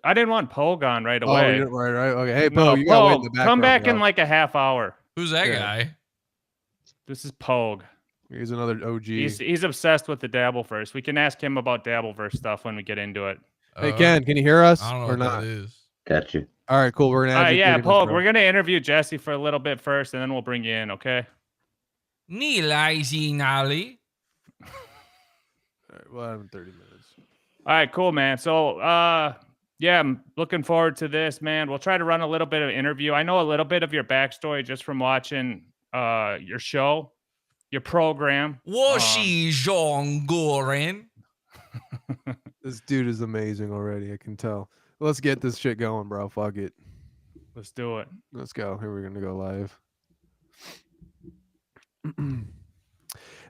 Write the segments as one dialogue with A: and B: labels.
A: I didn't want Pogue on right
B: Oh,
A: away.
B: right. Okay. Hey,
A: No,
B: Pogue, you gotta wait in the
A: Pogue,
B: background.
A: come back
B: bro.
A: in like a half hour.
C: Who's that guy?
A: This is Pogue.
B: He's another OG.
A: He's obsessed with the Dabbleverse. We can ask him about Dabbleverse stuff when we get into it.
B: Hey, Ken, can you hear us?
C: I don't know
B: or
C: what
B: not?
C: that is.
D: Got you.
B: All right, cool. We're gonna
A: yeah, Pogue, we're gonna interview Jesse for a little bit first, and then we'll bring you in, okay?
C: Nali.
B: All right, we'll have him 30 minutes.
A: All right, cool, man. So, yeah, I'm looking forward to this, man. We'll try to run a little bit of interview. I know a little bit of your backstory just from watching your show, your program.
B: This dude is amazing already. I can tell. Let's get this shit going, bro. Fuck it.
A: Let's do it.
B: Let's go. Here we're gonna go live.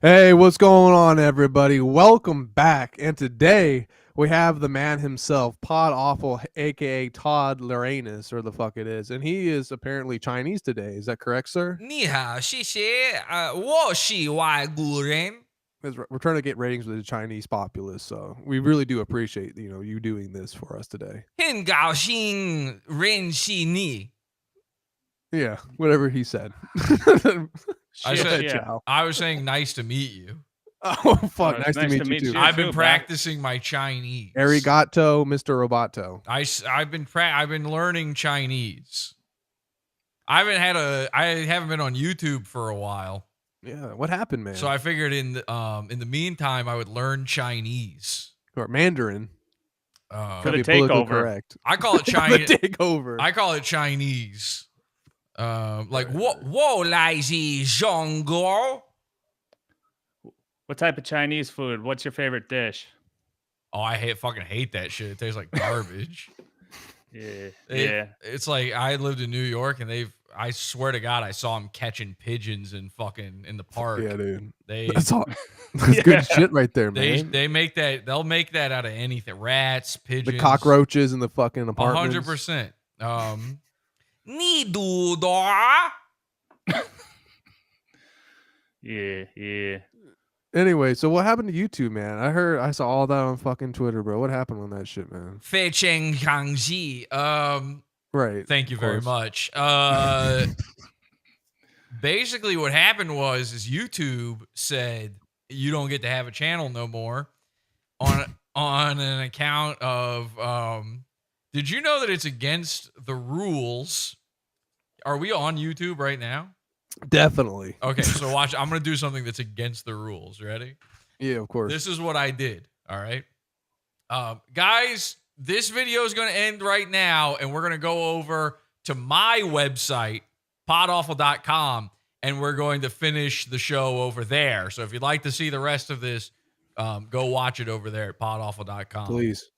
B: Hey, what's going on, everybody? Welcome back. And today we have the man himself, Pod Awful, aka Todd Lorenz, or the fuck it is, and he is apparently Chinese today. Is that correct, sir?
C: 你好，谢谢。我是外国人。
B: We're trying to get ratings with the Chinese populace, so we really do appreciate you doing this for us today.
C: 很高兴认识你。
B: Yeah, whatever he said.
C: I was saying nice to meet you.
B: Oh fuck! Nice to meet you too.
C: I've been practicing my Chinese.
B: Arigato, Mr. Roboto.
C: I've been learning Chinese. I haven't been on YouTube for a while.
B: Yeah, what happened, man?
C: So I figured in the meantime I would learn Chinese
B: or Mandarin.
A: For the takeover.
B: Correct.
C: I call it Chinese.
B: Takeover.
C: I call it Chinese. Like what
A: type of Chinese food? What's your favorite dish?
C: Oh, I fucking hate that shit. It tastes like garbage.
A: Yeah.
C: It's like I lived in New York and I swear to God, I saw them catching pigeons in the park.
B: Yeah, dude.
C: That's
B: good shit right there, man.
C: They'll make that out of anything. Rats, pigeons.
B: The cockroaches in the fucking apartments.
C: 100%. 你读多?
A: Yeah.
B: Anyway, so what happened to YouTube, man? I saw all that on fucking Twitter, bro. What happened on that shit, man?
C: 非常感谢.
B: Right.
C: Thank you very much. Basically what happened is YouTube said you don't get to have a channel no more on an account of did you know that it's against the rules? Are we on YouTube right now?
B: Definitely.
C: Okay, so watch. I'm going to do something that's against the rules. Ready?
B: Yeah, of course.
C: This is what I did. All right. Guys, this video is going to end right now, and we're going to go over to my website, podawful.com, and we're going to finish the show over there. So if you'd like to see the rest of this, go watch it over there at podawful.com.
B: Please.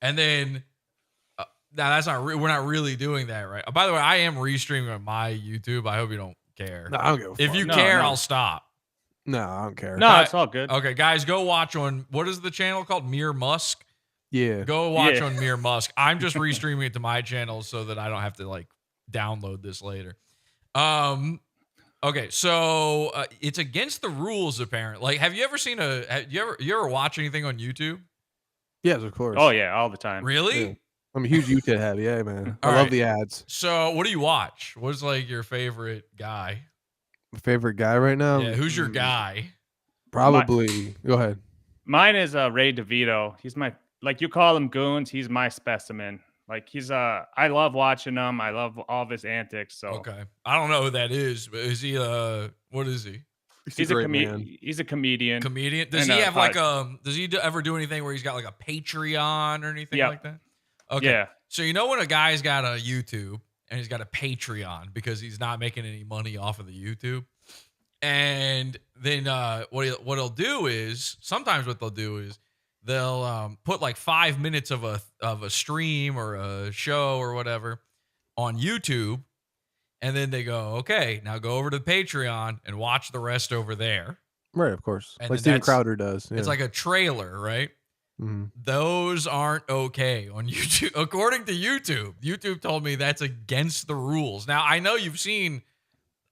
C: And then... now that's not. We're not really doing that, right? By the way, I am restreaming on my YouTube. I hope you don't care.
B: No, I don't give a fuck.
C: If you care, I'll stop.
B: No, I don't care.
A: No, it's all good.
C: Okay, guys, go watch on what is the channel called? Mere Musk.
B: Yeah.
C: Go watch on Mere Musk. I'm just restreaming it to my channel so that I don't have to like download this later. Okay, so it's against the rules apparently. Like, have you ever seen you ever watch anything on YouTube?
B: Yes, of course.
A: Oh yeah, all the time.
C: Really?
B: Yeah. I'm a huge YouTube head. Yeah, man. I love the ads.
C: So what do you watch? What's like your favorite guy?
B: My favorite guy right now?
C: Yeah, who's your guy?
B: Probably. Go ahead.
A: Mine is Ray DeVito. He's my, like you call him goons. He's my specimen. Like I love watching him. I love all of his antics. So
C: okay, I don't know who that is, but is he? What is he?
A: He's a comedian. He's a comedian.
C: Comedian? Does he have like does he ever do anything where he's got like a Patreon or anything like that? Okay.
A: Yeah.
C: So you know when a guy's got a YouTube and he's got a Patreon because he's not making any money off of the YouTube, and then what he'll do is sometimes what they'll do is they'll put like 5 minutes of a stream or a show or whatever on YouTube, and then they go, okay, now go over to the Patreon and watch the rest over there.
B: Right, of course.
C: And
B: like Steven Crowder does.
C: Yeah. It's like a trailer, right?
B: Mm-hmm.
C: Those aren't okay on YouTube. According to YouTube, YouTube told me that's against the rules. Now, I know you've seen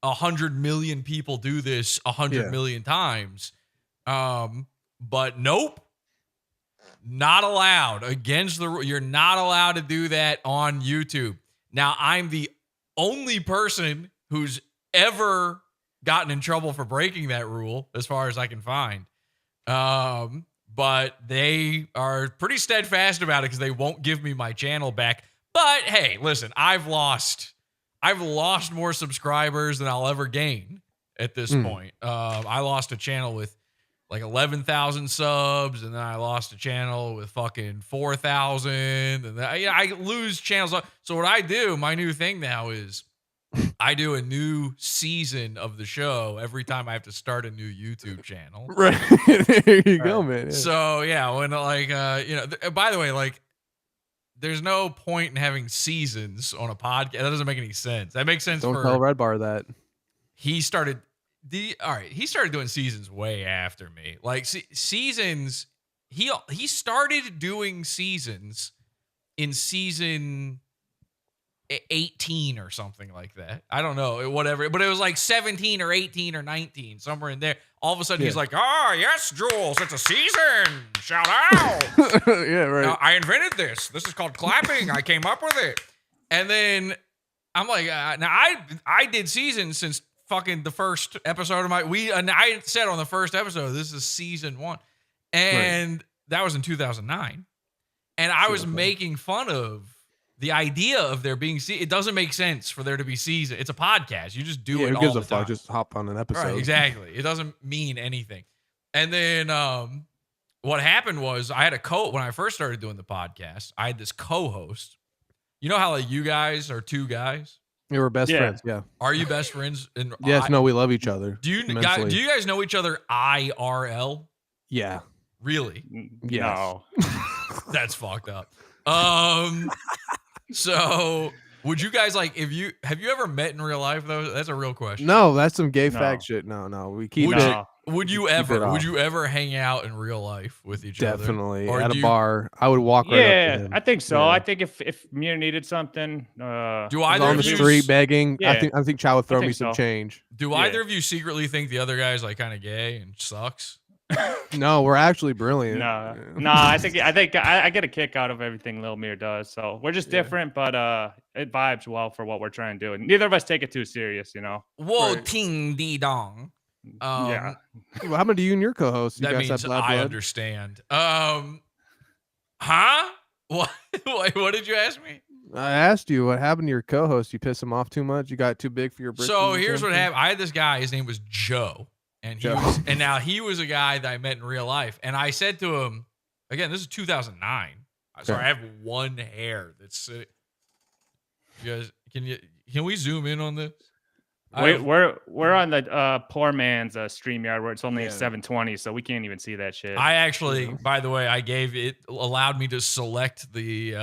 C: 100 million people do this 100 million times. But nope. Not allowed. Against the rule. You're not allowed to do that on YouTube. Now, I'm the only person who's ever gotten in trouble for breaking that rule, as far as I can find. But they are pretty steadfast about it because they won't give me my channel back. But hey, listen, I've lost more subscribers than I'll ever gain at this point. I lost a channel with like 11,000 subs, and then I lost a channel with fucking 4,000, and then, I lose channels. So what I do, my new thing now is I do a new season of the show every time I have to start a new YouTube channel.
B: Right. There you go, man. Yeah.
C: So yeah, when by the way, like, there's no point in having seasons on a podcast. That doesn't make any sense. That makes sense.
B: Don't tell Red Bar that.
C: He started doing seasons way after me. Like seasons, he started doing seasons in season 18 or something like that. I don't know, whatever, but it was like 17 or 18 or 19, somewhere in there. All of a sudden, he's like, "Oh yes, Jules, it's a season. Shout out!"
B: Yeah, right.
C: Now, I invented this. This is called clapping. I came up with it. And then I'm like, now I did seasons since fucking the first episode of I said on the first episode, this is season 1. And that was in 2009. And I was making fun of the idea of there being it doesn't make sense for there to be season. It's a podcast. You just do it
B: who
C: all
B: gives
C: the
B: a fuck?
C: time.
B: Just hop on an episode.
C: Right, exactly. It doesn't mean anything. And then what happened was I had when I first started doing the podcast, I had this co-host. You know how like you guys are 2 guys?
B: We were best friends. Yeah.
C: Are you best friends? And
B: yes. No, we love each other.
C: Do you guys know each other IRL?
B: Yeah.
C: Really?
B: Yes.
A: No.
C: That's fucked up. So would you guys have you ever met in real life though? That's a real question.
B: No, that's some gay fact shit. No. We keep it.
C: Would you ever hang out in real life with each other?
B: Definitely. At a bar. I would walk right up to him.
A: I think so.
B: Yeah.
A: I think if Mir needed something,
C: do either
B: on the street begging,
A: Yeah.
B: I think Chow would throw me some change.
C: Do either of you secretly think the other guy's like kind of gay and sucks?
B: No, we're actually brilliant.
A: No, I think I get a kick out of everything Lil Mir does. So we're just different, but it vibes well for what we're trying to do. And neither of us take it too serious, you know.
C: Whoa, ting dee dong.
A: Yeah.
B: Well, how many do you and your co-host? You
C: That
B: guys
C: means
B: have blood?
C: I understand. Huh? What did you ask me?
B: I asked you what happened to your co-host. You pissed him off too much? You got too big for your britches?
C: So here's what happened. I had this guy. His name was Joe. And now he was a guy that I met in real life. And I said to him, again, this is 2009. So I have one hair that's sitting. You guys, can we zoom in on this?
A: We're on the poor man's StreamYard where it's only 720, so we can't even see that shit.
C: I actually, by the way, allowed me to select the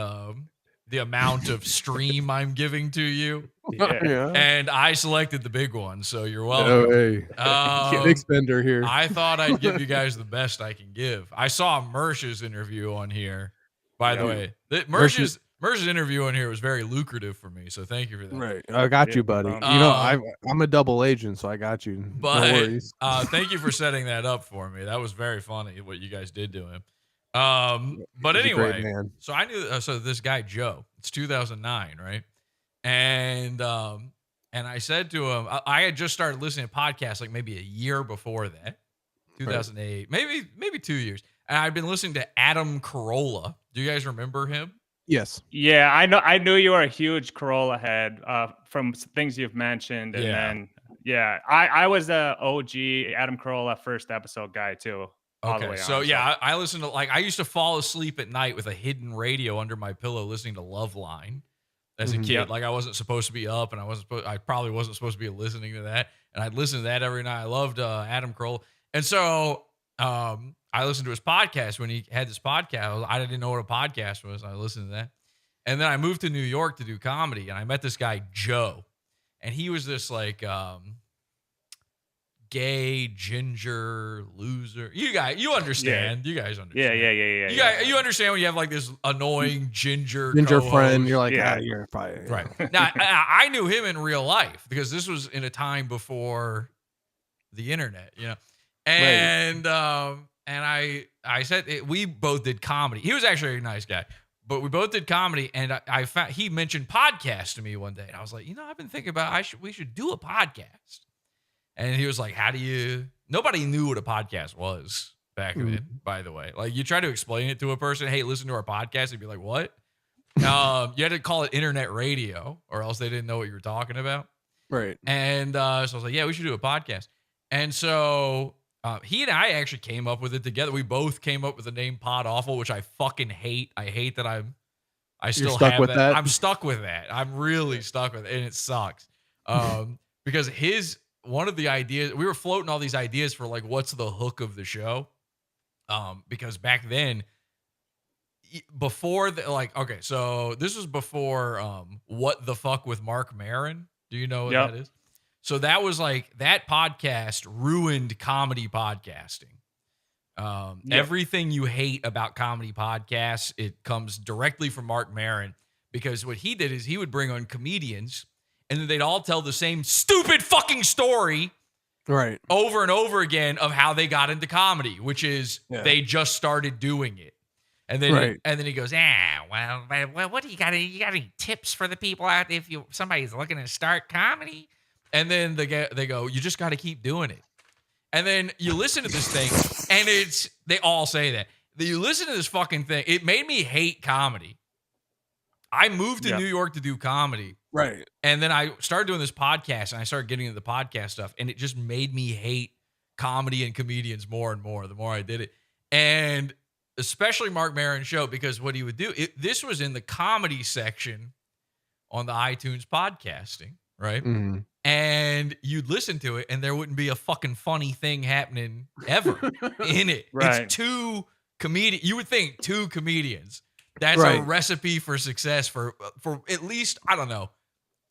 C: amount of stream I'm giving to you.
B: Yeah.
C: And I selected the big one, so you're welcome.
B: Oh, hey. Big spender here.
C: I thought I'd give you guys the best I can give. I saw Mersh's interview on here, by the way. Mersh's interview on here was very lucrative for me, so thank you for that.
B: Right. I got you, buddy. You know, I'm a double agent, so I got you.
C: But
B: no worries.
C: Thank you for setting that up for me. That was very funny what you guys did to him. But anyway, so I knew so this guy Joe, it's 2009, right? And I said to him, I had just started listening to podcasts like maybe a year before that, 2008, maybe 2 years. And I'd been listening to Adam Carolla. Do you guys remember him?
B: Yes.
A: Yeah, I knew you were a huge Corolla head from things you've mentioned, and then I was a OG Adam Carolla first episode guy too.
C: Okay, so I listened to I used to fall asleep at night with a hidden radio under my pillow listening to Loveline as a kid. Yep. Like I wasn't supposed to be up, and I probably wasn't supposed to be listening to that, and I'd listen to that every night. I loved Adam Carolla, and so I listened to his podcast when he had this podcast. I didn't know what a podcast was. I listened to that, and then I moved to New York to do comedy, and I met this guy Joe, and he was this like gay ginger loser. You understand. You guys understand.
A: Yeah.
C: You understand when you have like this annoying ginger
B: friend. You're like, you're probably
C: right. Now I knew him in real life because this was in a time before the internet, you know. And and I said we both did comedy. He was actually a nice guy, but we both did comedy. And I found he mentioned podcast to me one day, and I was like, I've been thinking about we should do a podcast. And he was like, how do you? Nobody knew what a podcast was back then. By the way, like you try to explain it to a person, hey, listen to our podcast, they'd be like, what? You had to call it internet radio, or else they didn't know what you were talking about.
B: Right.
C: And so I was like, yeah, we should do a podcast. And so he and I actually came up with it together. We both came up with the name Pod Awful, which I fucking hate. I hate that I still
B: stuck
C: have
B: with that?
C: I'm stuck with that. I'm really stuck with it, and it sucks. Because one of the ideas, we were floating all these ideas for like, what's the hook of the show? Because back then, before okay, so this was before What the Fuck with Mark Maron. Do you know what that is? So that was like, that podcast ruined comedy podcasting. Everything you hate about comedy podcasts, it comes directly from Mark Maron, because what he did is he would bring on comedians and then they'd all tell the same stupid fucking story
B: Right.
C: over and over again of how they got into comedy, which is they just started doing it. And then, and then he goes, well, what do you got? You got any tips for the people out there if somebody's looking to start comedy? And then they go, you just got to keep doing it. And then you listen to this thing, and they all say that. You listen to this fucking thing. It made me hate comedy. I moved to New York to do comedy.
B: Right.
C: And then I started doing this podcast, and I started getting into the podcast stuff, and it just made me hate comedy and comedians more and more the more I did it. And especially Mark Maron's show, because what he would do, this was in the comedy section on the iTunes podcasting, right?
B: Mm-hmm.
C: And you'd listen to it, and there wouldn't be a fucking funny thing happening ever in it.
A: Right.
C: It's two comedians. You would think two comedians. That's a recipe for success for at least, I don't know,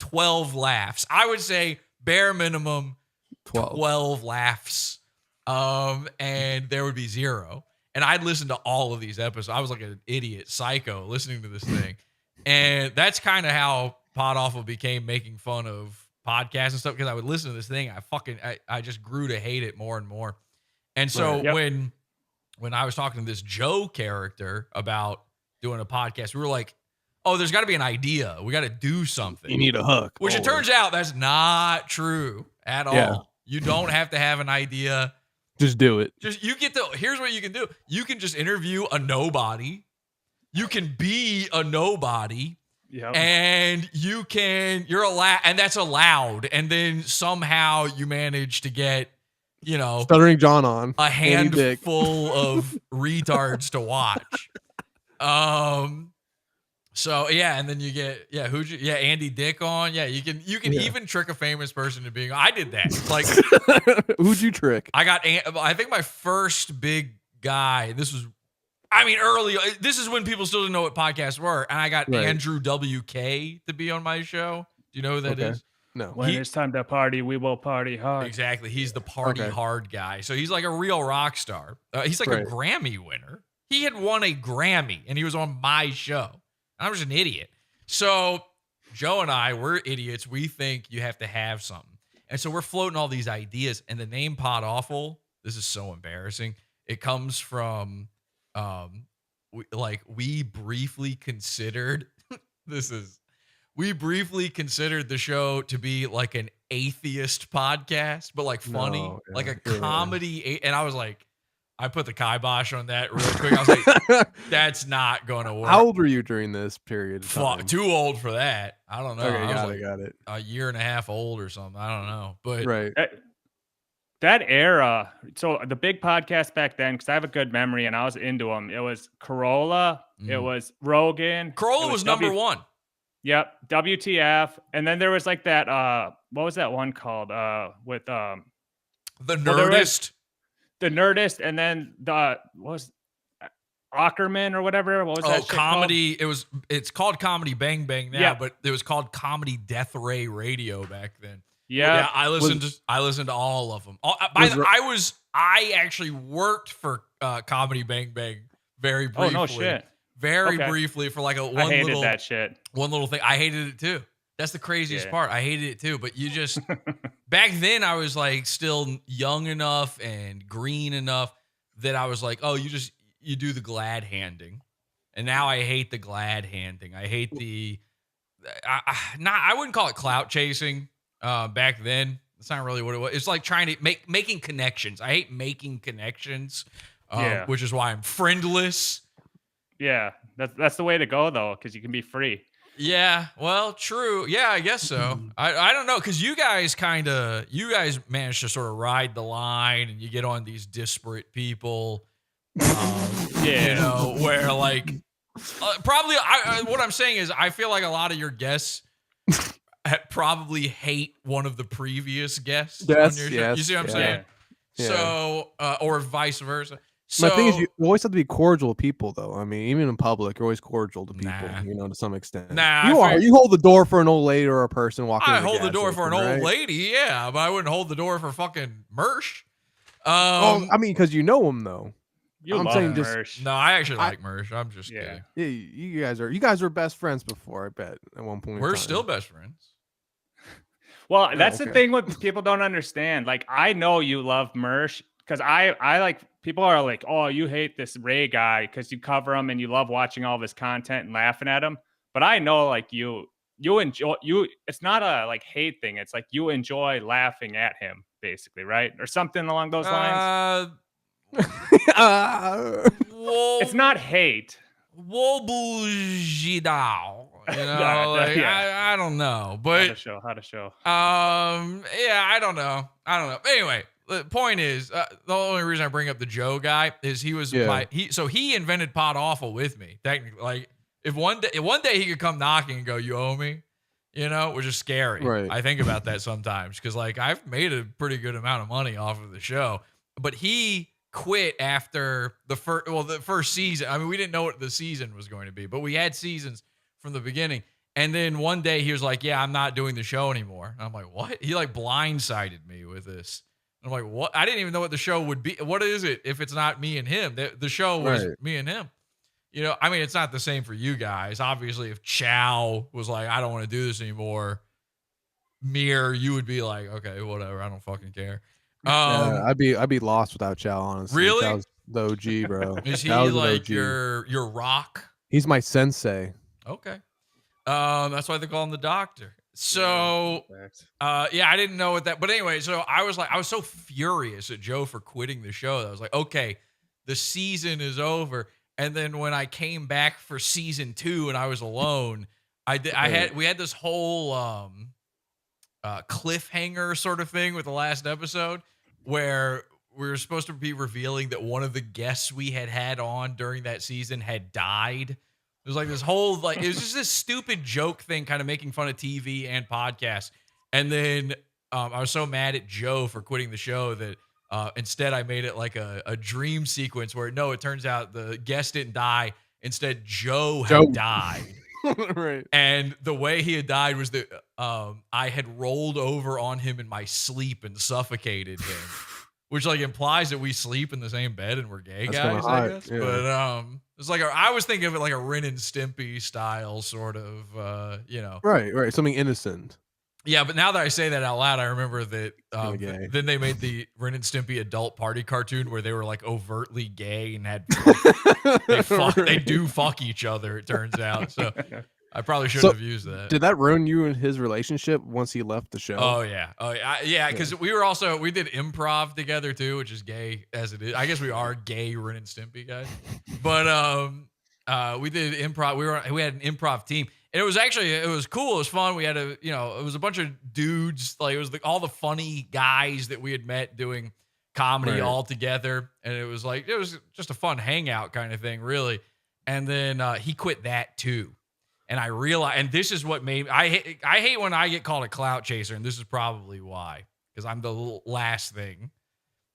C: 12 laughs. I would say bare minimum 12 laughs. And there would be 0. And I'd listen to all of these episodes. I was like an idiot psycho listening to this thing. And that's kind of how Pod Awful became making fun of podcasts and stuff, because I would listen to this thing. I just grew to hate it more and more. And so when I was talking to this Joe character about doing a podcast, we were like, oh, there's got to be an idea. We got to do something.
B: You need a hook.
C: Which it turns out that's not true at all. You don't have to have an idea.
B: Just do it.
C: Here's what you can do. You can just interview a nobody. You can be a nobody.
A: Yep.
C: And you're allowed, and that's allowed. And then somehow you manage to get,
B: Stuttering John on
C: a handful of retards to watch. So and then you get Andy Dick on. Yeah, you can even trick a famous person to being. I did that. Like,
B: who'd you trick?
C: I think my first big guy. This was, early. This is when people still didn't know what podcasts were, and I got Andrew WK to be on my show. Do you know who that is?
B: No.
A: When it's time to party, we will party hard.
C: Exactly. He's the party hard guy. So he's like a real rock star. He's like a Grammy winner. He had won a Grammy, and he was on my show. I was an idiot. So Joe and I, we're idiots. We think you have to have something. And so we're floating all these ideas. And the name Pod Awful, this is so embarrassing. It comes from, we briefly considered, we briefly considered the show to be like an atheist podcast, but like funny, like a comedy. And I was like, I put the kibosh on that real quick. I was like, that's not going to work.
B: How old were you during this period of time?
C: Too old for that. I don't know.
B: Okay,
C: I
B: got it.
C: a year and a half old or something. I don't know. But
A: that era, so the big podcast back then, because I have a good memory and I was into them. It was Corolla. It was Rogan.
C: Corolla was number one.
A: Yep. WTF. And then there was like that, what was that one called? With The
C: Nerdist.
A: The Nerdist, and then what was Ackerman or whatever? What was that shit
C: comedy called? It's called Comedy Bang Bang now, but it was called Comedy Death Ray Radio back then.
A: Yeah.
C: I listened to all of them. I actually worked for Comedy Bang Bang very briefly.
A: Oh no shit.
C: Very briefly for like
A: I hated that shit.
C: One little thing. I hated it too. That's the craziest part. I hated it too. But you just back then I was like still young enough and green enough that I was like, oh, you do the glad handing. And now I hate the glad handing. I hate I wouldn't call it clout chasing back then. It's not really what it was. It's like trying to making connections. I hate making connections,
A: Yeah.
C: which is why I'm friendless.
A: Yeah, that's the way to go though, because you can be free.
C: Yeah, well, true. Yeah, I guess so. I don't know, because you guys manage to sort of ride the line, and you get on these disparate people.
A: Yeah.
C: You know, where like probably what I'm saying is I feel like a lot of your guests probably hate one of the previous guests on your show.
B: Yes,
C: You see what I'm
B: yeah.
C: saying?
B: Yeah.
C: So, or vice versa. So,
B: My thing is, you always have to be cordial with people, though. I mean, even in public, you're always cordial to people,
C: Nah.
B: you know, to some extent.
C: Nah,
B: you are. You hold the door for an old lady or a person walking.
C: I
B: in
C: hold the
B: gas
C: door for an
B: station,
C: old
B: right?
C: lady, yeah, but I wouldn't hold the door for fucking Mersh.
B: Oh, I mean, because you know him, though.
A: You
B: I'm
A: love
B: saying just-
A: Mersh.
C: no, I actually like Mersh. I'm just kidding.
B: Yeah, you guys are best friends before, I bet, at one point.
C: We're
B: in time.
C: still best friends.
A: Well, that's the
B: okay.
A: thing what people don't understand. Like, I know you love Mersh because I like people are like, oh, you hate this Ray guy because you cover him and you love watching all of his content and laughing at him. But I know like you enjoy it's not a like hate thing. It's like you enjoy laughing at him, basically, right? Or something along those lines. It's not hate.
C: Wobuljidao. You know, like,
A: Yeah.
C: I don't know,
A: How to
C: but
A: show.
C: yeah, I don't know. Anyway, the point is, the only reason I bring up the Joe guy is he was he invented Pod Awful with me. Technically, like if one day he could come knocking and go, "You owe me," you know, which is scary.
B: Right.
C: I think about that sometimes because like I've made a pretty good amount of money off of the show, but he quit after the first season. I mean, we didn't know what the season was going to be, but we had seasons from the beginning. And then one day he was like, yeah, I'm not doing the show anymore. And I'm like, what? He like blindsided me with this. I'm like, what? I didn't even know what the show would be. What is it if it's not me and him? The show was me and him. You know, I mean, it's not the same for you guys. Obviously, if Chow was like, I don't want to do this anymore, Mir, you would be like, okay, whatever. I don't fucking care.
B: I'd be lost without Chow, honestly.
C: Really?
B: Chow's the OG, bro.
C: Is he
B: Chow's an
C: like
B: OG.
C: your rock?
B: He's my sensei.
C: Okay. That's why they call him the doctor. So, yeah, I didn't know what that, but anyway, so I was so furious at Joe for quitting the show that I was like, okay, the season is over. And then when I came back for season 2 and I was alone, we had this whole, cliffhanger sort of thing with the last episode where we were supposed to be revealing that one of the guests we had on during that season had died. It was like this whole, like, it was just this stupid joke thing, kind of making fun of TV and podcasts. And then I was so mad at Joe for quitting the show that instead I made it like a dream sequence where, no, it turns out the guest didn't die. Instead, Joe had died.
B: Right.
C: And the way he had died was that I had rolled over on him in my sleep and suffocated him. Which like implies that we sleep in the same bed and we're gay guys, I guess. Yeah. But it's like I was thinking of it like a Ren and Stimpy style sort of, you know.
B: Right. Something innocent.
C: Yeah, but now that I say that out loud, I remember that then they made the Ren and Stimpy adult party cartoon where they were like overtly gay and had they do fuck each other. It turns out. So I probably shouldn't have used that.
B: Did that ruin you and his relationship once he left the show?
C: Oh yeah. Because we did improv together too, which is gay as it is. I guess we are gay Ren and Stimpy guys, but we did improv. We had an improv team. And it was cool. It was fun. We had it was a bunch of dudes. Like it was all the funny guys that we had met doing comedy all together. And it was just a fun hangout kind of thing, really. And then he quit that too. And I realized, and this is what made I hate when I get called a clout chaser. And this is probably why, because I'm the last thing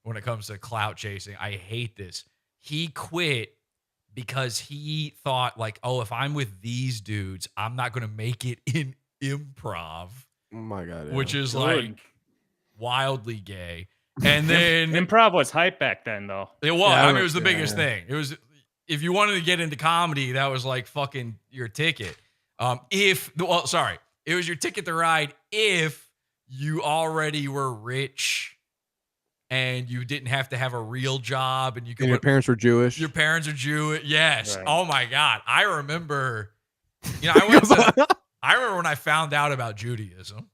C: when it comes to clout chasing. I hate this. He quit because he thought like, oh, if I'm with these dudes, I'm not going to make it in improv.
B: Oh my God. Yeah.
C: Which is like wildly gay. And then
A: improv was hype back then though.
C: It was. Yeah, I mean, it was the biggest thing. It was, if you wanted to get into comedy, that was like fucking your ticket. It was your ticket to ride if you already were rich and you didn't have to have a real job, and you could
B: And your parents were Jewish.
C: your parents are Jewish. Yes.
A: Right.
C: Oh my God. I remember, I remember when I found out about Judaism.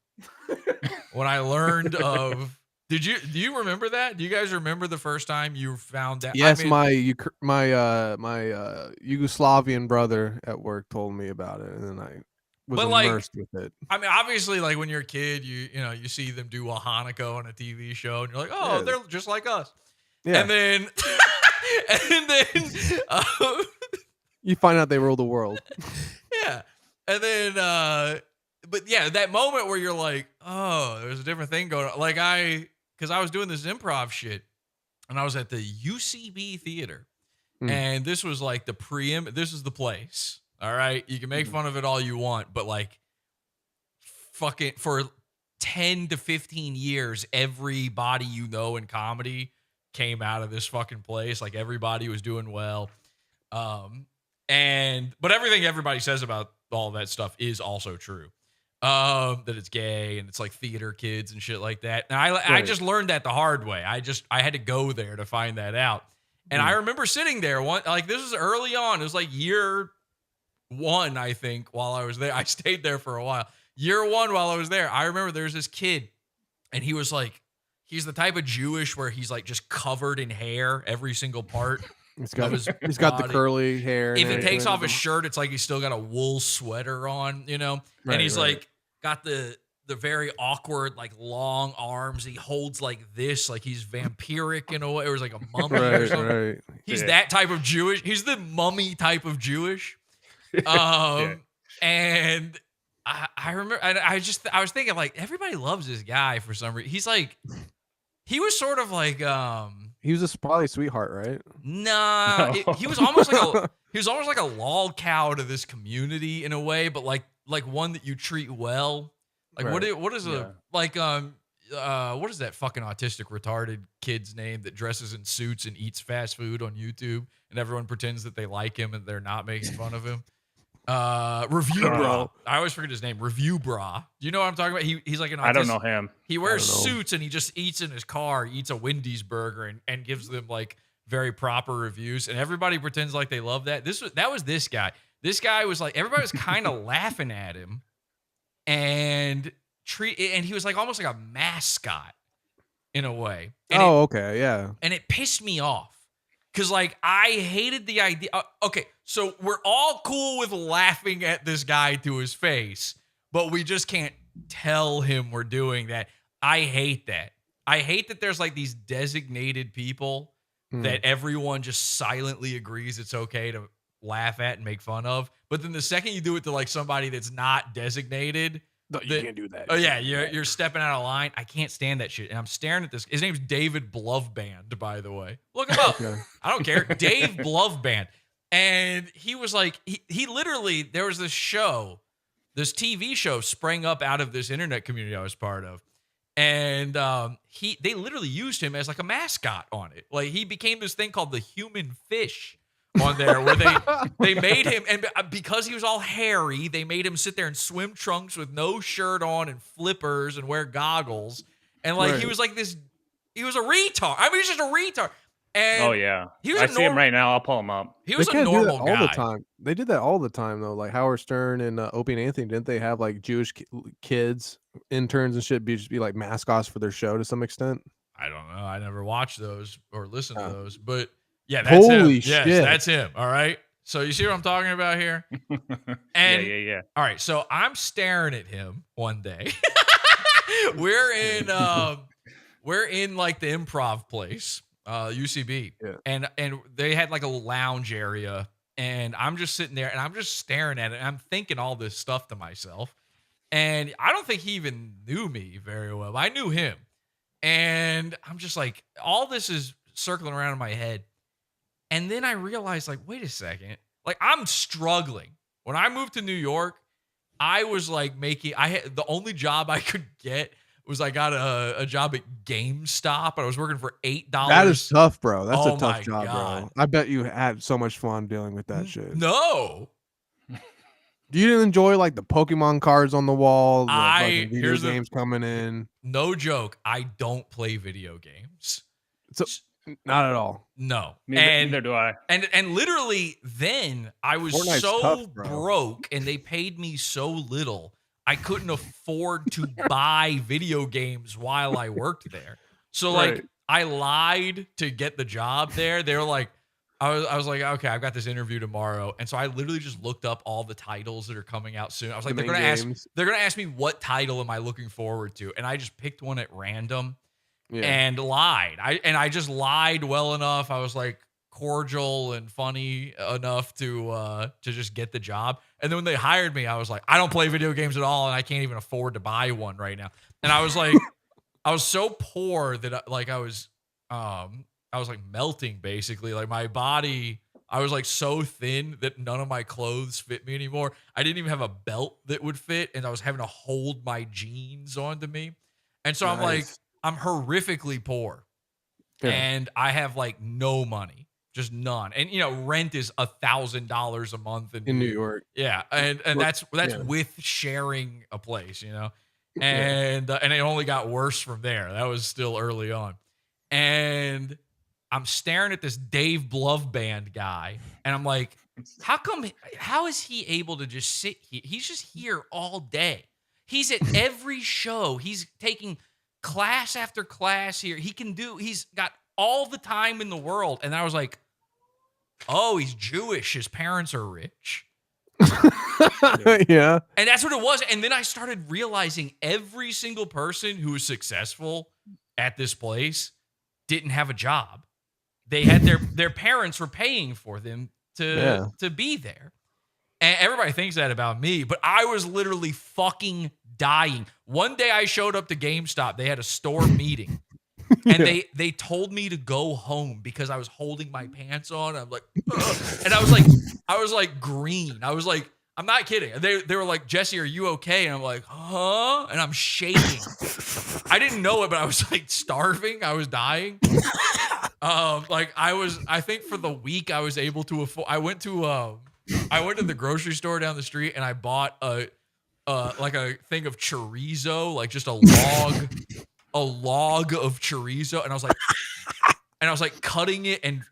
C: When I learned of, do you remember that? Do you guys remember the first time you found out?
B: Yes, my Yugoslavian brother at work told me about it, and then I was immersed with it.
C: I mean, obviously, like when you're a kid, you see them do a Hanukkah on a TV show, and you're like, oh, they're just like us.
B: Yeah.
C: And then,
B: you find out they rule the world.
C: Yeah. And then, but yeah, that moment where you're like, oh, there's a different thing going on. Like because I was doing this improv shit, and I was at the UCB theater, and this was like this is the place. All right. You can make fun of it all you want, but like fucking for 10 to 15 years, everybody in comedy came out of this fucking place. Like everybody was doing well. But everything everybody says about all that stuff is also true. That it's gay and it's like theater kids and shit like that. And I just learned that the hard way. I had to go there to find that out. And I remember sitting there this was early on. It was like year 1, I think, while I was there. I stayed there for a while. Year 1 while I was there, I remember there's this kid, and he was like, he's the type of Jewish where he's like just covered in hair, every single part.
B: He's got the curly hair.
C: If he takes off his shirt, it's like he's still got a wool sweater on, and he's like got the very awkward, like long arms. He holds like this, like he's vampiric in a way, or he's like a mummy or something. Right. He's that type of Jewish. He's the mummy type of Jewish. And I remember, and I was thinking like everybody loves this guy for some reason. He's like, he was sort of like,
B: he was probably a sweetheart, right?
C: Nah, no. He was almost like a lol cow to this community in a way, but like one that you treat well. Like what is what is that fucking autistic retarded kid's name that dresses in suits and eats fast food on YouTube and everyone pretends that they like him and they're not making fun of him? Review Bra. I always forget his name. Review Bra. Do you know what I'm talking about? He's like an autistic. I
A: don't know him.
C: He wears suits and he just eats in his car. He eats a Wendy's burger and gives them like very proper reviews. And everybody pretends like they love that. That was this guy. This guy was like, everybody was kind of laughing at him and he was like almost like a mascot in a way. And
B: okay. Yeah.
C: And it pissed me off. Cause like I hated the idea. Okay, so we're all cool with laughing at this guy to his face, but we just can't tell him we're doing that. I hate that. I hate that there's like these designated people that everyone just silently agrees it's okay to laugh at and make fun of. But then the second you do it to like somebody that's not designated,
B: no, you can't do that.
C: Oh yeah, you're stepping out of line. I can't stand that shit. And I'm staring at this. His name's David Bloveband, by the way. Look him up. Okay. I don't care. Dave Bloveband. And he was like, he literally, there was this TV show sprang up out of this internet community I was part of. And they literally used him as like a mascot on it. Like he became this thing called the human fish on there where they made him, and because he was all hairy, they made him sit there in swim trunks with no shirt on and flippers and wear goggles. And like he was like this, he was a retard. I mean, he's just a retard. And
A: oh yeah, I see him right now. I'll pull him up.
C: He was a normal guy
B: all the time. They did that all the time though. Like Howard Stern and Opie and Anthony, didn't they have like Jewish kids, interns and shit, be like mascots for their show to some extent?
C: I don't know. I never watched those or listened to those, but yeah, that's
B: holy
C: him.
B: shit.
C: Yes, that's him. All right. So you see what I'm talking about here? And
A: yeah.
C: All right. So I'm staring at him one day. we're in like the improv place, UCB, and they had like a lounge area, and I'm just sitting there and I'm just staring at it. And I'm thinking all this stuff to myself, and I don't think he even knew me very well. I knew him, and I'm just like, all this is circling around in my head. And then I realized, like, wait a second. Like, I'm struggling. When I moved to New York, I was like the only job I could get was I got a job at GameStop. And I was working for $8.
B: That is tough, bro. That's a tough job,
C: God.
B: bro. I bet you had so much fun dealing with that shit.
C: No.
B: You didn't enjoy like the Pokemon cards on the wall, the
C: here's
B: games coming in.
C: No joke. I don't play video games.
B: So not at all.
C: No.
A: Neither do I.
C: And literally then I was
B: Fortnite's
C: so
B: tough, bro.
C: broke and they paid me so little, I couldn't afford to buy video games while I worked there. So like
B: Right.
C: I lied to get the job there. They were like, I was like, okay, I've got this interview tomorrow. And so I literally just looked up all the titles that are coming out soon. I was like,
B: The
C: they're
B: main
C: gonna
B: games.
C: ask me what title am I looking forward to? And I just picked one at random
B: Yeah.
C: and lied. I just lied well enough. I was like cordial and funny enough to just get the job. And then when they hired me, I was like, I don't play video games at all, and I can't even afford to buy one right now. And I was like, I was so poor that I was like melting basically. Like my body, I was like so thin that none of my clothes fit me anymore. I didn't even have a belt that would fit, and I was having to hold my jeans onto me. And so I'm like,
B: Nice.
C: I'm horrifically poor.
B: Yeah.
C: And I have like no money, just none. And you know, rent is $1,000 a month
B: In New York.
C: Yeah, and
B: Well,
C: that's
B: yeah.
C: with sharing a place, you know.
B: Yeah.
C: And it only got worse from there. That was still early on. And I'm staring at this Dave Blove band guy, and I'm like, how is he able to just sit here? He's just here all day. He's at every show. He's taking class after class here. He's got all the time in the world. And I was like, oh, he's Jewish. His parents are rich.
B: Yeah.
C: And that's what it was. And then I started realizing every single person who was successful at this place didn't have a job. They had their parents were paying for them to be there. And everybody thinks that about me, but I was literally fucking dying. One day I showed up to GameStop. They had a store meeting. And they told me to go home because I was holding my pants on. I'm like, ugh. And I was like green. I was like, I'm not kidding. They were like, Jesse, are you okay? And I'm like, huh? And I'm shaking. I didn't know it, but I was like starving. I was dying. I think for the week I was able to afford. I went to the grocery store down the street and I bought a thing of chorizo, like just a log of chorizo, and I was like cutting it and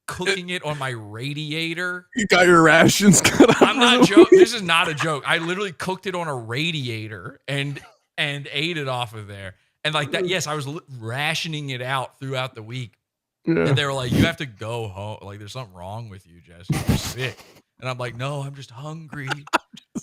C: cooking it on my radiator.
B: You got your rations cut out.
C: I'm not joking. This is not a joke. I literally cooked it on a radiator and ate it off of there. And like that, yes, I was rationing it out throughout the week.
B: Yeah.
C: And they were like, you have to go home. Like, there's something wrong with you, Jesse. You're sick. And I'm like, no, I'm just hungry.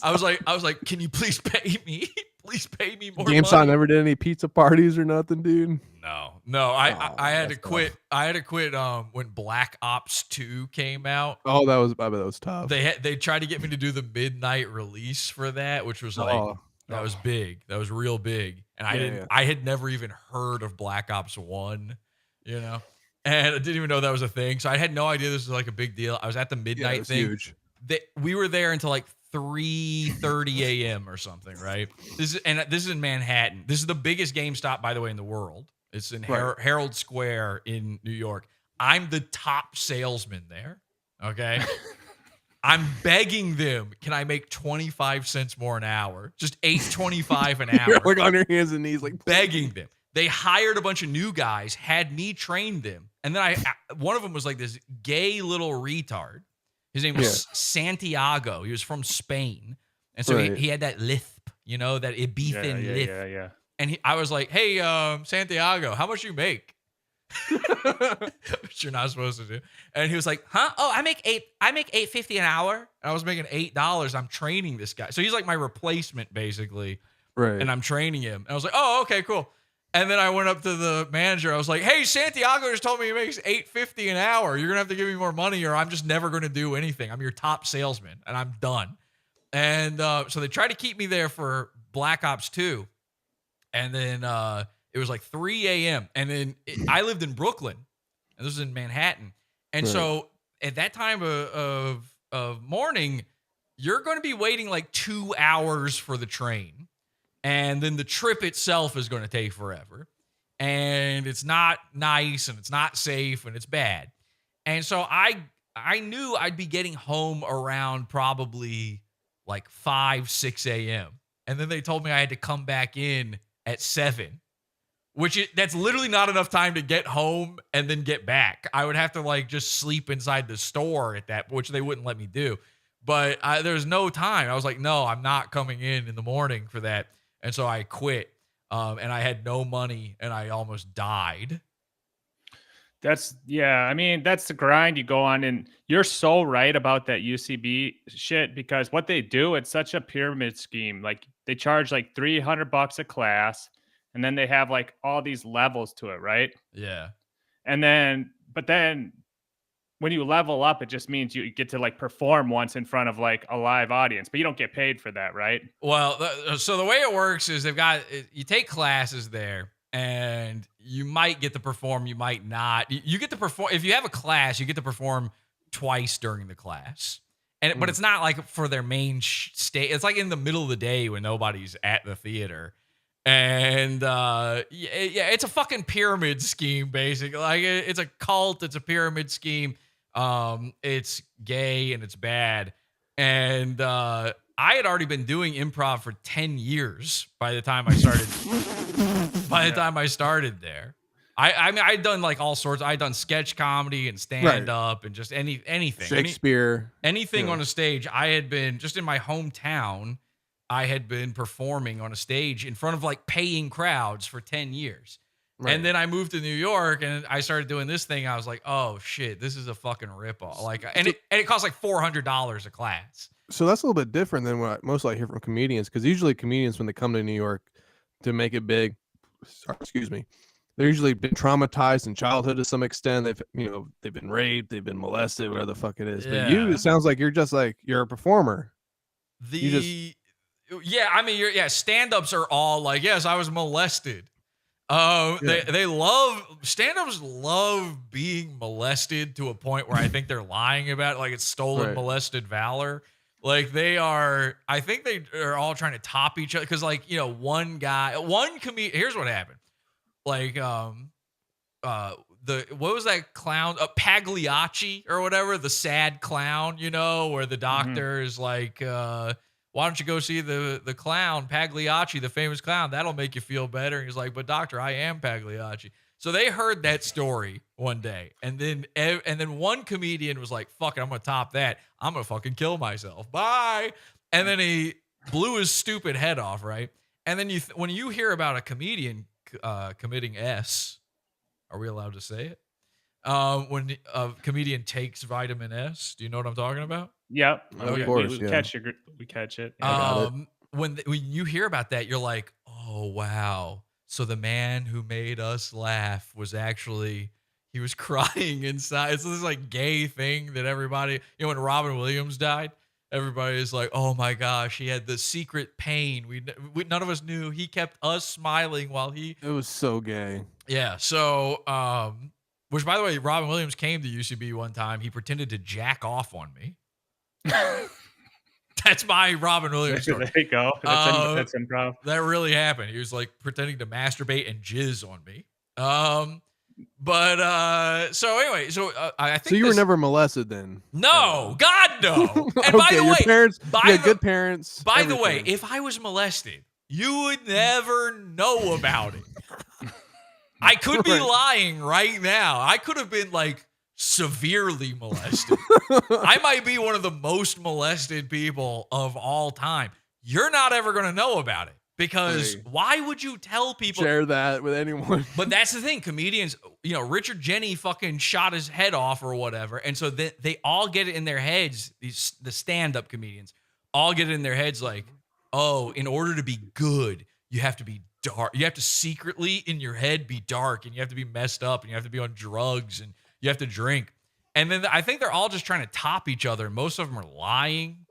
C: I was like, can you please pay me? Please pay me more
B: GameStop
C: money.
B: never did any pizza parties or nothing, dude.
C: No. I had to
B: that's
C: quit. I had to quit when Black Ops 2 came out.
B: Oh, I bet that was tough.
C: They tried to get me to do the midnight release for that, which was like that was big. That was real big. And I had never even heard of Black Ops 1, you know. And I didn't even know that was a thing. So I had no idea this was like a big deal. I was at the midnight thing.
B: Huge.
C: We were there until like 3:30 a.m. or something, right? This is in Manhattan. This is the biggest GameStop, by the way, in the world. It's in Herald Square in New York. I'm the top salesman there. Okay. I'm begging them, can I make 25 cents more an hour? Just $8.25 an hour.
B: You're like on your hands and knees, like
C: begging them. They hired a bunch of new guys, had me train them. And then one of them was like this gay little retard. His name was Santiago. He was from Spain. And so he had that lisp, you know, that Ibizan lisp.
A: Yeah.
C: And I was like, hey, Santiago, how much you make? Which you're not supposed to do. And he was like, huh? Oh, I make $8.50 an hour. And I was making $8. I'm training this guy. So he's like my replacement, basically.
B: Right.
C: And I'm training him. And I was like, oh, okay, cool. And then I went up to the manager. I was like, hey, Santiago just told me he makes $8.50 an hour. You're going to have to give me more money or I'm just never going to do anything. I'm your top salesman and I'm done. And so they tried to keep me there for Black Ops 2. And then it was like 3 a.m. And then I lived in Brooklyn and this was in Manhattan. And so at that time of morning, you're going to be waiting like 2 hours for the train. And then the trip itself is going to take forever. And it's not nice and it's not safe and it's bad. And so I knew I'd be getting home around probably like 5, 6 a.m. And then they told me I had to come back in at 7, That's literally not enough time to get home and then get back. I would have to like just sleep inside the store at that, which they wouldn't let me do. But there's no time. I was like, no, I'm not coming in the morning for that. And so I quit. And I had no money and I almost died.
A: I mean, that's the grind you go on. And you're so right about that UCB shit, because what they do, it's such a pyramid scheme. Like they charge like $300 a class, and then they have like all these levels to it, right?
C: Yeah.
A: And then, but then when you level up, it just means you get to like perform once in front of like a live audience, but you don't get paid for that, right?
C: Well, so the way it works is you take classes there and you might get to perform, you might not. You get to perform, if you have a class, you get to perform twice during the class. But it's not like for their main stage. It's like in the middle of the day when nobody's at the theater. And yeah, it's a fucking pyramid scheme, basically. Like it's a cult, it's a pyramid scheme. It's gay and it's bad. And I had already been doing improv for 10 years by the time I started. Time I started there. I mean, I'd done like all sorts. I'd done sketch comedy and stand up and just anything.
B: Shakespeare.
C: Anything on a stage. I had been just in my hometown. I had been performing on a stage in front of like paying crowds for 10 years. Right. And then I moved to New York and I started doing this thing. I was like, oh shit, this is a fucking ripoff. Like, and it costs like $400 a class.
B: So that's a little bit different than what mostly I hear from comedians. Cause usually comedians, when they come to New York to make it big, they're usually been traumatized in childhood to some extent. They've been raped, they've been molested, whatever the fuck it is.
C: Yeah.
B: But you, it sounds like you're a performer.
C: Stand-ups are all like, yes, I was molested. They love stand-ups love being molested to a point where I think they're lying about it, like it's stolen molested valor. Like I think they are all trying to top each other because one comedian. Here's what happened. Like what was that clown? Pagliacci or whatever, the sad clown, where the doctor is like, why don't you go see the clown, Pagliacci, the famous clown? That'll make you feel better. And he's like, but doctor, I am Pagliacci. So they heard that story one day. And then one comedian was like, fuck it, I'm going to top that. I'm going to fucking kill myself. Bye. And then he blew his stupid head off, right? And then when you hear about a comedian committing S, are we allowed to say it? When a comedian takes vitamin S, do you know what I'm talking about?
A: Yep.
B: Of course,
A: we catch it.
C: When you hear about that, you're like, oh wow. So the man who made us laugh was actually, he was crying inside. It's this like gay thing that everybody, when Robin Williams died, everybody's like, oh my gosh, he had the secret pain. We none of us knew. He kept us smiling while he.
B: It was so gay.
C: Yeah. So, which by the way, Robin Williams came to UCB one time. He pretended to jack off on me. That's my Robin Williams story.
A: There you go. That's improv.
C: That really happened. He was like pretending to masturbate and jizz on me. So anyway, I think.
B: So you were never molested then?
C: No, God no. And
B: okay,
C: by the way,
B: parents, good parents.
C: By the way, if I was molested, you would never know about it. I could be lying right now. I could have been like severely molested. I might be one of the most molested people of all time. You're not ever going to know about it because why would you tell people?
B: Share that with anyone.
C: But that's the thing. Comedians, Richard Jeni fucking shot his head off or whatever. And so they all get it in their heads. The stand-up comedians all get it in their heads like, oh, in order to be good, you have to be dark. You have to secretly in your head be dark and you have to be messed up and you have to be on drugs and you have to drink. And then I think they're all just trying to top each other. Most of them are lying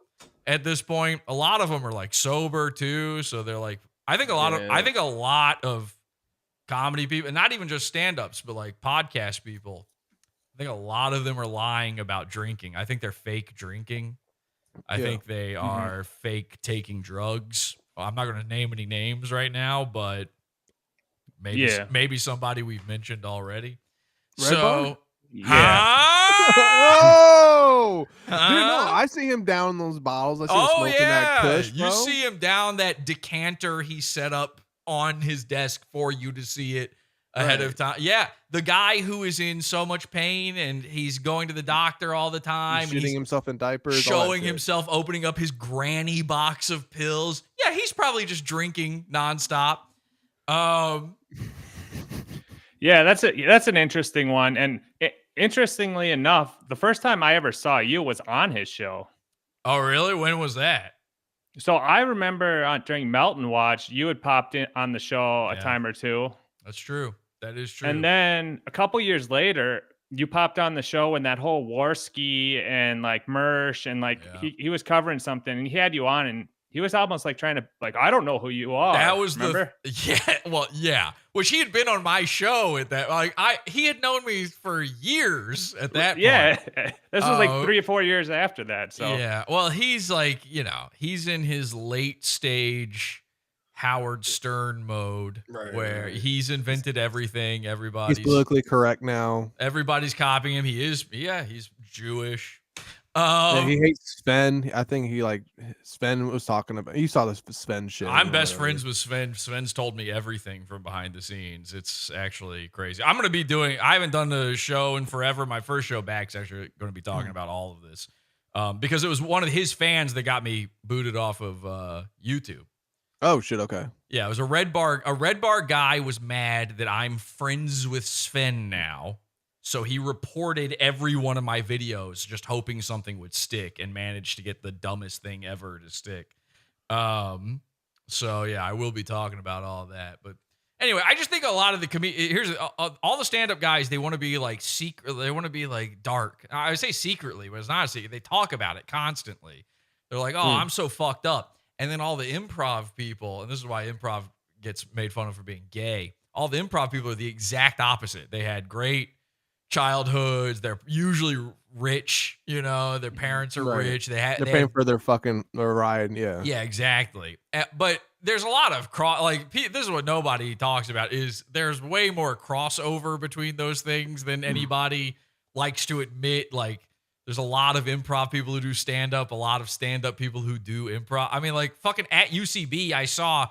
C: at this point. A lot of them are like sober too. So they're like, I think a lot of comedy people, and not even just stand-ups, but like podcast people, I think a lot of them are lying about drinking. I think they're fake drinking. I think they are fake taking drugs. Well, I'm not going to name any names right now, but maybe somebody we've mentioned already.
B: Red Bar?
A: Yeah.
B: Whoa! Dude, no, I see him down those bottles. I see him smoking that kush, bro.
C: You see him down that decanter he set up on his desk for you to see it ahead
B: Right.
C: of time. Yeah, the guy who is in so much pain and he's going to the doctor all the time.
B: He's
C: And
B: shitting
C: he's
B: himself in diapers, all that
C: showing
B: shit.
C: himself opening up his granny box of pills. Yeah, he's probably just drinking nonstop.
A: Yeah, that's an interesting one. And interestingly enough, the first time I ever saw you was on his show.
C: Oh, really? When was that?
A: So I remember during Melton Watch, you had popped in on the show a
C: Yeah.
A: time or two.
C: That's true. That is true.
A: And then a couple years later, you popped on the show when that whole war ski and like Mersh and like
C: Yeah.
A: he was covering something and he had you on and he was almost like trying to like, I don't know who you are.
C: That was
A: remember?
C: yeah. Which he had been on my show at that. Like he had known me for years at that point.
A: Yeah. This was like
C: Oh.
A: 3 or 4 years after that. So
C: Yeah. Well, he's like, he's in his late stage Howard Stern mode where he's invented everything.
B: He's
C: Everybody's
B: politically correct now.
C: copying him. He's Jewish.
B: Yeah, he hates Sven. I think Sven was talking about. You saw this Sven shit.
C: I'm best friends with Sven. Sven's told me everything from behind the scenes. It's actually crazy. I haven't done the show in forever. My first show back's actually going to be talking about all of this because it was one of his fans that got me booted off of YouTube.
B: Oh shit. Okay.
C: Yeah, it was a Red Bar guy was mad that I'm friends with Sven now. So he reported every one of my videos just hoping something would stick and managed to get the dumbest thing ever to stick. So yeah, I will be talking about all that. But anyway, I just think a lot of the all the stand-up guys, they want to be like secret, they want to be like dark. I would say secretly, but it's not a secret. They talk about it constantly. They're like, oh, I'm so fucked up. And then all the improv people, and this is why improv gets made fun of for being gay. All the improv people are the exact opposite. They had great childhoods. They're usually rich, their parents are rich.
B: They're paying for their ride. Yeah.
C: Yeah, exactly. But there's a lot of this is what nobody talks about is there's way more crossover between those things than anybody likes to admit. Like there's a lot of improv people who do stand up, a lot of stand up people who do improv. I mean, like fucking at UCB, I saw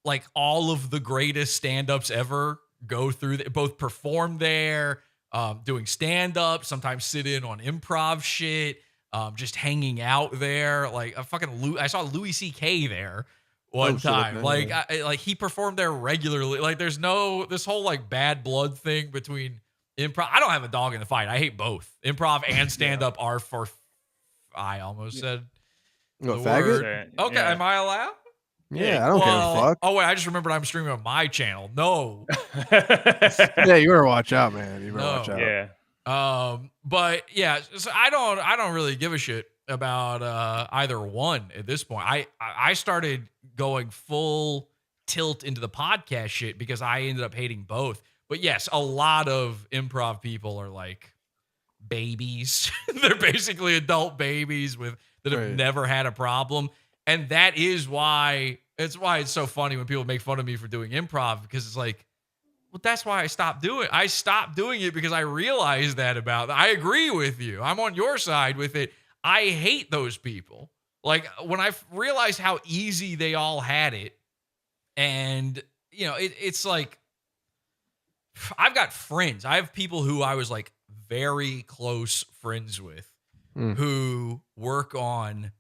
C: like all of the greatest stand ups ever go through both perform there, doing stand up, sometimes sit in on improv shit, just hanging out there. Like I saw Louis C.K. there one time. Like he performed there regularly. Like there's no this whole like bad blood thing between improv. I don't have a dog in the fight. I hate both. Improv and stand up are for. I almost said the
B: faggot?
C: word. Okay, am I allowed?
B: Yeah, I don't give a fuck.
C: Oh wait, I just remembered I'm streaming on my channel. No.
B: Yeah, you better watch out, man. You better watch out.
A: Yeah.
C: But yeah, so I don't really give a shit about either one at this point. I started going full tilt into the podcast shit because I ended up hating both. But yes, a lot of improv people are like babies. They're basically adult babies that have never had a problem. And that is why it's so funny when people make fun of me for doing improv because it's like, well, that's why I stopped doing it. I stopped doing it because I realized that I agree with you. I'm on your side with it. I hate those people. Like when I realized how easy they all had it and it's like, I've got friends. I have people who I was like very close friends with who work on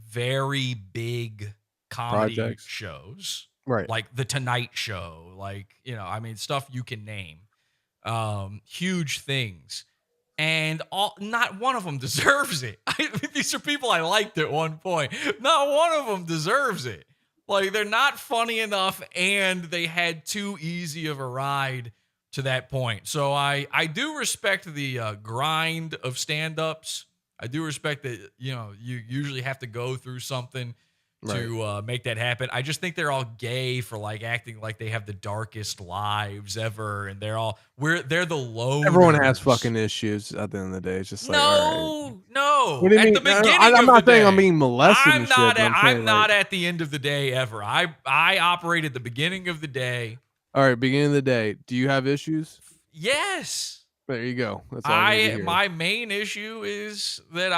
C: very big comedy
B: projects,
C: shows,
B: right?
C: Like the Tonight Show, stuff you can name, huge things, and not one of them deserves it. These are people I liked at one point. Not one of them deserves it. Like they're not funny enough, and they had too easy of a ride to that point. So I do respect the grind of stand-ups. I do respect that, you usually have to go through something to make that happen. I just think they're all gay for like acting like they have the darkest lives ever. And they're the low.
B: Everyone has fucking issues at the end of the day. It's just like,
C: no.
B: What do you mean? I'm not saying I'm being molested.
C: I'm not at the end of the day ever. I operate at the beginning of the day.
B: All right. Beginning of the day. Do you have issues?
C: Yes.
B: There you go. That's all
C: my main issue is that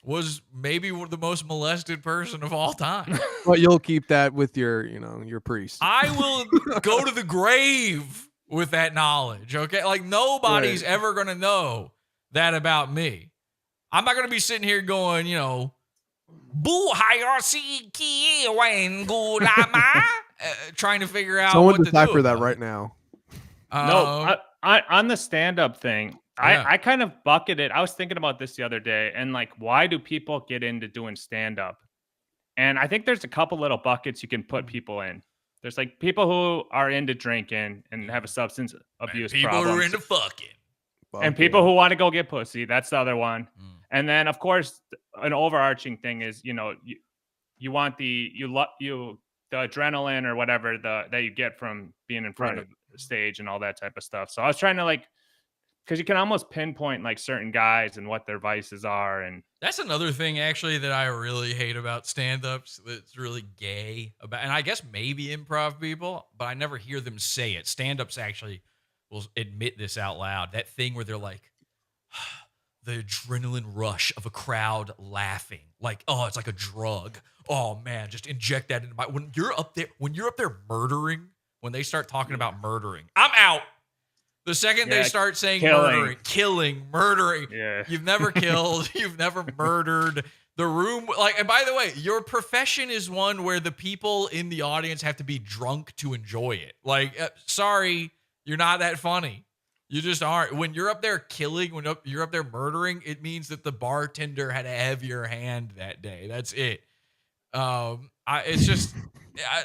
C: was maybe the most molested person of all time.
B: But you'll keep that with your, you know, your priest.
C: I will go to the grave with that knowledge. Okay. Like nobody's
B: Right.
C: ever going to know that about me. I'm not going to be sitting here going, you know, trying to figure out
B: Someone
C: what to do
B: decipher that
C: about
B: right
C: it.
B: now.
A: No, on the stand-up thing,
C: Yeah.
A: I kind of bucketed. I was thinking about this the other day, and like, why do people get into doing stand-up? And I think there's a couple little buckets you can put people in. There's like people who are into drinking and have a substance abuse
C: people
A: problem,
C: who are into fucking.
A: and
B: Fuck
A: people
B: yeah.
A: who want to go get pussy. That's the other one.
C: Mm.
A: And then, of course, an overarching thing is, you know, you want the adrenaline or whatever that you get from being in front
B: Right.
A: of the stage and all that type of stuff. So I was trying to like, because you can almost pinpoint like certain guys and what their vices are. And
C: That's another thing actually that I really hate about stand-ups that's really gay about, and I guess maybe improv people, but I never hear them say it. Stand-ups actually will admit this out loud. That thing where they're like, the adrenaline rush of a crowd laughing. Like, oh, it's like a drug. Oh man, just inject that into my when you're up there murdering, when they start talking about murdering, I'm out. The second they
A: Yeah,
C: start saying
A: killing.
C: murdering, killing, murdering,
A: yeah,
C: you've never killed, you've never murdered. The room, like, and by the way, your profession is one where the people in the audience have to be drunk to enjoy it. Like, sorry, you're not that funny. You just aren't. When you're up there killing, you're up there murdering, it means that the bartender had a heavier hand that day. That's it. It's just,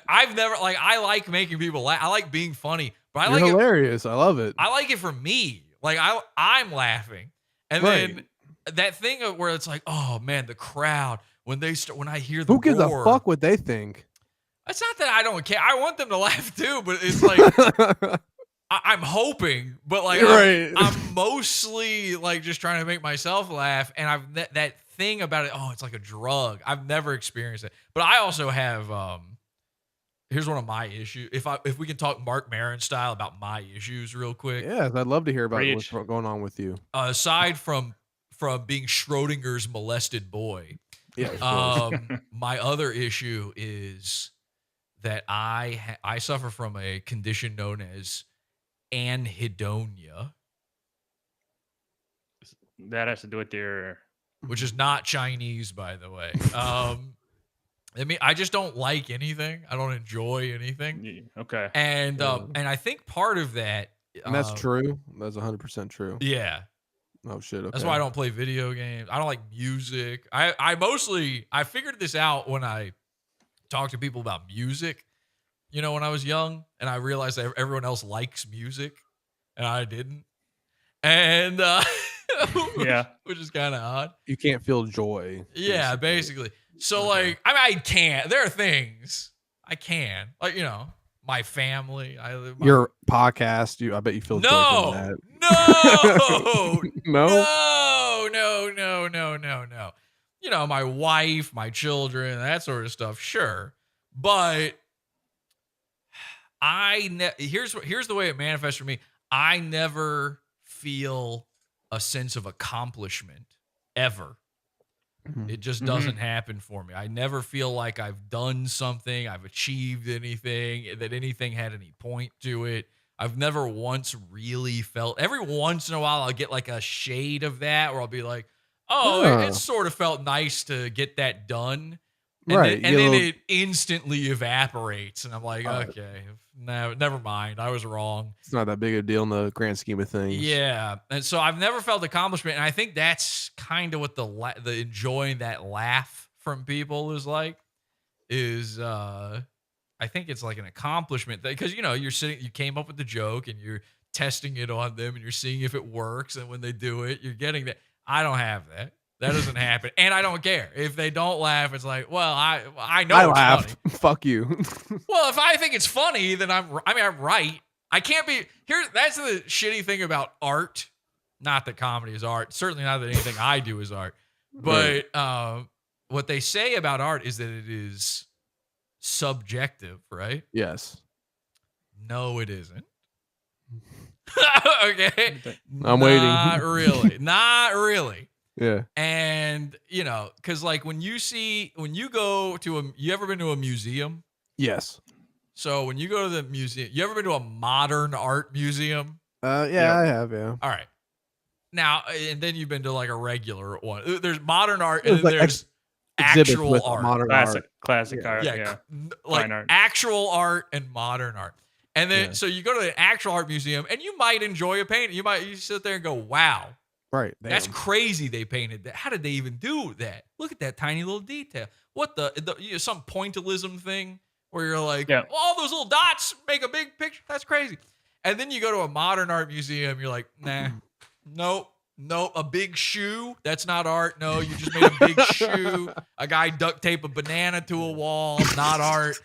C: I've never, like, I like making people laugh. I like being funny, but I
B: You're
C: like it.
B: hilarious. I love it.
C: I like it for me. Like I'm laughing. And
B: Right.
C: then that thing of where it's like, oh man, the crowd, when I hear the
B: Who gives a
C: roar,
B: fuck what they think?
C: it's not that I don't care. I want them to laugh too, but it's like I'm hoping, but like
B: Right.
C: I'm mostly like just trying to make myself laugh. And that thing about it, oh, it's like a drug. I've never experienced it. But I also have here's one of my issues. If we can talk Mark Maron style about my issues real quick.
B: Yes, I'd love to hear about
A: Preach.
B: what's going on with you.
C: Aside from being Schrodinger's molested boy,
B: Yeah. Of course.
C: my other issue is that I suffer from a condition known as anhedonia,
A: that has to do with your.
C: which is not Chinese, by the way. I mean, I just don't like anything. I don't enjoy anything.
A: Okay.
C: And I think part of that,
B: And that's true. That's 100% true.
C: yeah.
B: Oh shit. Okay.
C: That's why I don't play video games. I don't like music. I figured this out when I talked to people about music, you know, when I was young, and I realized that everyone else likes music and I didn't. And
A: Yeah.
C: which is kind of odd.
B: You can't feel joy.
C: Yeah, basically. So like, I mean, I can't. There are things I can, like, you know, my family.
B: Your podcast. I bet you feel joy from
C: no,
B: that.
C: no,
B: No.
C: no. You know, my wife, my children, that sort of stuff. Sure, but here's the way it manifests for me. I never feel a sense of accomplishment ever.
B: Mhm.
C: It just doesn't happen for me. I never feel like I've done something, I've achieved anything, that anything had any point to it. I've never once really felt. Every once in a while, I'll get like a shade of that, where I'll be like, "Oh,
B: Huh.
C: it sort of felt nice to get that done," and
B: Right.
C: then it instantly evaporates, and I'm like,
B: Uh,
C: "Okay, no, never mind. I was wrong."
B: It's not that big a deal in the grand scheme of things.
C: Yeah, and so I've never felt accomplishment, and I think that's kind of what the enjoying that laugh from people is like. I think it's like an accomplishment because, you know, you came up with the joke and you're testing it on them and you're seeing if it works, and when they do it, you're getting that. I don't have that. That doesn't happen, and I don't care if they don't laugh. It's like, well, I know
B: I
C: it's
B: laughed.
C: funny.
B: Fuck you.
C: Well, if I think it's funny, then I'm right. I can't be here. That's the shitty thing about art. Not that comedy is art. Certainly not that anything I do is art. But what they say about art is that it is subjective, right?
B: Yes.
C: No, it isn't. Okay.
B: I'm waiting.
C: Not really. Not really.
B: Yeah.
C: And, because like when you go to you ever been to a museum?
B: Yes.
C: So when you go to the museum, you ever been to a modern art museum?
B: Yeah,
A: Yep.
B: I have. Yeah.
C: All right. Now, and then you've been to like a regular one. There's modern art and
B: There's
C: then
B: like
C: there's
B: exhibits
C: actual
B: with
C: art.
B: modern
A: Classic,
B: art.
A: classic
B: Yeah.
A: art.
C: Yeah,
A: Yeah.
C: like
A: Fine art.
C: actual art and modern art. And then
B: Yeah.
C: so you go to the actual art museum and you might enjoy a painting. You sit there and go, "Wow,
B: Right.
C: that's
B: Damn.
C: crazy they painted that. How did they even do that? Look at that tiny little detail. What some pointillism thing where you're like,
A: Yeah.
C: all those little dots make a big picture. That's crazy." And then you go to a modern art museum, you're like, "Nah, nope. A big shoe. That's not art. No, you just made a big shoe. A guy duct tape a banana to a wall. Not art.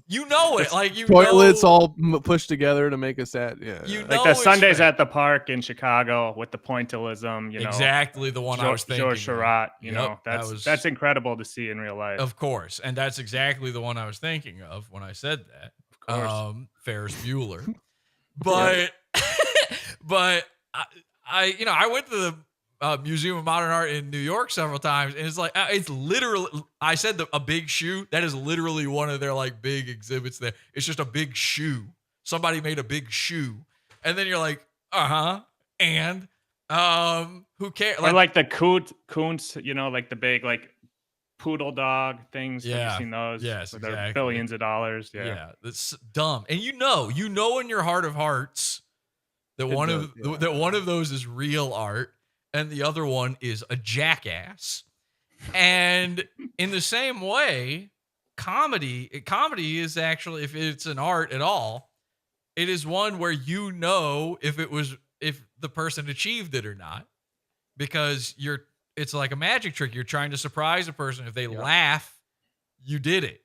C: You know it. Like
B: Toilets all pushed together to make a set. Yeah.
C: You
A: Like
C: know
A: the
C: it's
A: Sundays
C: fake.
A: at the park in Chicago with the pointillism,
C: exactly the one I was thinking.
A: George Seurat,
C: Yep,
A: that's incredible to see in real life.
C: Of course, and that's exactly the one I was thinking of when I said that.
A: Of course.
C: Ferris Bueller. But but I went to the Museum of Modern Art in New York several times, and it's like it's literally. I said a big shoe. That is literally one of their like big exhibits there. It's just a big shoe. Somebody made a big shoe, and then you're like, and who cares?
A: Or like the Coons, like the big like poodle dog things. Have
C: Yeah.
A: you seen those?
C: Yes,
A: Where they're
C: exactly.
A: billions of dollars. Yeah.
C: Yeah, that's dumb. And you know in your heart of hearts that one of those is real art and the other one is a jackass. And in the same way, comedy is actually, if it's an art at all, it is one where if the person achieved it or not, because it's like a magic trick. You're trying to surprise a person. If they laugh, you did it.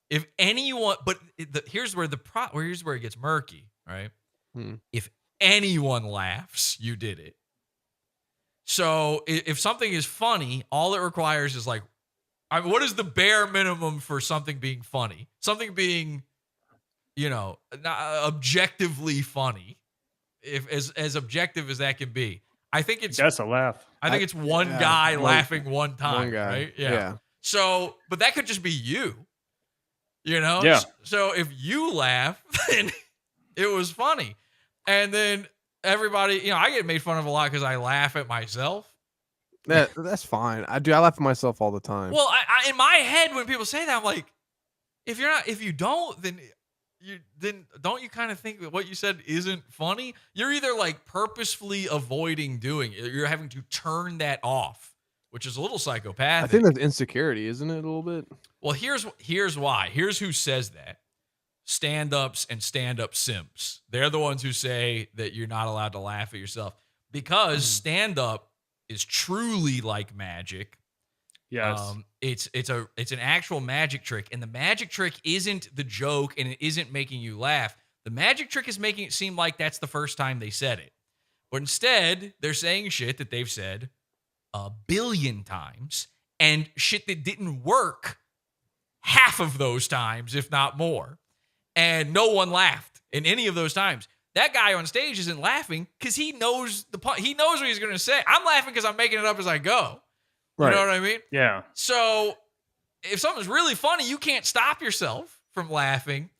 C: If anyone, but here's where it gets murky, right? If anyone laughs, you did it. So if something is funny, all it requires is like, what is the bare minimum for something being funny? Something being, not objectively funny, if as objective as that can be. I think it's
A: Just a laugh.
C: I think it's one guy laughing one time,
B: one guy.
C: right?
B: Yeah.
C: So, but that could just be you.
A: Yeah.
C: So if you laugh, then it was funny. And then everybody, I get made fun of a lot because I laugh at myself.
B: That's fine. I laugh at myself all the time.
C: Well, I in my head when people say that, I'm like, if you don't, then don't you kind of think that what you said isn't funny? You're either like purposefully avoiding doing it. You're having to turn that off, which is a little psychopathic.
B: I think that's insecurity, isn't it? A little bit.
C: Well, here's why. Here's who says that. Stand-ups and stand-up simps. They're the ones who say that you're not allowed to laugh at yourself because stand-up is truly like magic.
A: Yes.
C: It's an actual magic trick, and the magic trick isn't the joke, and it isn't making you laugh. The magic trick is making it seem like that's the first time they said it, but instead they're saying shit that they've said 1 billion times, and shit that didn't work half of those times, if not more. And no one laughed in any of those times. That guy on stage isn't laughing because he knows he knows what he's going to say. I'm laughing because I'm making it up as I go. You know what I mean?
A: Yeah.
C: So if something's really funny, you can't stop yourself from laughing.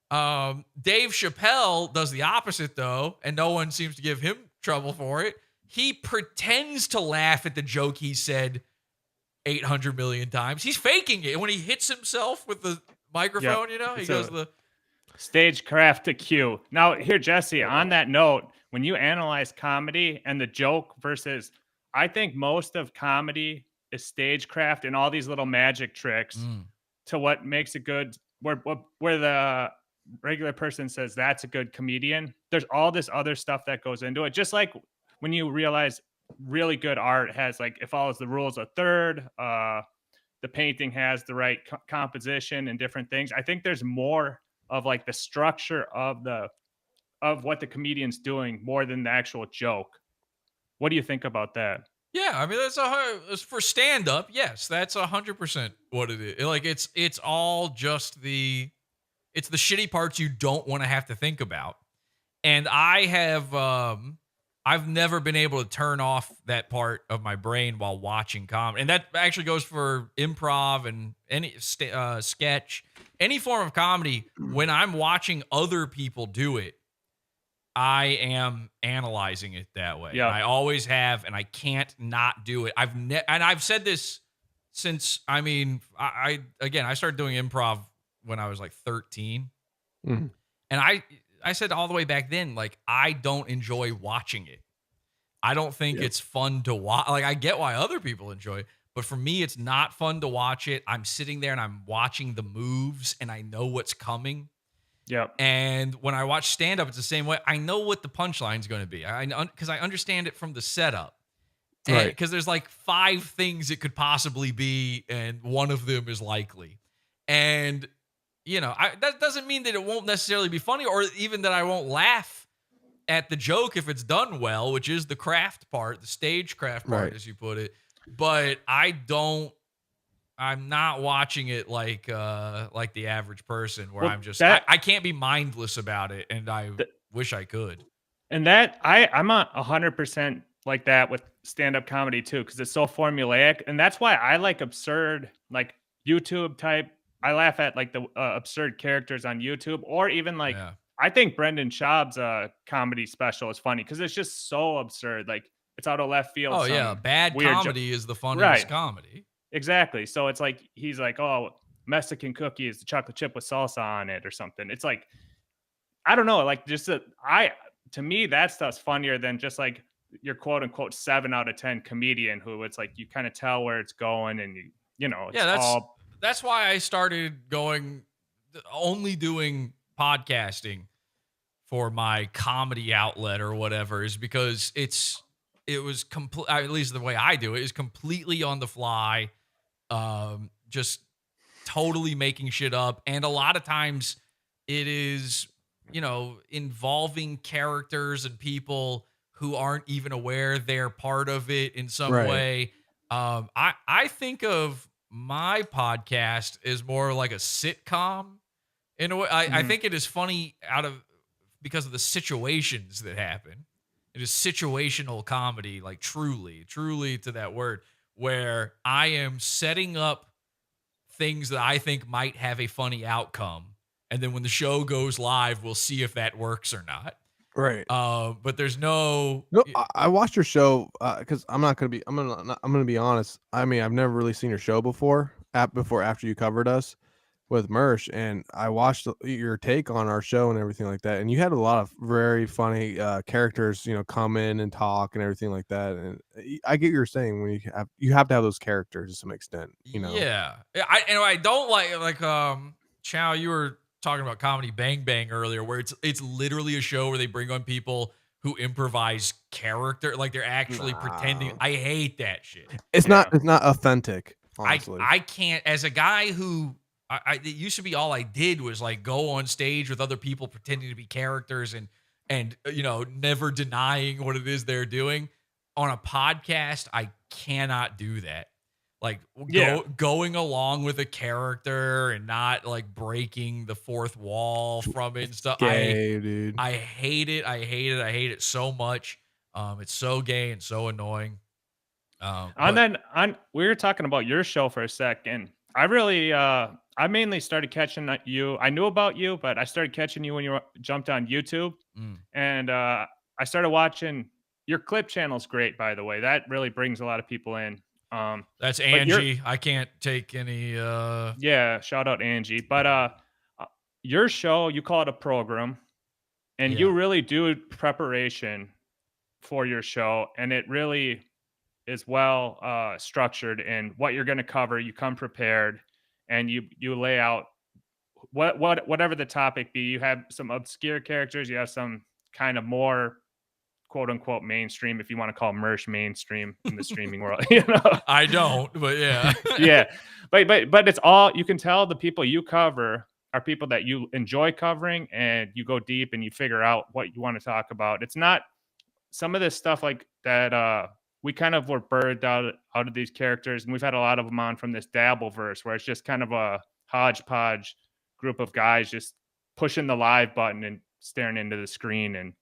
C: Dave Chappelle does the opposite, though, and no one seems to give him trouble for it. He pretends to laugh at the joke he said 800 million times. He's faking it. And when he hits himself with the microphone, he goes the
A: stagecraft to cue. Now, here, Jesse, on that note, when you analyze comedy and the joke versus, I think most of comedy is stagecraft and all these little magic tricks to what makes a good, where the regular person says that's a good comedian. There's all this other stuff that goes into it. Just like when you realize really good art has, like, it follows the rules of third, the painting has the right composition and different things. I think there's more of like the structure of what the comedian's doing more than the actual joke. What do you think about that?
C: Yeah, I mean that's for stand up. Yes, that's 100% what it is. Like it's all just it's the shitty parts you don't want to have to think about. And I have I've never been able to turn off that part of my brain while watching comedy. And that actually goes for improv and any sketch, any form of comedy. When I'm watching other people do it, I am analyzing it that way. And
A: Yeah.
C: I always have, and I can't not do it. And I've said this since, I mean, I started doing improv when I was like 13.
B: Mhm.
C: And I said all the way back then, like, I don't enjoy watching it. I don't think
B: Yep.
C: it's fun to watch. Like, I get why other people enjoy it, but for me, it's not fun to watch it. I'm sitting there and I'm watching the moves and I know what's coming.
A: Yep.
C: And when I watch stand up, it's the same way. I know what the punchline is going to be. I know because I understand it from the setup. And
B: Right.
C: because there's like 5 things it could possibly be, and one of them is likely. And that doesn't mean that it won't necessarily be funny, or even that I won't laugh at the joke if it's done well, which is the craft part, the stage craft part,
B: Right.
C: as you put it. But I'm not watching it like the average person, where
A: Well,
C: I'm just
A: that
C: I can't be mindless about it, and I
A: th-
C: wish I could.
A: and that I'm 100% like that with stand-up comedy too, because it's so formulaic, and that's why I like absurd, like YouTube type. I laugh at like the absurd characters on YouTube, or even like
C: Yeah.
A: I think Brendan Schaub's comedy special is funny because it's just so absurd. Like it's out of left field.
C: Oh yeah,
A: Some
C: bad
A: weird
C: comedy is the funniest
A: right?
C: comedy.
A: Exactly. So it's like he's like, oh, Mexican cookies, the chocolate chip with salsa on it, or something. It's like I don't know, like just to me that stuff's funnier than just like your quote unquote 7 out of 10 comedian who it's like you kind of tell where it's going and
C: Yeah,
A: it's all
C: that's why I started going only doing podcasting for my comedy outlet or whatever, is because it was complete, at least the way I do it is completely on the fly, just totally making shit up. And a lot of times it is, involving characters and people who aren't even aware they're part of it in some
B: Right.
C: way. I think of my podcast as more like a sitcom in a way. I
A: Mhm.
C: think it is funny because of the situations that happen. It is situational comedy, like truly, truly to that word, where I am setting up things that I think might have a funny outcome. And then when the show goes live, we'll see if that works or not.
B: Right.
C: But there's no,
B: No, I watched your show because I'm gonna be honest. I mean, I've never really seen your show before. After you covered us with Mersh, and I watched your take on our show and everything like that. And you had a lot of very funny characters, come in and talk and everything like that. And I get what you're saying when you have to have those characters to some extent.
C: yeah. I don't like Chow, you were talking about Comedy Bang Bang earlier, where it's literally a show where they bring on people who improvise character, like they're actually pretending.
B: Nah.
C: I hate that shit.
B: It's not
A: Yeah.
B: it's not authentic,
C: I
B: honestly.
C: I can't, as a guy who it used to be all I did was like go on stage with other people pretending to be characters and never denying what it is they're doing. On a podcast, I cannot do that. Like
A: Yeah.
C: going along with a character and not like breaking the fourth wall from it and stuff.
B: Gay, dude.
C: I hate it. I hate it. I hate it so much. It's so gay and so annoying.
A: And
C: But
A: then we were talking about your show for a second. I mainly started catching you. I knew about you, but I started catching you when you jumped on YouTube.
C: mm,
A: And I started watching your clip channel's great, by the way. That really brings a lot of people in.
C: that's
A: But you're
C: Angie. I can't take any.
A: Yeah, shout out Angie. But uh, your show, you call it a program, and you
C: Yeah.
A: really do preparation for your show, and it really is well structured in what you're going to cover. You come prepared, and you lay out whatever the topic be. You have some obscure characters. You have some kind of more quote unquote mainstream, if you want to call Mersh mainstream in the streaming world.
C: I don't, but yeah.
A: Yeah, but it's all you can tell. The people you cover are people that you enjoy covering, and you go deep and you figure out what you want to talk about. It's not some of this stuff like that. We kind of were birthed out of these characters, and we've had a lot of them on from this Dabbleverse, where it's just kind of a hodgepodge group of guys just pushing the live button and staring into the screen and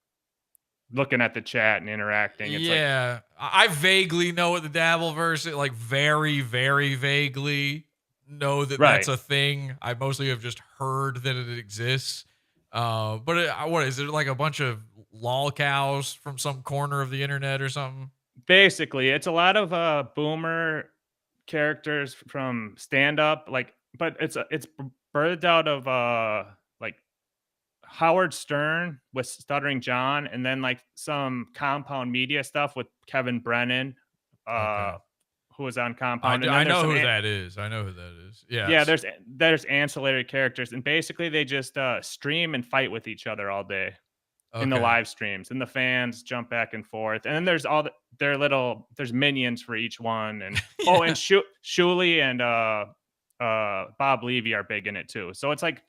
A: looking at the chat and interacting. It's like,
C: yeah, I vaguely know what the Dabbleverse is, like very, very vaguely know that that's
A: right.
C: a thing. I mostly have just heard that it exists. But what is it, like a bunch of lol cows from some corner of the internet or something?
A: Basically, it's a lot of boomer characters from stand up, like, but it's birthed out of like Howard Stern with Stuttering John, and then like some Compound Media stuff with Kevin Brennan,
C: Okay.
A: uh, who was on Compound, and then
C: I
A: there's
C: know
A: some
C: who that is. I know who that is.
A: yeah,
C: Yes.
A: there's ancillary characters, and basically they just stream and fight with each other all day in the
C: Okay.
A: live streams, and the fans jump back and forth, and then there's all their little there's minions for each one, and oh,
C: Yeah.
A: and Shuley and Bob Levy are big in it too. So it's like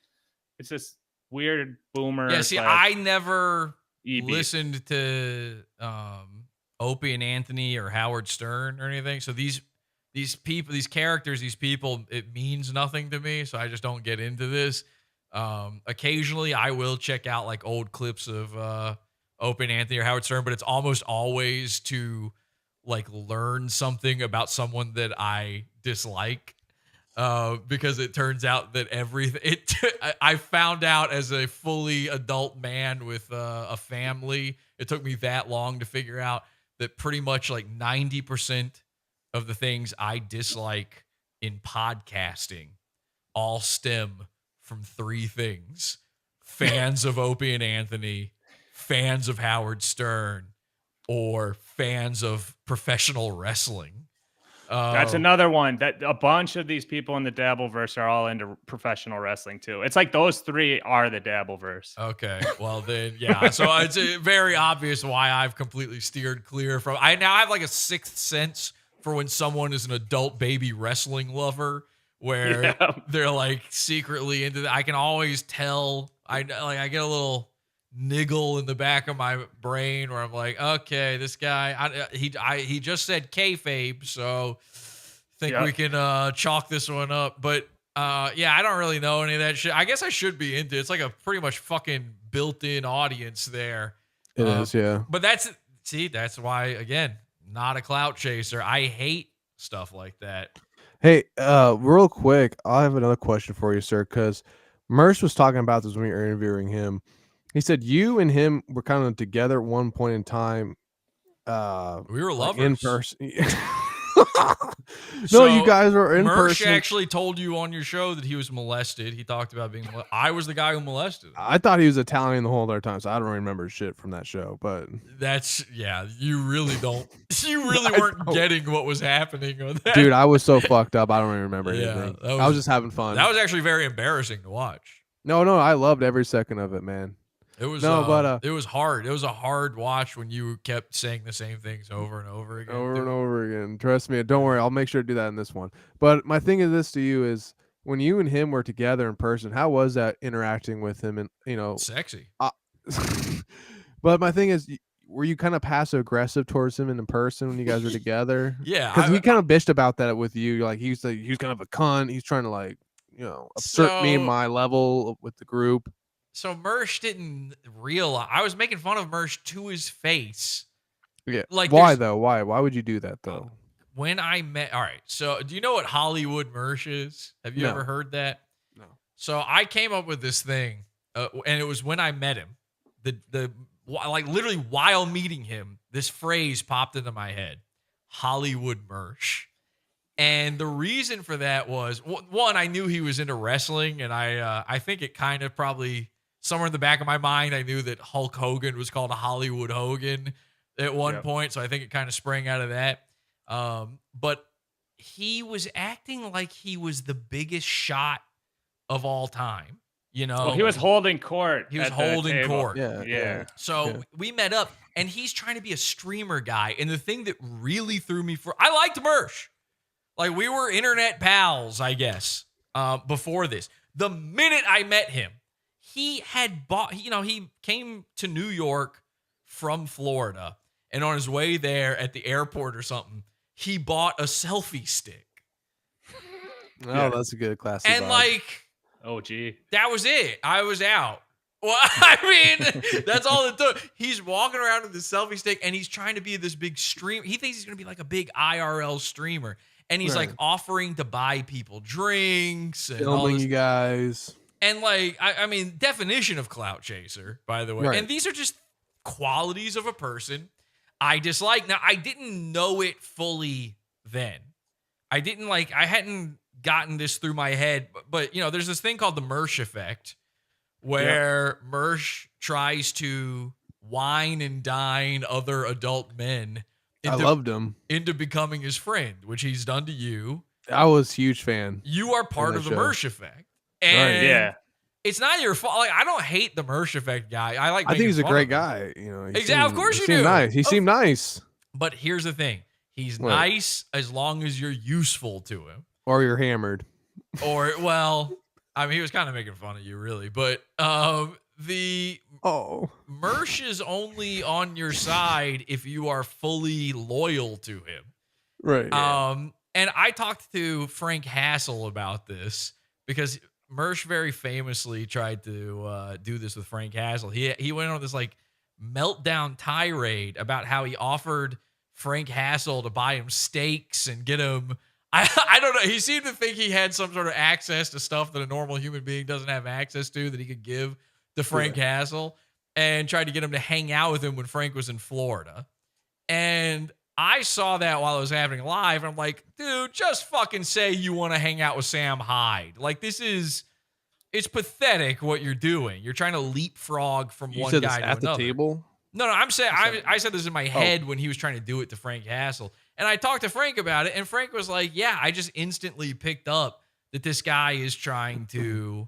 A: it's this weird
C: Yeah,
A: boomer
C: see,
A: slash
C: I never
A: EB.
C: listened to Opie and Anthony or Howard Stern or anything. So these people, these characters, these people, it means nothing to me. So I just don't get into this. Occasionally I will check out like old clips of Opie and Anthony or Howard Stern, but it's almost always to like learn something about someone that I dislike. Because it turns out that everything I found out as a fully adult man with a family. It took me that long to figure out that pretty much like 90% of the things I dislike in podcasting all stem from three things: fans of Opie and Anthony, fans of Howard Stern, or fans of professional wrestling.
A: That's another one that a bunch of these people in the Dabbleverse are all into professional wrestling too. It's like those three are the Dabbleverse.
C: Okay, well then, yeah. So it's very obvious why I've completely steered clear from. I now have like a sixth sense for when someone is an adult baby wrestling lover, where
A: Yeah.
C: they're like secretly into that. I can always tell. I get a little niggle in the back of my brain where I'm like, okay, this guy, he just said kayfabe, so think
A: Yeah.
C: we can chalk this one up. But yeah, I don't really know any of that shit. I guess I should be into it. It's like a pretty much fucking built-in audience there.
B: It is, yeah.
C: But that's why, again, not a clout chaser. I hate stuff like that.
B: Hey, real quick, I have another question for you, sir, because Merce was talking about this when we were interviewing him. He said you and him were kind of together at one point in time.
C: We were
B: Like in
C: lovers.
B: person. No,
C: So,
B: you guys were in
C: Mersh
B: person.
C: actually told you on your show that he was molested. He talked about being I was the guy who molested him.
B: I thought he was Italian the whole other time, so I don't remember shit from that show. But
C: That's, yeah, you really don't. You really
B: I
C: weren't
B: don't.
C: getting what was happening on that.
B: dude, I was so fucked up. I don't even remember
C: Yeah,
B: anything.
C: that
B: I was
C: was-
B: just having fun.
C: That was actually very embarrassing to watch.
B: No, I loved every second of it, man.
C: It was
B: but
C: it was hard. It was a hard watch when you kept saying the same things over and over again.
B: over and over again. Trust me. Don't worry. I'll make sure to do that in this one. But my thing is this to you is when you and him were together in person, how was that interacting with him? And
C: Sexy.
B: but my thing is, were you kind of passive aggressive towards him in person when you guys were together?
C: Yeah,
B: Because he kind of bitched about that with you. Like he was kind of a cunt. He's trying to like assert me in
C: So-
B: my level with the group.
C: So Mersh didn't realize I was making fun of Mersh to his face.
B: Yeah.
C: Like,
B: Why
C: there's-
B: though? Why would you do that though?
C: When I met, all right. So do you know what Hollywood Mersh is? Have you
B: No.
C: ever heard that?
B: No.
C: So I came up with this thing, and it was when I met him. Like literally while meeting him, this phrase popped into my head: Hollywood Mersh. And the reason for that was one, I knew he was into wrestling, and I think it kind of probably somewhere in the back of my mind, I knew that Hulk Hogan was called a Hollywood Hogan at one
A: Yep.
C: point, so I think it kind of sprang out of that. But he was acting like he was the biggest shot of all time.
A: Well, he was holding court.
C: He was
A: at the
C: holding
A: table.
C: court.
A: Yeah.
C: So
B: Yeah.
C: we met up, and he's trying to be a streamer guy. And the thing that really threw me I liked Mersh. Like, we were internet pals, I guess, before this. The minute I met him, he had bought, he came to New York from Florida. And on his way there at the airport or something, he bought a selfie stick.
B: Oh, that's a good classic.
C: And
B: vibe.
C: like,
A: Oh, gee.
C: that was it. I was out. Well, I mean, that's all it took. He's walking around with the selfie stick and he's trying to be this big streamer. He thinks he's going to be like a big IRL streamer. And he's like
B: Right.
C: offering to buy people drinks and all
B: Filming
C: this.
B: you guys.
C: And like, I mean, definition of clout chaser, by the way.
B: Right.
C: And these are just qualities of a person I dislike. Now, I didn't know it fully then. I hadn't gotten this through my head, but you know, there's this thing called the Mersh effect where Mersh tries to wine and dine other adult men
B: I loved him.
C: into becoming his friend, which he's done to you.
B: I was a huge fan.
C: You are part
B: that
C: of the
B: show.
C: Mersh effect. And
A: Yeah.
C: it's not your fault. Like, I don't hate the Mersh effect guy.
B: I think he's a great guy. You know,
C: Exactly. Of course you
B: seemed
C: do.
B: Nice. He seemed nice.
C: But here's the thing. He's
B: What?
C: nice as long as you're useful to him.
B: Or you're hammered.
C: Or, well, I mean, he was kind of making fun of you, really. But the Mersh is only on your side if you are fully loyal to him.
B: Right.
C: And I talked to Frank Hassel about this because Mersh very famously tried to do this with Frank Hassel. He went on this like meltdown tirade about how he offered Frank Hassel to buy him steaks and get him. I don't know. He seemed to think he had some sort of access to stuff that a normal human being doesn't have access to that he could give to Frank Hassel, and tried to get him to hang out with him when Frank was in Florida. And I saw that while it was happening live. And I'm like, dude, just fucking say you want to hang out with Sam Hyde. Like, it's pathetic what you're doing. You're trying to leapfrog from
B: you
C: one
B: said
C: guy
B: this
C: to
B: at the
C: another.
B: table?
C: No, I'm saying I said this in my head when he was trying to do it to Frank Hassel. And I talked to Frank about it, and Frank was like, yeah, I just instantly picked up that this guy is trying to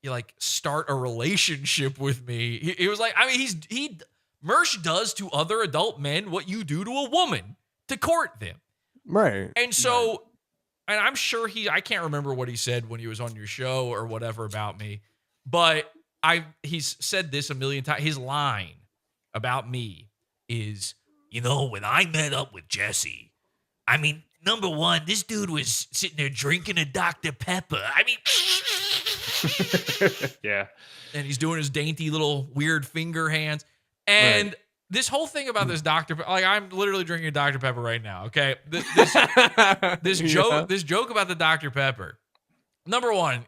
C: like start a relationship with me. He was like, I mean, Mersh does to other adult men what you do to a woman to court them.
B: Right.
C: And so, and I'm sure I can't remember what he said when he was on your show or whatever about me, but he's said this a million times. His line about me is, you know, when I met up with Jesse, I mean, number one, this dude was sitting there drinking a Dr. Pepper. I mean,
A: Yeah.
C: and he's doing his dainty little weird finger hands. And this whole thing about this Dr. Pepper, like, I'm literally drinking a Dr. Pepper right now. Okay. This joke about the Dr. Pepper. Number one,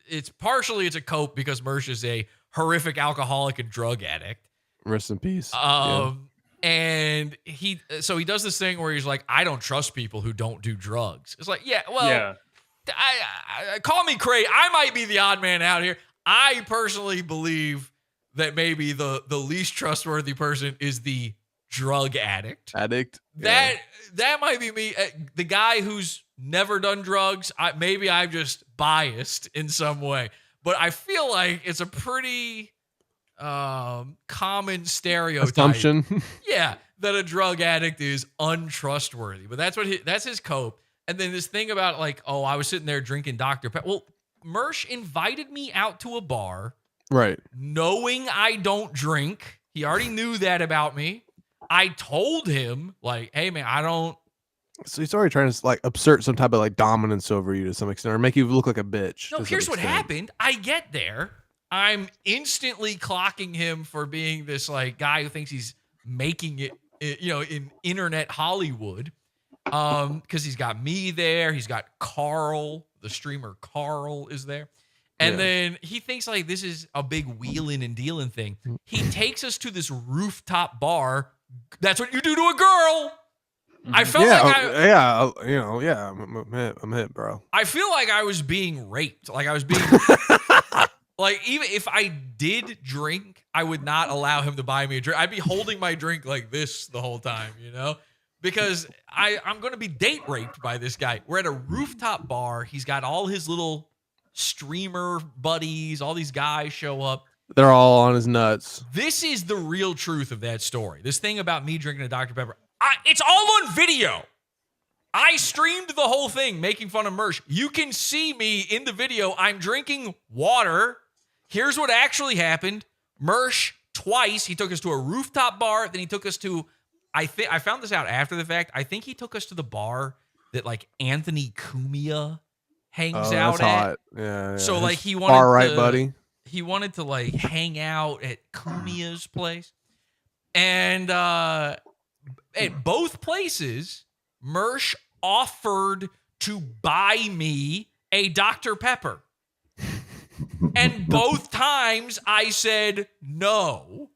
C: it's a cope because Mersh is a horrific alcoholic and drug addict.
B: Rest in peace.
C: And he does this thing where he's like, I don't trust people who don't do drugs. It's like, yeah, well, I call me crazy. I might be the odd man out here. I personally believe that maybe the least trustworthy person is the drug addict. That might be me. The guy who's never done drugs. Maybe I'm just biased in some way, but I feel like it's a pretty common stereotype.
B: Assumption.
C: Yeah, that a drug addict is untrustworthy. But that's his cope. And then this thing about like, oh, I was sitting there drinking Dr. Pepper. Well, Mersh invited me out to a bar.
B: Right.
C: Knowing I don't drink. He already knew that about me. I told him, like, hey, man, I don't.
B: So he's already trying to like assert some type of like dominance over you to some extent, or make you look like a bitch.
C: No, here's what happened. I get there. I'm instantly clocking him for being this like guy who thinks he's making it, you know, in internet Hollywood. Because he's got me there. He's got Carl, the streamer Carl is there. And then he thinks like this is a big wheeling and dealing thing. He takes us to this rooftop bar. That's what you do to a girl. I felt
B: I'm hit, bro.
C: I feel like I was being raped. Like I was being like, even if I did drink, I would not allow him to buy me a drink. I'd be holding my drink like this the whole time, you know? Because I'm going to be date raped by this guy. We're at a rooftop bar. He's got all his little streamer buddies. All these guys show up.
B: They're all on his nuts.
C: This is the real truth of that story. This thing about me drinking a Dr. Pepper. It's all on video. I streamed the whole thing making fun of Mersh. You can see me in the video. I'm drinking water. Here's what actually happened. Mersh, twice, he took us to a rooftop bar. Then he took us to, I found this out after the fact. I think he took us to the bar that like Anthony Cumia hangs out
B: that's
C: at.
B: hot. Yeah.
C: So like he
B: far right
C: wanted
B: buddy.
C: he wanted to like hang out at Kumia's place. And at both places, Mersh offered to buy me a Dr. Pepper. And both times I said, no,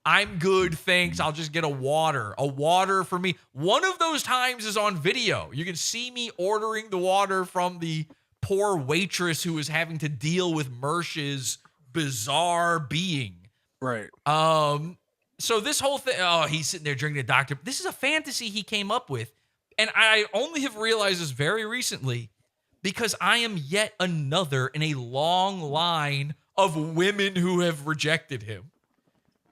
C: I'm good, thanks. I'll just get a water for me. One of those times is on video. You can see me ordering the water from the poor waitress who was having to deal with Mersh's bizarre being.
B: Right.
C: So this whole thing, he's sitting there drinking a doctor. This is a fantasy he came up with. And I only have realized this very recently because I am yet another in a long line of women who have rejected him.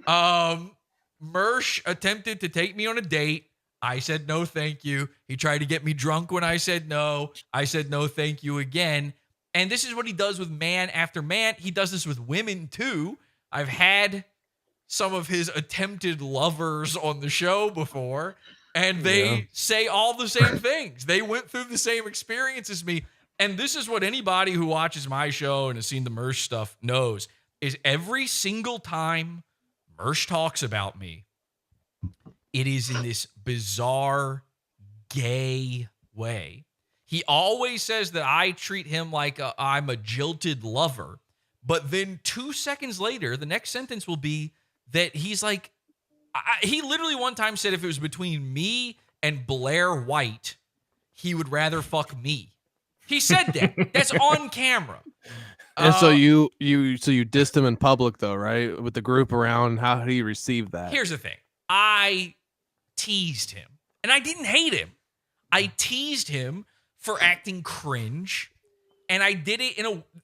C: Mersh attempted to take me on a date. I said, no, thank you. He tried to get me drunk when I said no. I said, no, thank you again. And this is what he does with man after man. He does this with women too. I've had some of his attempted lovers on the show before, and they say all the same things. They went through the same experience as me. And this is what anybody who watches my show and has seen the Mersh stuff knows, is every single time Mersh talks about me, it is in this bizarre, gay way. He always says that I treat him like I'm a jilted lover. But then 2 seconds later, the next sentence will be that he's like, he literally one time said if it was between me and Blair White, he would rather fuck me. He said that. That's on camera.
B: And so you dissed him in public though, right? With the group around. How did he receive that?
C: Here's the thing. I teased him, and I didn't hate him. I teased him for acting cringe, and I did it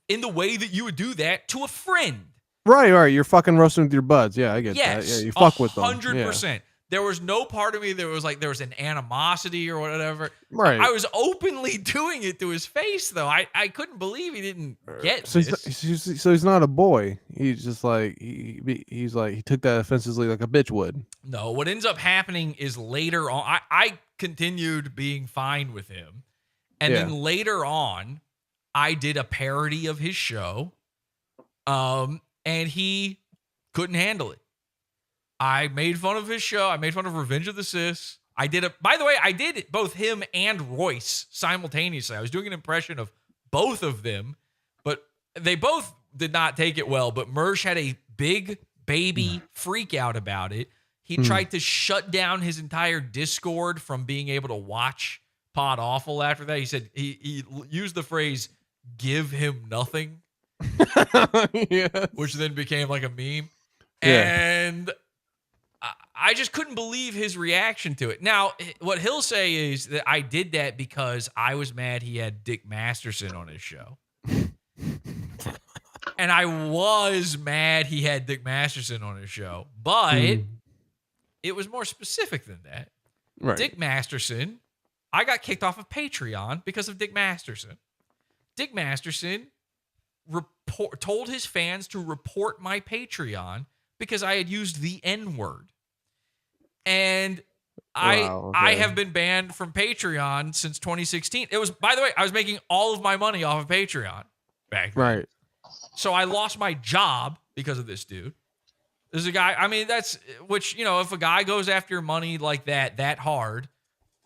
C: in the way that you would do that to a friend.
B: Right. You're fucking roasting with your buds. Yeah, I get that. Yeah, you fuck with them.
C: 100%. There was no part of me that was like there was an animosity or whatever.
B: Right.
C: I was openly doing it to his face, though. I couldn't believe he didn't get this.
B: So he's not a boy. He's just like he's like he took that offensively like a bitch would.
C: No, what ends up happening is later on, I continued being fine with him, and then later on, I did a parody of his show, and he couldn't handle it. I made fun of his show. I made fun of Revenge of the Sis. By the way, I did both him and Royce simultaneously. I was doing an impression of both of them, but they both did not take it well. But Mersh had a big baby freak out about it. He tried to shut down his entire Discord from being able to watch Pod Awful after that. He said he used the phrase, give him nothing, which then became like a meme. Yeah. And I just couldn't believe his reaction to it. Now, what he'll say is that I did that because I was mad he had Dick Masterson on his show. And I was mad he had Dick Masterson on his show. But it was more specific than that. Right. Dick Masterson, I got kicked off of Patreon because of Dick Masterson. Dick Masterson told his fans to report my Patreon because I had used the N-word. And I have been banned from Patreon since 2016. It was, by the way, I was making all of my money off of Patreon back then. Right. So I lost my job because of this dude. There's a guy, I mean, if a guy goes after your money like that hard,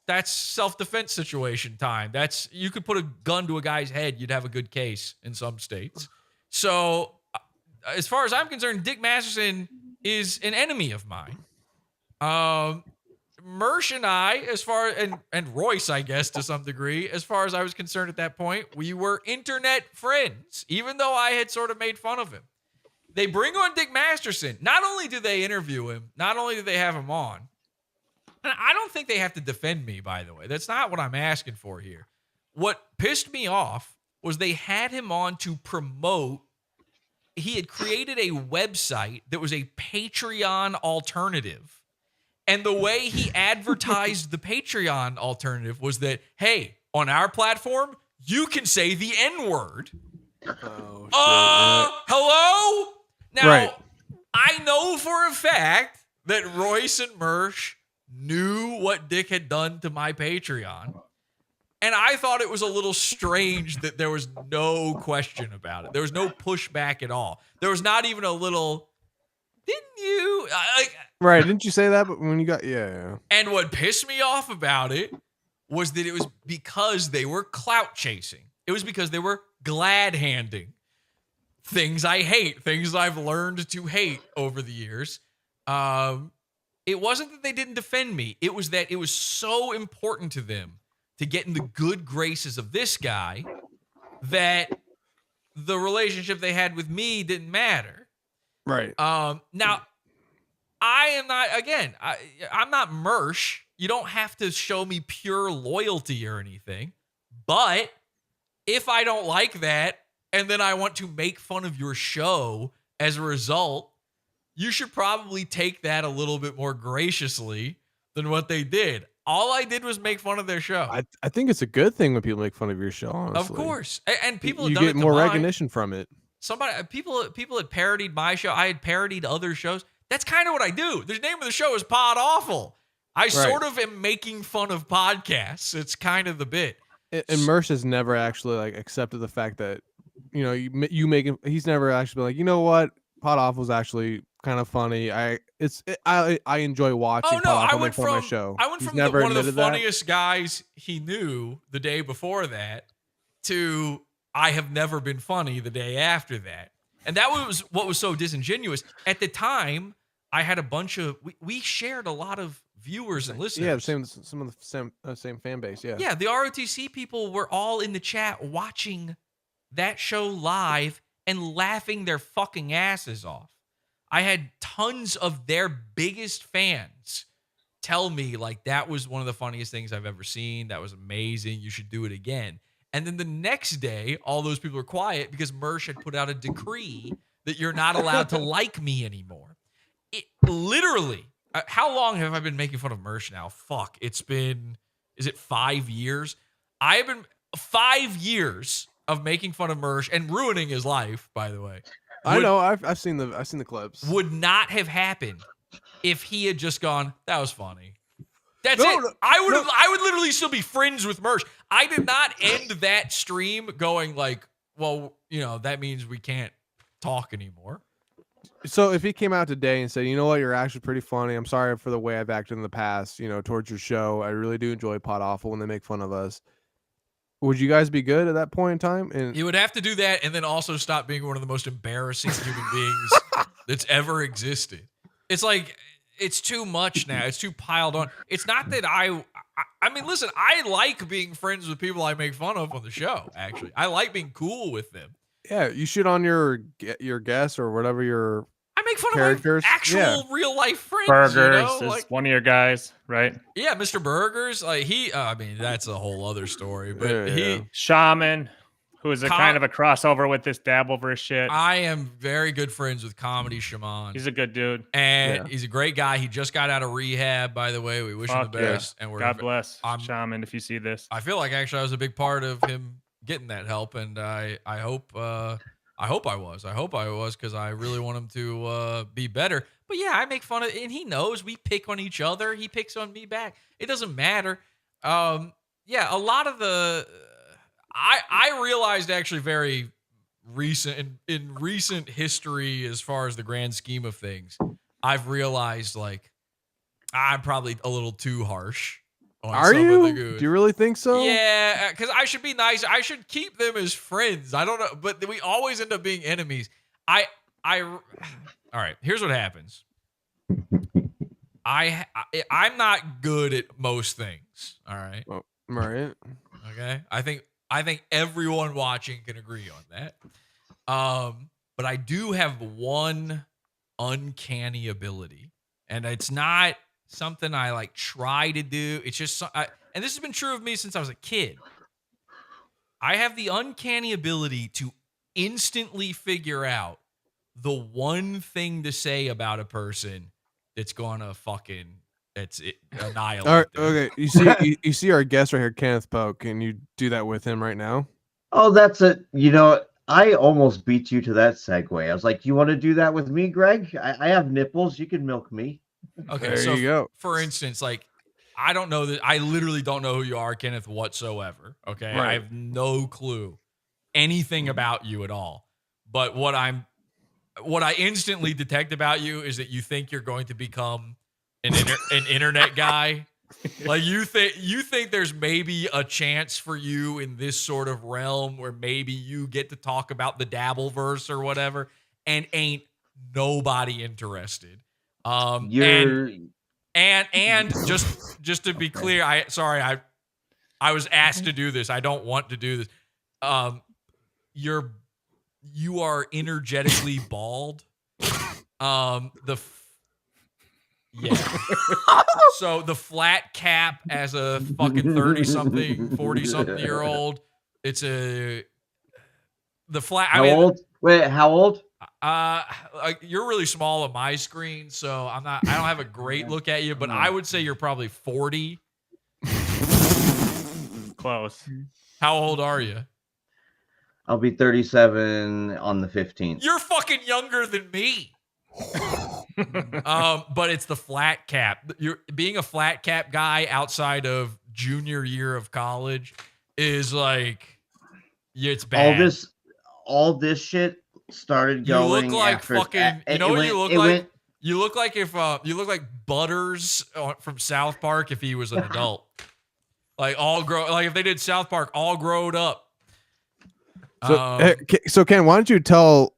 C: that's self-defense situation time. You could put a gun to a guy's head, you'd have a good case in some states. So as far as I'm concerned, Dick Masterson is an enemy of mine. Mersh and I, and Royce, I guess, to some degree, as far as I was concerned at that point, we were internet friends, even though I had sort of made fun of him. They bring on Dick Masterson. Not only do they interview him, not only do they have him on, and I don't think they have to defend me, by the way. That's not what I'm asking for here. What pissed me off was they had him on to promote. He had created a website that was a Patreon alternative. And the way he advertised the Patreon alternative was that, hey, on our platform, you can say the N-word. Hello? Now, I know for a fact that Royce and Mersh knew what Dick had done to my Patreon. And I thought it was a little strange that there was no question about it. There was no pushback at all. There was not even a little, didn't you?
B: Right? Didn't you say that? But when you got yeah.
C: And what pissed me off about it was that it was because they were clout chasing. It was because they were glad handing things I hate, things I've learned to hate over the years. It wasn't that they didn't defend me. It was that it was so important to them to get in the good graces of this guy that the relationship they had with me didn't matter.
B: Right.
C: Now, I am not, again, I'm not Mersh. You don't have to show me pure loyalty or anything. But if I don't like that, and then I want to make fun of your show as a result, you should probably take that a little bit more graciously than what they did. All I did was make fun of their show.
B: I think it's a good thing when people make fun of your show, honestly.
C: Of course. And people
B: you
C: have done
B: get
C: it
B: more
C: to mine.
B: recognition from it.
C: People had parodied my show. I had parodied other shows. That's kind of what I do. The name of the show is Pod Awful. I sort of am making fun of podcasts. It's kind of the bit.
B: And Mersh has never actually like accepted the fact that, you know, you make him. He's never actually been like, you know what, Pod Awful is actually kind of funny. I enjoy watching.
C: Oh no,
B: Pod Awful
C: I went
B: make fun of my show.
C: I went
B: He's
C: from
B: never
C: one of the
B: admitted that.
C: funniest guys he knew the day before that to I have never been funny the day after that. And that was what was so disingenuous. At the time, I had a bunch of we shared a lot of viewers and listeners.
B: Yeah, some of the same fan base. Yeah.
C: Yeah, the ROTC people were all in the chat watching that show live and laughing their fucking asses off. I had tons of their biggest fans tell me like that was one of the funniest things I've ever seen. That was amazing. You should do it again. And then the next day, all those people were quiet because Mersh had put out a decree that you're not allowed to like me anymore. It literally, how long have I been making fun of Mersh now? Fuck, it's been, is it 5 years? I have been 5 years of making fun of Mersh and ruining his life, by the way.
B: I know. I've seen the clips.
C: Would not have happened if he had just gone, that was funny. That's
B: No,
C: it.
B: no,
C: I would literally still be friends with Mersh. I did not end that stream going like, well, you know, that means we can't talk anymore.
B: So if he came out today and said, you know what, you're actually pretty funny. I'm sorry for the way I've acted in the past, you know, towards your show. I really do enjoy Pod Awful when they make fun of us. Would you guys be good at that point in time? And
C: He would have to do that and then also stop being one of the most embarrassing human beings that's ever existed. It's like, it's too much now. It's too piled on. It's not that I mean, listen, I like being friends with people I make fun of on the show, actually. I like being cool with them.
B: yeah, you shoot on your guests or whatever your
C: I make fun
B: characters.
C: of my actual real life friends.
A: Burgers
C: you know?
A: is one of your guys, right?
C: Yeah, Mr. Burgers. Like I mean, that's a whole other story. But
B: Yeah.
A: Shaman, who is a kind of a crossover with this Dabbleverse shit.
C: I am very good friends with Comedy Shaman.
A: He's a good dude.
C: And he's a great guy. He just got out of rehab, by the way. We wish him the best. And
A: God bless Shaman if you see this.
C: I feel like actually I was a big part of him getting that help, and I hope I was because I really want him to be better. But yeah, I make fun of, and he knows we pick on each other. He picks on me back. It doesn't matter. Yeah, a lot of the I realized actually very recent in recent history, as far as the grand scheme of things, I've realized like I'm probably a little too harsh.
B: Are you? Do you really think so?
C: Yeah, because I should be nice. I should keep them as friends. I don't know, but we always end up being enemies. All right, here's what happens. I'm not good at most things. All right.
B: Well, right.
C: Okay. I think everyone watching can agree on that. But I do have one uncanny ability, and it's not something I like try to do. It's just, and this has been true of me since I was a kid. I have the uncanny ability to instantly figure out the one thing to say about a person that's gonna fucking annihilate.
B: All right,
C: them.
B: okay. You see our guest right here, Kenneth Poe. Can you do that with him right now?
D: Oh, that's it. You know, I almost beat you to that segue. I was like, you want to do that with me, Greg? I have nipples. You can milk me.
C: Okay,
B: There
C: so
B: you go.
C: for instance, like I don't know that. I literally don't know who you are, Kenneth, whatsoever. Okay. I
B: Right.
C: have no clue anything about you at all. But what I instantly detect about you is that you think you're going to become an internet guy. Like you think there's maybe a chance for you in this sort of realm where maybe you get to talk about the Dabbleverse or whatever, and ain't nobody interested.
D: You're
C: And just to be clear, I was asked to do this. I don't want to do this. You are energetically bald. Yeah. So the flat cap as a fucking 30-something, 40-something-year-old, it's the flat.
D: how old? Wait, how old?
C: Like you're really small on my screen, so I don't have a great look at you, but I would say you're probably 40.
A: Close.
C: How old are you?
D: I'll be 37 on the 15th.
C: You're fucking younger than me. But it's the flat cap. You're being a flat cap guy outside of junior year of college is like, yeah, it's bad.
D: All this shit started
C: You
D: going.
C: look like
D: after,
C: fucking. You know what you look like? You look like if you look like Butters from South Park if he was an adult. Like if they did South Park all grown up.
B: So Ken, why don't you tell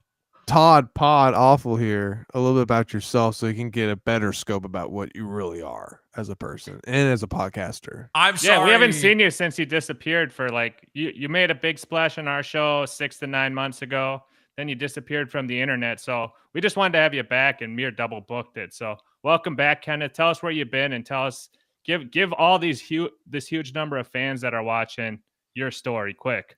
B: Todd Pod Awful here a little bit about yourself so you can get a better scope about what you really are as a person and as a podcaster.
C: I'm sorry.
A: Yeah, we haven't seen you since you disappeared for like you made a big splash on our show 6 to 9 months ago. Then you disappeared from the internet. So we just wanted to have you back, and Mir double booked it. So welcome back, Kenneth. Tell us where you've been and tell us give all this huge number of fans that are watching your story quick.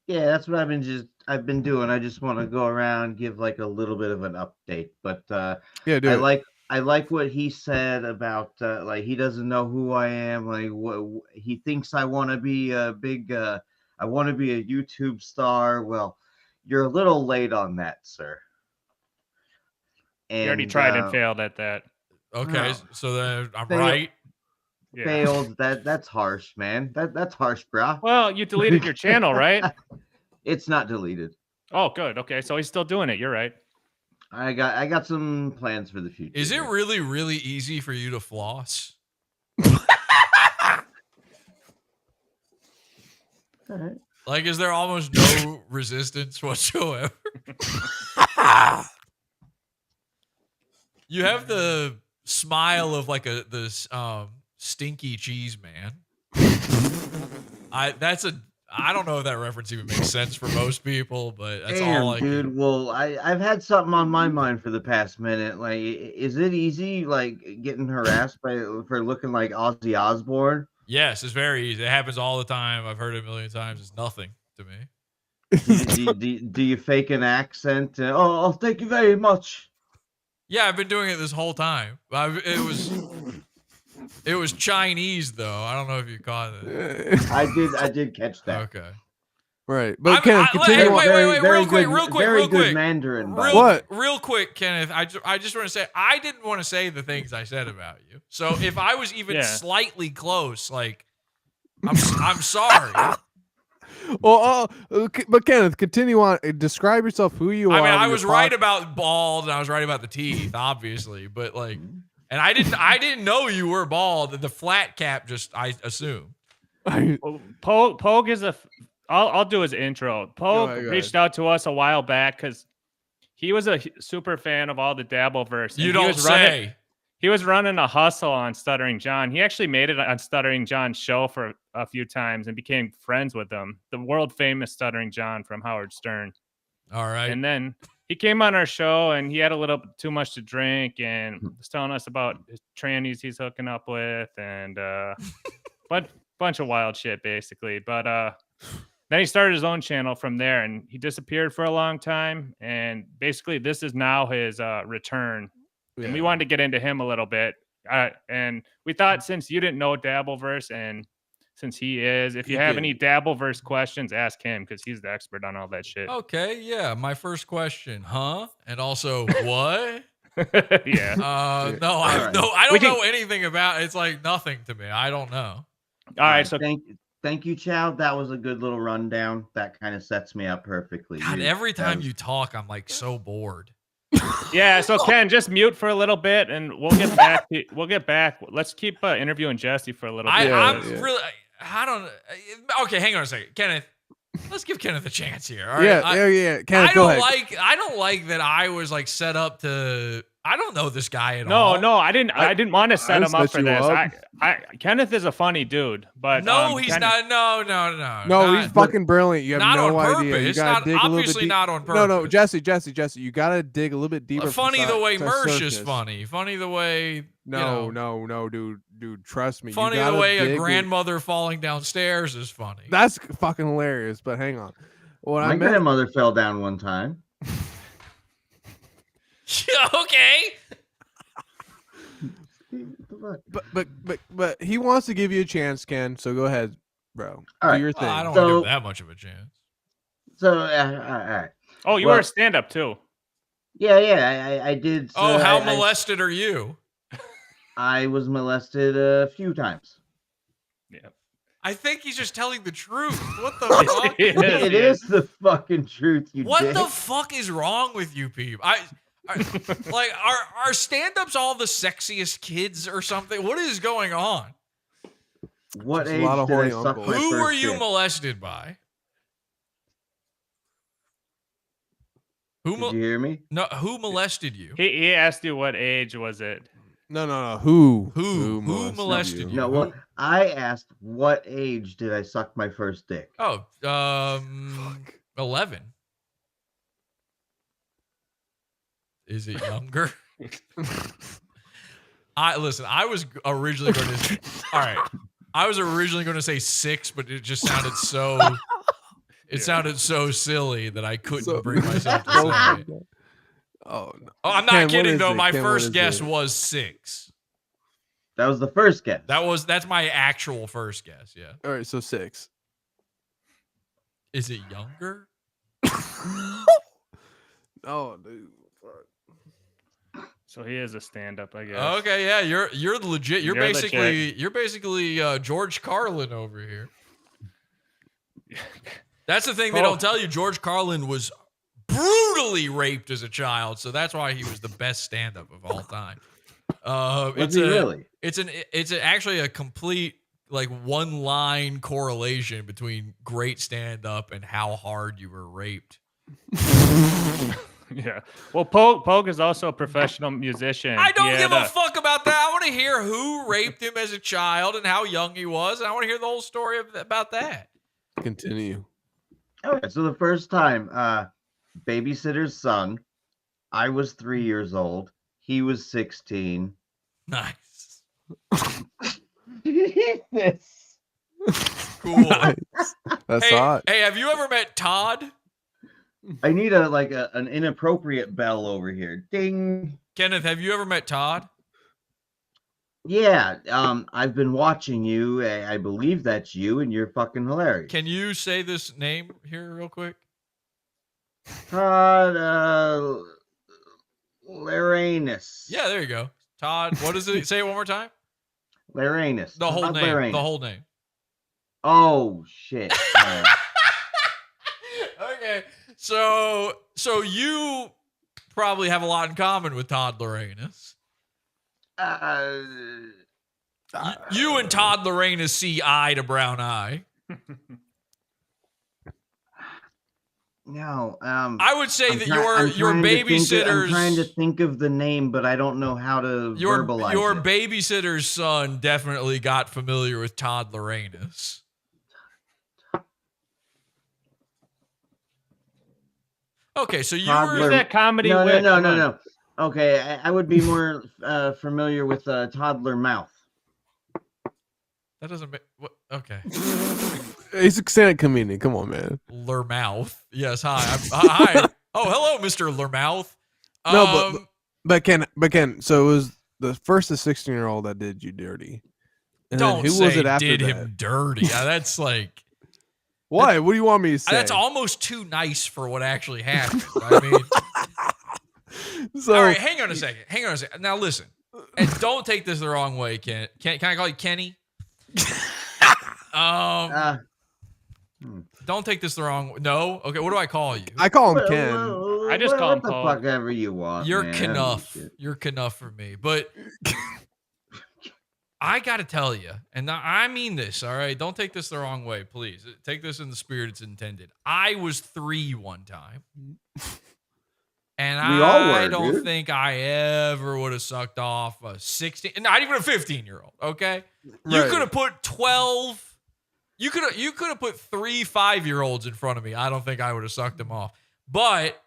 D: Yeah, that's what I've been doing. I just want to go around, give like a little bit of an update. But I like what he said about like he doesn't know who I am. Like what he thinks I want to be a big I want to be a YouTube star. Well, you're a little late on that, sir. And
A: You already tried and failed at that.
C: Okay,
D: No.
C: so then I'm right.
A: Yeah.
D: Failed. That's harsh, man. That's harsh, bro.
A: Well, you deleted your channel, right?
D: It's not deleted.
A: Oh, good. Okay, so he's still doing it. You're right.
D: I got some plans for the future.
C: Is it
D: here.
C: really, really easy for you to floss?
D: All right.
C: Like, is there almost no resistance whatsoever? You have the smile of like this stinky cheese man. I don't know if that reference even makes sense for most people, but that's
D: Damn,
C: all I
D: dude.
C: can.
D: Well, I've had something on my mind for the past minute. Like, is it easy, like, getting harassed for looking like Ozzy Osbourne?
C: Yes, it's very easy. It happens all the time. I've heard it a million times. It's nothing to me.
D: Do you fake an accent? Oh, thank you very much.
C: Yeah, I've been doing it this whole time. It was Chinese though. I don't know if you caught it.
D: I did catch that.
C: Okay.
B: Right, but Kenneth, continue.
C: Wait, real quick.
D: Good Mandarin.
C: Real quick, Kenneth. I just want to say I didn't want to say the things I said about you. So if I was even slightly close, like I'm sorry.
B: Well, but Kenneth, continue on. Describe yourself, who you are.
C: I mean, I was right about bald, and I was right about the teeth, obviously. But like, and I didn't know you were bald. The flat cap, just I assume.
A: Pogue is I'll do his intro. Pogue reached out to us a while back because he was a super fan of all the Dabbleverse.
C: You don't say.
A: He was running a hustle on Stuttering John. He actually made it on Stuttering John's show for a few times and became friends with him. The world famous Stuttering John from Howard Stern.
C: All right.
A: And then he came on our show and he had a little too much to drink and was telling us about his trannies he's hooking up with and bunch of wild shit basically. But then he started his own channel from there and he disappeared for a long time. And basically this is now his return. Yeah. And we wanted to get into him a little bit. And we thought since you didn't know Dabbleverse and since he is, if you have any Dabbleverse questions, ask him because he's the expert on all that shit.
C: Okay, yeah. My first question, huh? And also, what?
A: Yeah.
C: No, I don't know anything about it. It's like nothing to me. I don't know.
A: All right, so
D: thank you, Chow. That was a good little rundown. That kind of sets me up perfectly.
C: God, every time you talk, I'm like so bored.
A: Yeah, so Ken, just mute for a little bit, and we'll get back. We'll get back. Let's keep interviewing Jesse for a little bit.
C: I don't. Okay, hang on a second, Kenneth. Let's give Kenneth a chance here. All right?
B: Yeah. Kenneth, go ahead.
C: I don't like that I was like set up to. I don't know this guy at all.
A: No, I didn't want to set him up for this. Kenneth is a funny dude, but
C: no, he's not. No.
B: No, he's fucking brilliant. You have no idea. You gotta dig
C: obviously not on purpose.
B: No, Jesse, you gotta dig a little bit deeper.
C: Funny the way Mersh is funny. Funny the way.
B: No, dude, trust me.
C: Funny the way a grandmother falling downstairs is funny.
B: That's fucking hilarious. But hang on,
D: my grandmother fell down one time.
C: Okay.
B: But he wants to give you a chance, Ken. So go ahead, bro.
D: All right.
B: Do your thing.
C: I don't want to give that much of a chance.
D: So, all right.
A: Oh, you were a stand-up too.
D: Yeah, I did.
C: Oh, how molested are you?
D: I was molested a few times.
C: Yeah. I think he's just telling the truth. What the fuck?
D: It is the fucking truth.
C: What the fuck is wrong with you people? Like, are stand-ups all the sexiest kids or something? What is going on?
D: What age did I suck my
C: Who
D: first
C: were you
D: dick?
C: molested by?
D: Did you hear me?
C: No, who molested you?
A: He asked you what age was it?
B: No. Who
C: molested you?
D: No, well, I asked what age did I suck my first dick?
C: Oh, 11. Is it younger? I was originally going to. All right, I was originally going to say 6, but it just sounded so. It sounded so silly that I couldn't bring myself to say it.
B: Oh no!
C: Oh, I'm not kidding though. My first guess was 6.
D: That was the first guess.
C: That's my actual first guess. Yeah.
B: All right, so 6.
C: Is it younger?
B: Oh, dude.
A: So he is a stand-up, I guess.
C: Okay, yeah, you're legit. You're basically George Carlin over here. That's the thing they don't tell you. George Carlin was brutally raped as a child, so that's why he was the best stand-up of all time. It's actually a complete like one-line correlation between great stand-up and how hard you were raped.
A: Yeah. Well, Pogue is also a professional musician.
C: I don't give a fuck about that. I want to hear who raped him as a child and how young he was, and I want to hear the whole story about that.
B: Continue.
D: All right, so the first time, babysitter's son, I was 3 years old. He was 16.
C: Nice.
D: Jesus.
C: Cool.
B: Nice. That's hot.
C: Hey, have you ever met Todd?
D: I need an inappropriate bell over here. Ding.
C: Kenneth, have you ever met Todd?
D: Yeah, I've been watching you. I believe that's you, and you're fucking hilarious.
C: Can you say this name here real quick?
D: Todd Laranus.
C: Yeah, there you go. Todd, what is it? Say it one more time.
D: Laranus.
C: The whole
D: Todd
C: name.
D: Laranus.
C: The whole name.
D: Oh shit.
C: Okay. So you probably have a lot in common with Todd Laranus. You and Todd Laranus see eye to brown eye.
D: No.
C: I would say that your babysitter's.
D: I'm trying to think of the name, but I don't know how to verbalize
C: your
D: it.
C: babysitter's son definitely got familiar with Todd Laranus. Okay, so you were
A: that comedy.
D: No. Okay, I would be more familiar with Toddler Mouth.
C: That doesn't make what? Okay.
B: He's a stand-up comedian. Come on, man.
C: Lermouth. Yes. Hi. Hi. Oh, hello, Mr. Lermouth.
B: No, but Ken. So it was the first 16-year-old that did you dirty. And
C: don't
B: who
C: say
B: was it after
C: did
B: that?
C: him dirty. That's like.
B: What? What do you want me to say?
C: That's almost too nice for what actually happened. I mean,
B: So,
C: all right, hang on a second. Now listen, and don't take this the wrong way, Ken. Can I call you Kenny? Don't take this the wrong way. No? Okay, what do I call you?
B: I call him Ken.
A: I just call him
D: what the
A: Paul.
D: fuck ever you want.
C: You're
D: man.
C: Knuff. You're Knuff for me. But I got to tell you, and I mean this, all right? Don't take this the wrong way, please. Take this in the spirit it's intended. I was 3 one time. And
D: We all were,
C: I don't
D: dude.
C: think I ever would have sucked off a 16, not even a 15-year-old, okay? You
B: Right.
C: could have put 12, you could have put 3 5-year-olds in front of me. I don't think I would have sucked them off. But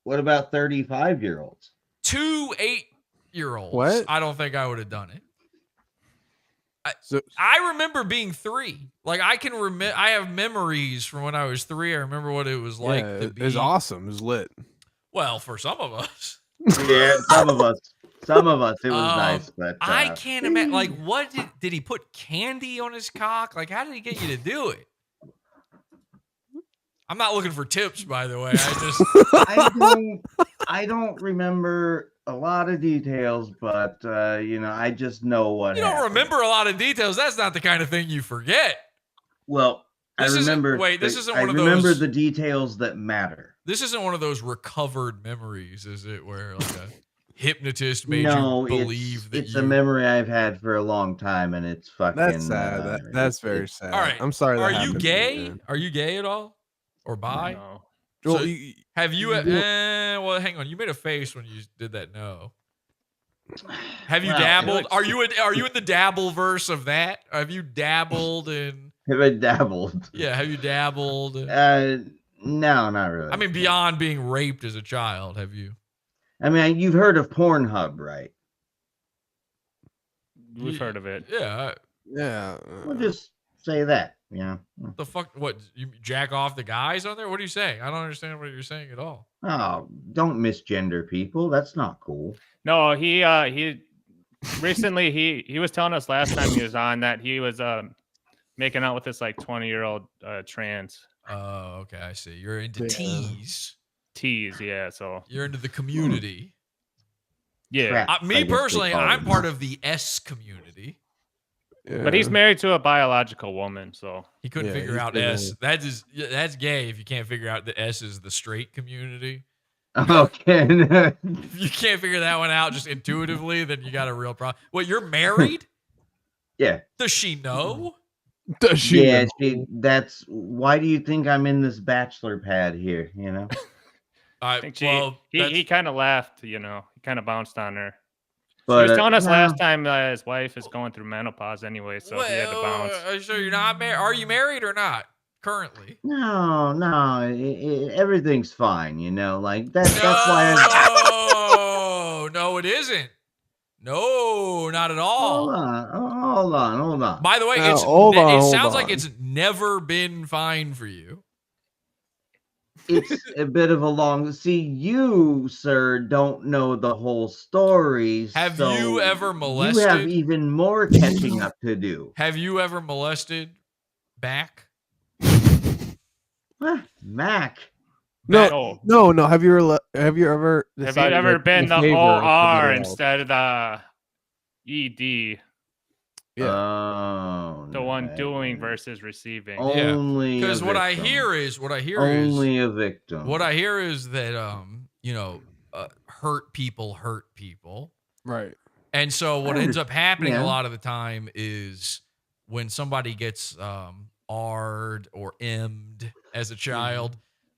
D: What about 35-year-olds?
C: 2 8-year-olds,
B: What?
C: I don't think I would have done it.
B: So,
C: I remember being 3. Like I have memories from when I was 3. I remember what it was like to be.
B: It's awesome. It was lit.
C: Well, for some of us.
D: Yeah, some of us, it was nice, but
C: I can't imagine. Like, what did he put candy on his cock? Like, how did he get you to do it? I'm not looking for tips, by the way.
D: I don't remember a lot of details, but I just know what
C: You
D: happened.
C: don't remember a lot of details. That's not the kind of thing you forget.
D: Well,
C: This
D: I
C: isn't-
D: remember.
C: wait, this isn't
D: I
C: one of
D: remember
C: those-
D: the details that matter.
C: This isn't one of those recovered memories, is it? Where like a hypnotist made
D: No,
C: you believe that
D: it's a memory I've had for a long time, and it's fucking.
B: That's sad. That's very
D: it's-
B: sad.
C: All right.
B: I'm sorry.
C: Are
B: that
C: you
B: happened to you,
C: gay?
B: man.
C: Are you gay at all? Or bi?
A: No.
B: Well,
C: So-
B: you-
C: Have you? Well, hang on. You made a face when you did that. No. Have you
D: Well,
C: dabbled? Are you in the dabble verse of that? Have you dabbled in?
D: Have I dabbled?
C: Yeah. Have you dabbled?
D: No, not really.
C: I mean, beyond being raped as a child, have you?
D: I mean, you've heard of Pornhub, right?
A: We've heard of it.
C: Yeah.
B: yeah.
D: We'll just say that. Yeah.
C: The fuck? What? You jack off the guys on there? What are you saying? I don't understand what you're saying at all.
D: Oh, don't misgender people. That's not cool.
A: No, he recently he was telling us last time he was on that he was making out with this like 20-year-old trans
C: Oh, okay. I see. You're into
B: Yeah.
A: tease, yeah. So
C: You're into the community.
A: yeah,
D: Crap, I
C: Me
D: guess they
C: personally,
D: call
C: I'm
D: them.
C: part of the S community.
A: but he's married to a biological woman, so
C: He couldn't
B: Yeah,
C: figure
B: he's
C: out
B: been
C: S. That's gay if you can't figure out the S is the straight community.
D: Okay.
C: If you can't figure that one out just intuitively, then you got a real problem. Well, you're married?
D: Yeah.
C: Does she know?
B: Does she?
D: Yeah.
B: know?
D: That's why do you think I'm in this bachelor pad here? You know.
A: I think he kind of laughed, he kind of bounced on her.
D: But
A: He was telling us
D: no.
A: last time his wife is going through menopause anyway, so he had to bounce.
C: So you're not married? Are you married or not currently?
D: No, everything's fine. Like that's why.
C: No, it isn't. No, not at all.
D: Hold on.
C: By the way,
B: Now,
C: it
B: hold
C: sounds like
B: on.
C: it's never been fine for you.
D: It's a bit of a long. See, you, sir, don't know the whole story.
C: Have
D: so
C: you ever
D: You have
C: molested?
D: even more catching up to do.
C: Have you ever molested back?
D: Mac.
A: No.
B: No. Have you ever?
A: Have you ever been the OR instead of the ED?
B: Yeah.
D: Oh,
A: The one doing versus receiving.
D: only
C: Because what I hear is
D: only a victim.
C: what I hear is that hurt people.
B: Right.
C: And so what ends up happening
D: Yeah.
C: a lot of the time is when somebody gets R'd or M'd as a child,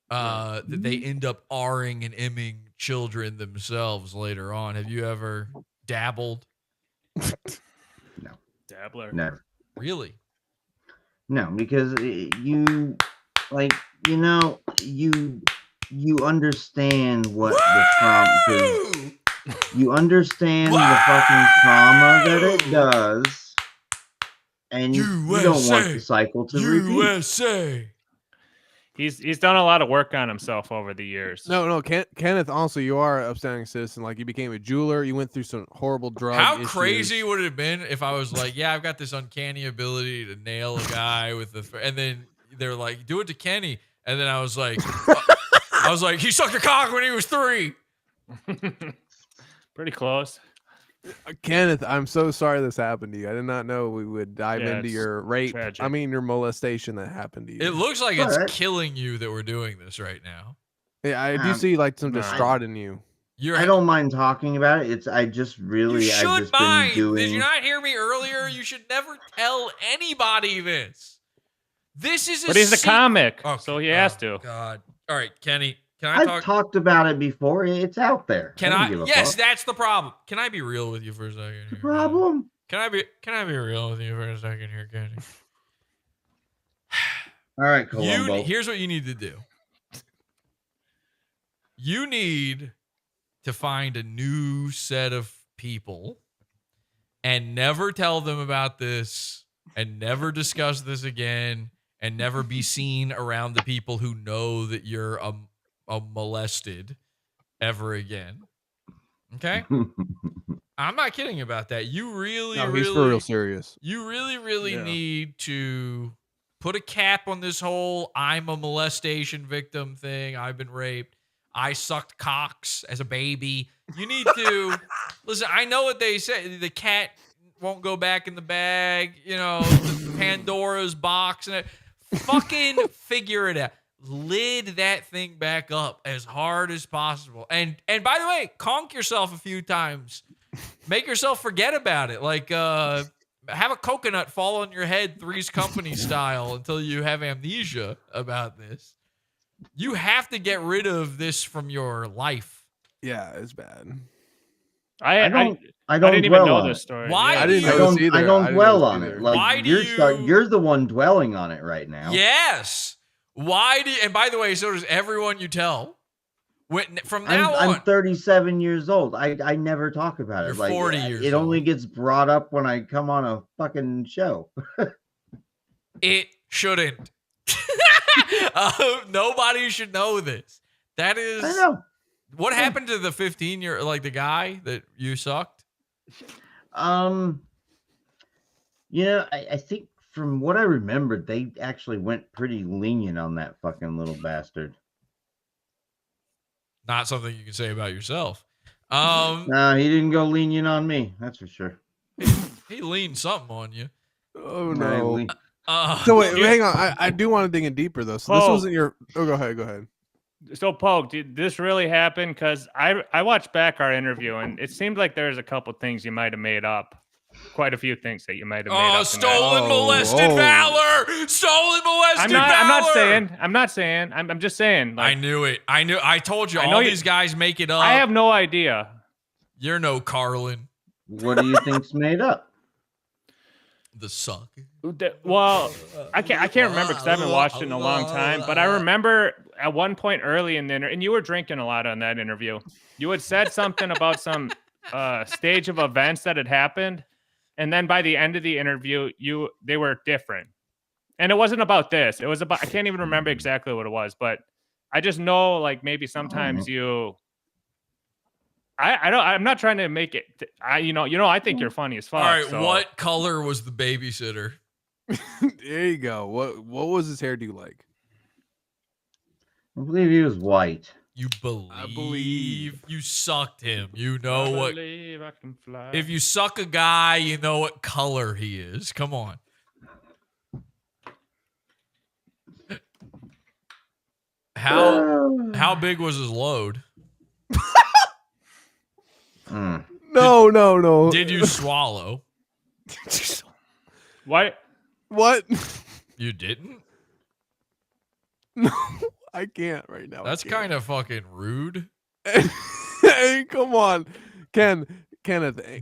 C: that they end up R'ing and M'ing children themselves later on. Have you ever dabbled?
A: Dabbler.
D: Never.
C: Really?
D: No, because you understand what the trauma.
C: Woo!
D: You understand the fucking trauma that it does, and you don't want the cycle to repeat.
C: USA.
A: He's done a lot of work on himself over the years.
B: No. Kenneth, also, you are an upstanding citizen. Like, you became a jeweler. You went through some horrible drug
C: How
B: issues.
C: crazy would it have been if I was like, yeah, I've got this uncanny ability to nail a guy with and then they're like, do it to Kenny. And then I was like, he sucked a cock when he was 3.
A: Pretty close.
B: Kenneth, I'm so sorry this happened to you. I did not know we would dive into your rape.
A: tragic.
B: I mean, your molestation that happened to you.
C: It looks like it's killing you that we're doing this right now.
B: Yeah, I do see like some distraught in you.
D: I don't mind talking about it. I just really.
C: You should
D: I've just
C: mind.
D: been doing...
C: Did you not hear me earlier? You should never tell anybody this. This is.
A: But he's a comic, so he has to.
C: God. All right, Kenny. Can I talk?
D: I've talked about it before. It's out there.
C: Can I? Yes, that's the problem. Can I be real with you for a second? Here,
D: the problem.
C: Can I be real with you for a second here, Kenny?
D: All right, Columbo.
C: Here's what you need to do. You need to find a new set of people and never tell them about this and never discuss this again and never be seen around the people who know that you're a molested ever again. Okay? I'm not kidding about that. You
B: he's for real serious.
C: You really need to put a cap on this whole I'm a molestation victim thing. I've been raped. I sucked cocks as a baby. You need to listen. I know what they say. The cat won't go back in the bag. You know, the Pandora's box and it. Fucking figure it out. Lid that thing back up as hard as possible. And by the way, conk yourself a few times. Make yourself forget about it. Like have a coconut fall on your head, Three's Company style, until you have amnesia about this. You have to get rid of this from your life.
B: Yeah, it's bad.
A: I
D: don't
A: didn't even know this story.
C: Why?
B: I didn't know this either.
D: I don't dwell on it. Like,
C: why do
D: you're the one dwelling on it right now.
C: Yes. Why do you, and by the way, so does everyone you tell. From now on,
D: I'm 37 years old. I never talk about it.
C: You're 40 years old.
D: It only gets brought up when I come on a fucking show.
C: It shouldn't. Nobody should know this. That is.
D: I know.
C: What happened to the 15-year, like the guy that you sucked?
D: I think from what I remembered, they actually went pretty lenient on that fucking little bastard.
C: Not something you can say about yourself.
D: No, he didn't go lenient on me. That's for sure.
C: He leaned something on you.
B: Oh no.
C: So
B: wait, hang on. I do want to dig in deeper though. So this wasn't your. Oh, go ahead.
A: So, Poke, did this really happen? Because I watched back our interview, and it seemed like there's a couple things you might have made up. Quite a few things that you might have made up.
C: Stolen molested valor! Stolen molested valor!
A: I'm not saying. I'm just saying. Like,
C: I knew it. I told you. All these guys make it up.
A: I have no idea.
C: You're no Carlin.
D: What do you think's made up?
C: The suck.
A: Well, I can't remember because I haven't watched it in a long time. But I remember at one point early in the interview, and you were drinking a lot on that interview. You had said something about some stage of events that had happened, and then by the end of the interview, they were different. And it wasn't about this. It was about, I can't even remember exactly what it was, but I just know like maybe sometimes I'm not trying to make it. I think you're funny as fuck.
C: All right,
A: so.
C: What color was the babysitter?
B: There you go. What was his hairdo like?
D: I believe he was white.
C: I believe you sucked him. You know what?
A: I can fly.
C: If you suck a guy, you know what color he is. Come on. How big was his load?
B: No.
C: Did you swallow?
A: What?
C: You didn't?
B: No, I can't right now.
C: That's kind of fucking rude.
B: Hey, come on, Kenneth.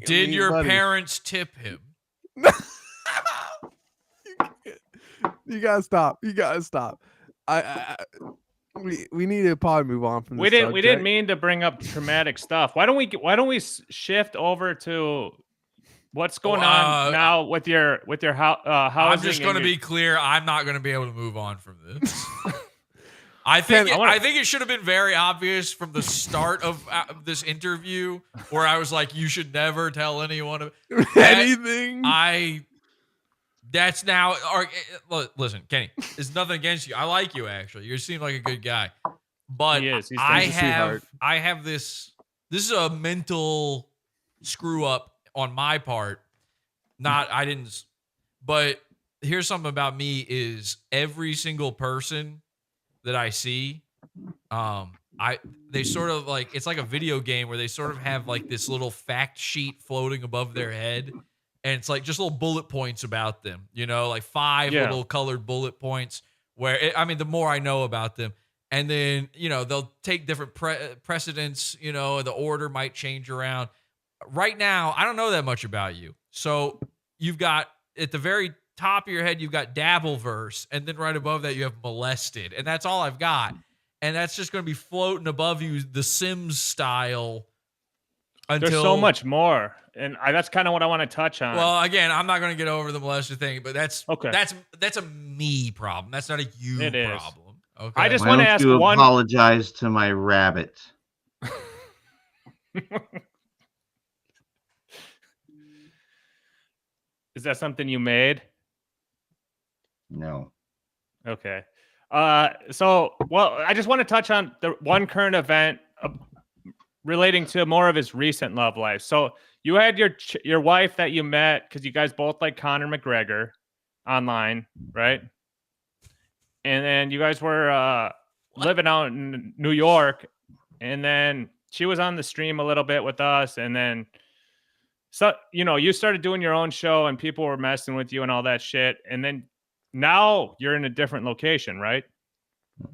C: Did your parents tip him?
B: You gotta stop. We need to probably move on from this.
A: We didn't mean to bring up traumatic stuff. Why don't we shift over to what's going on now with your housing?
C: I'm just going to be clear. I'm not going to be able to move on from this. I think it should have been very obvious from the start of this interview, where I was like, "You should never tell anyone
B: anything."
C: That's now. Listen, Kenny, there's nothing against you. I like you actually. You seem like a good guy, but
A: he is.
C: I have this this is a mental screw up on my part. But here's something about me is every single person that I see, they sort of like, it's like a video game where they sort of have like this little fact sheet floating above their head. And it's like just little bullet points about them, like 5 little colored bullet points the more I know about them. And then, they'll take different precedents, the order might change around. Right now, I don't know that much about you. So you've got at the very top of your head, you've got Dabbleverse. And then right above that, you have molested. And that's all I've got. And that's just going to be floating above you, The Sims style.
A: There's so much more. And that's kind of what I want to touch on.
C: Well, again, I'm not going to get over the molester thing, but that's
A: okay.
C: That's a me problem. That's not a you problem. Okay.
A: I just want to ask one.
D: Apologize to my rabbit.
A: Is that something you made?
D: No.
A: Okay. I just want to touch on the one current event relating to more of his recent love life. So you had your wife that you met because you guys both like Conor McGregor online, right? And then you guys were living out in New York, and then she was on the stream a little bit with us, and then you started doing your own show, and people were messing with you and all that shit, and then now you're in a different location, right?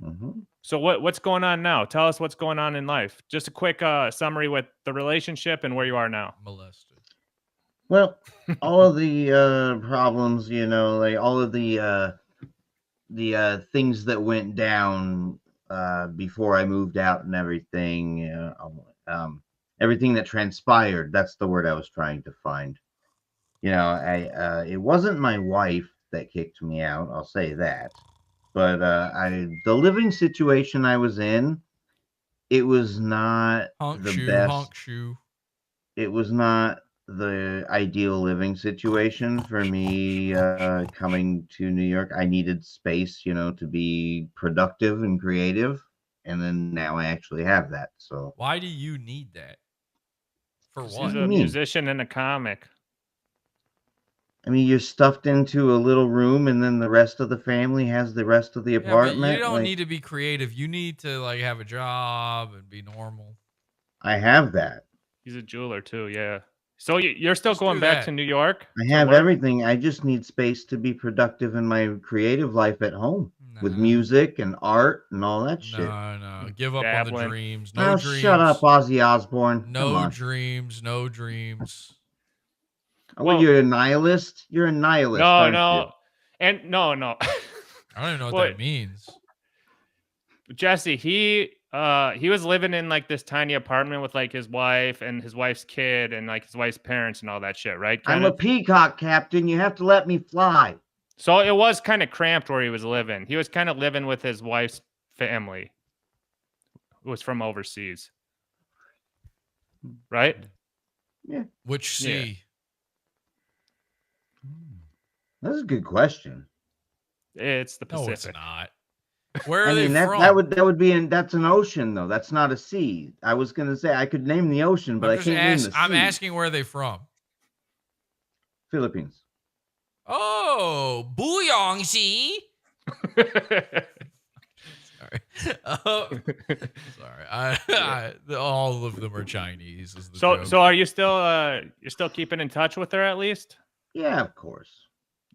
D: Mm-hmm.
A: So what's going on now? Tell us what's going on in life. Just a quick summary with the relationship and where you are now.
C: Molested.
D: Well, all of the problems, like all of the things that went down before I moved out and everything, everything that transpired. That's the word I was trying to find. It wasn't my wife that kicked me out. I'll say that. But the living situation I was in, it was not the best. It was not the ideal living situation for me coming to New York. I needed space, to be productive and creative. And then now I actually have that. So
C: why do you need that? For what?
A: He's a musician and a comic.
D: I mean, you're stuffed into a little room, and then the rest of the family has the rest of the apartment.
C: But you don't need to be creative. You need to have a job and be normal.
D: I have that.
A: He's a jeweler too, yeah. So you're still going back to New York?
D: I have everything. I just need space to be productive in my creative life at home with music and art and all that shit.
C: No. Give up on the dreams. No dreams.
D: Shut up, Ozzy Osbourne.
C: No dreams. No dreams.
D: Well, you're a nihilist. You're a nihilist.
A: No. And no.
C: I don't even know what that means.
A: Jesse, he was living in like this tiny apartment with like his wife and his wife's kid and like his wife's parents and all that shit, right?
D: I'm a peacock, Captain. You have to let me fly.
A: So it was kind of cramped where he was living. He was kind of living with his wife's family, who was from overseas, right?
D: Yeah.
C: Which sea?
A: Yeah.
D: That's a good question.
A: It's the Pacific.
C: No, it's not. Where are they from?
D: That would be that's an ocean though. That's not a sea. I was gonna say I could name the ocean, but I can't name the sea.
C: I'm asking where are they from?
D: Philippines.
C: Oh, Buyong Sea. Sorry. All of them are Chinese. Is the joke.
A: So are you still you're still keeping in touch with her at least?
D: Yeah, of course.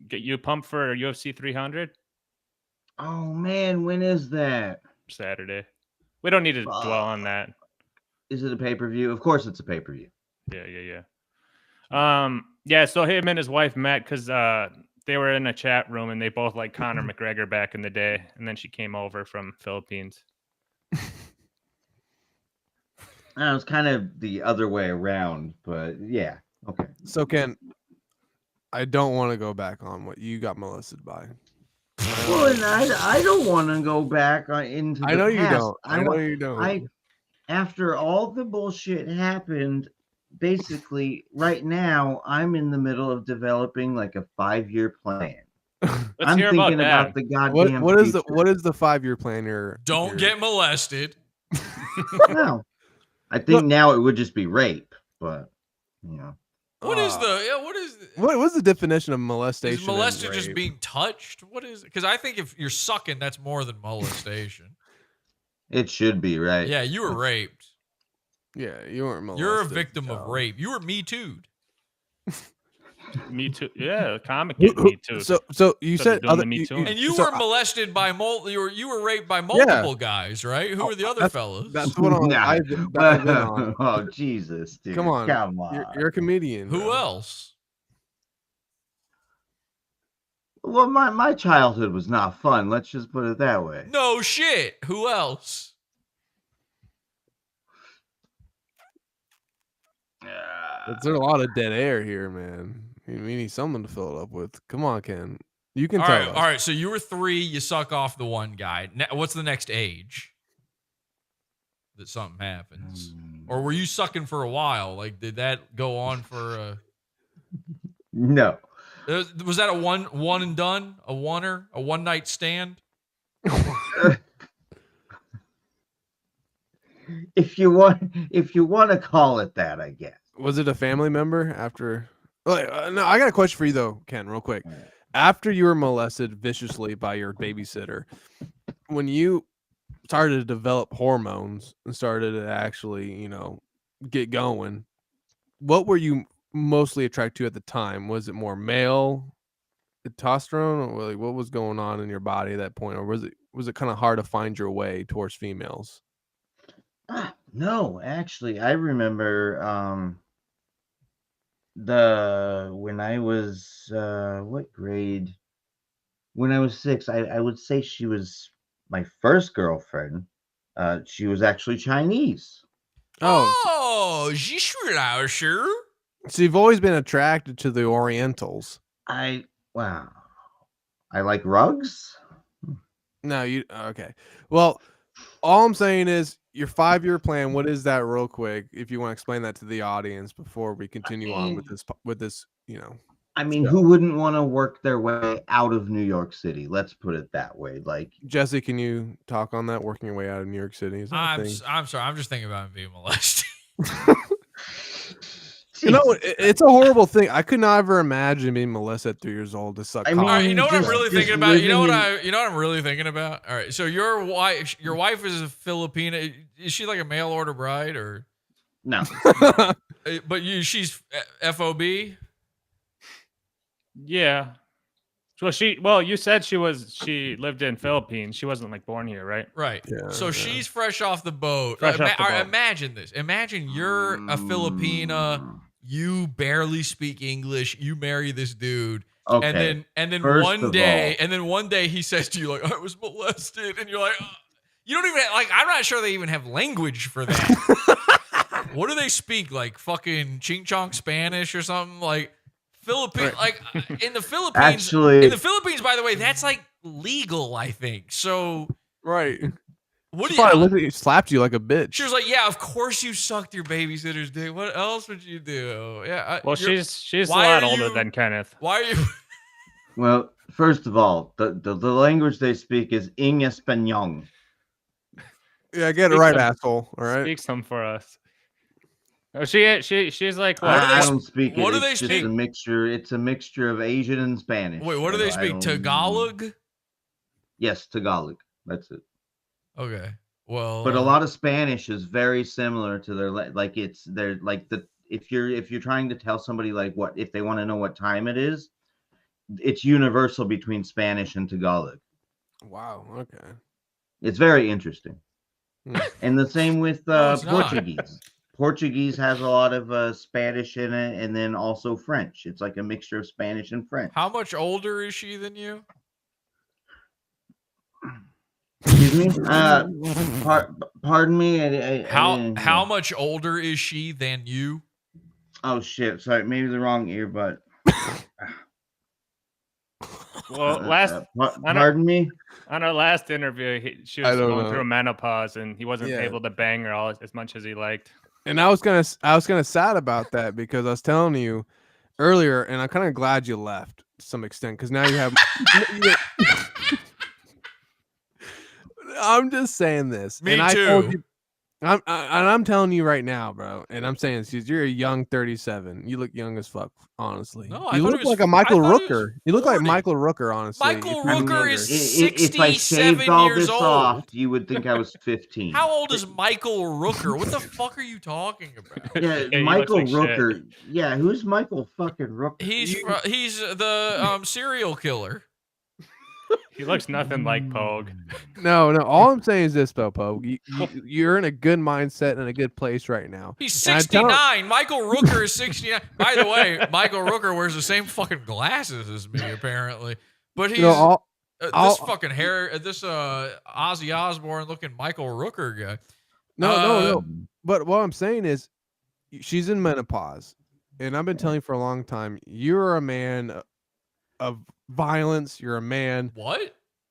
A: Get you pumped for UFC 300?
D: Oh man, when is that?
A: Saturday. We don't need to dwell on that.
D: Is it a pay-per-view? Of course it's a pay-per-view.
A: Yeah. So him and his wife met because they were in a chat room and they both like Conor McGregor back in the day, and then she came over from Philippines.
D: It was kind of the other way around, but yeah. Okay.
B: So Ken, I don't want to go back on what you got molested by.
D: Well, and I don't want to go back into the past.
B: I know you don't.
D: After all the bullshit happened, basically right now I'm in the middle of developing like a 5-year plan. I'm thinking about the goddamn
B: what is the 5-year plan here?
C: Don't get molested.
D: No. I think now it would just be rape, but
C: What is
B: the definition of molestation?
C: Is molested just being touched? What is it? Because I think if you're sucking, that's more than molestation.
D: It should be, right?
C: Yeah, you were raped.
B: Yeah, you weren't molested.
C: You're a victim of rape. You were Me Too'd.
A: Me Too. Yeah, the comic get Me Too.
B: So you said other,
A: Me Too.
C: And you were molested by you were raped by multiple guys, right? Who were the other fellas?
B: That's what I've been on.
D: Oh, Jesus, dude.
B: Come on.
D: Come on.
B: You're a comedian.
C: Who else?
D: Well, my childhood was not fun. Let's just put it that way.
C: No shit. Who else?
B: There's a lot of dead air here, man. We need someone to fill it up with. Come on, Ken. You can tell us.
C: All right. So you were 3. You suck off the one guy. What's the next age that something happens? Or were you sucking for a while? Like, did that go on for
D: No.
C: Was that a one and done? A one night stand?
D: If you want to call it that, I guess.
B: Was it a family member after? No, I got a question for you though, Ken, real quick. After you were molested viciously by your babysitter, when you started to develop hormones and started to actually, get going, what were you mostly attracted to at the time? Was it more male testosterone, or like what was going on in your body at that point, or was it kind of hard to find your way towards females?
D: No, actually, I remember when I was what grade? When I was 6, I would say she was my first girlfriend. She was actually Chinese.
C: Oh, sure.
B: So you've always been attracted to the Orientals.
D: Wow. I like rugs.
B: No, you okay? Well, all I'm saying is your 5-year plan. What is that, real quick? If you want to explain that to the audience before we continue on with this,
D: I mean, who wouldn't want to work their way out of New York City? Let's put it that way. Like,
B: Jesse, can you talk on that? Working your way out of New York City?
C: I'm sorry. I'm just thinking about being molested.
B: It's a horrible thing. I could not ever imagine being molested at 3 years old to suck.
C: All right, you know what I'm really thinking about? You know what I'm really thinking about? All right, so your wife is a Filipina. Is she like a mail order bride or
D: no?
C: But she's FOB.
A: Yeah. Well, you said she lived in Philippines. She wasn't like born here, right?
C: Right. Yeah, so she's fresh off the boat. Imagine this. Imagine you're a Filipina. You barely speak English. You marry this dude.
D: Okay.
C: And then one day he says to you like, I was molested, and you're like, you don't even I'm not sure they even have language for that. What do they speak? Like fucking ching chong Spanish or something? Like Philippines, like in the Philippines.
D: Actually,
C: in the Philippines, by the way, that's like legal, I think. So
B: right.
C: What
B: she slapped you like a bitch.
C: She was like, "Yeah, of course you sucked your babysitter's dick. What else would you do?" Yeah.
A: Well, she's a lot older than Kenneth.
C: Why are you?
D: Well, first of all, the language they speak is en español.
B: Yeah, get it right, asshole. All right,
A: speak some for us. Oh, she's like.
D: What I don't speak it.
C: What do they
D: it's
C: speak?
D: Just a mixture. It's a mixture of Asian and Spanish.
C: Wait, what do they speak? Tagalog?
D: Yes, Tagalog. That's it.
C: Okay. Well,
D: but a lot of Spanish is very similar to their if you're trying to tell somebody like what if they want to know what time it is, it's universal between Spanish and Tagalog.
B: Wow. Okay.
D: It's very interesting. And the same with Portuguese. Portuguese has a lot of Spanish in it, and then also French. It's like a mixture of Spanish and French.
C: How much older is she than you?
D: Excuse me. Pardon me.
C: How much older is she than you?
D: Oh shit! Sorry, maybe the wrong earbud.
A: Well,
D: pardon me.
A: On our last interview, she was going through menopause, and he wasn't able to bang her as much as he liked.
B: And I was kind of sad about that because I was telling you earlier, and I'm kind of glad you left to some extent because now you have. I'm just saying this.
C: Me too.
B: I'm telling you right now, bro, and I'm saying this, you're a young 37. You look young as fuck, honestly.
C: No, I
B: You
C: thought
B: look
C: he was.
B: like a Michael
C: I thought he was
B: Rooker. You look like
C: 40.
B: Michael Rooker, honestly.
C: Michael
B: if you were
C: Rooker
B: younger.
C: is
D: if I shaved
C: 67
D: all
C: years
D: this off,
C: old.
D: you would think I was 15.
C: How old is Michael Rooker? What the fuck are you talking about?
D: Yeah,
A: Yeah,
D: Michael
A: he looks like
D: Rooker. Yeah, who's Michael fucking Rooker?
C: He's the serial killer.
A: He looks nothing like Pogue.
B: No. All I'm saying is this, though, Pogue. You're in a good mindset and a good place right now.
C: He's 69. Michael Rooker is 69. By the way, Michael Rooker wears the same fucking glasses as me, apparently. But he's this fucking hair, this Ozzy Osbourne looking Michael Rooker guy.
B: No. But what I'm saying is, she's in menopause, and I've been telling you for a long time, you're a man of violence. You're a man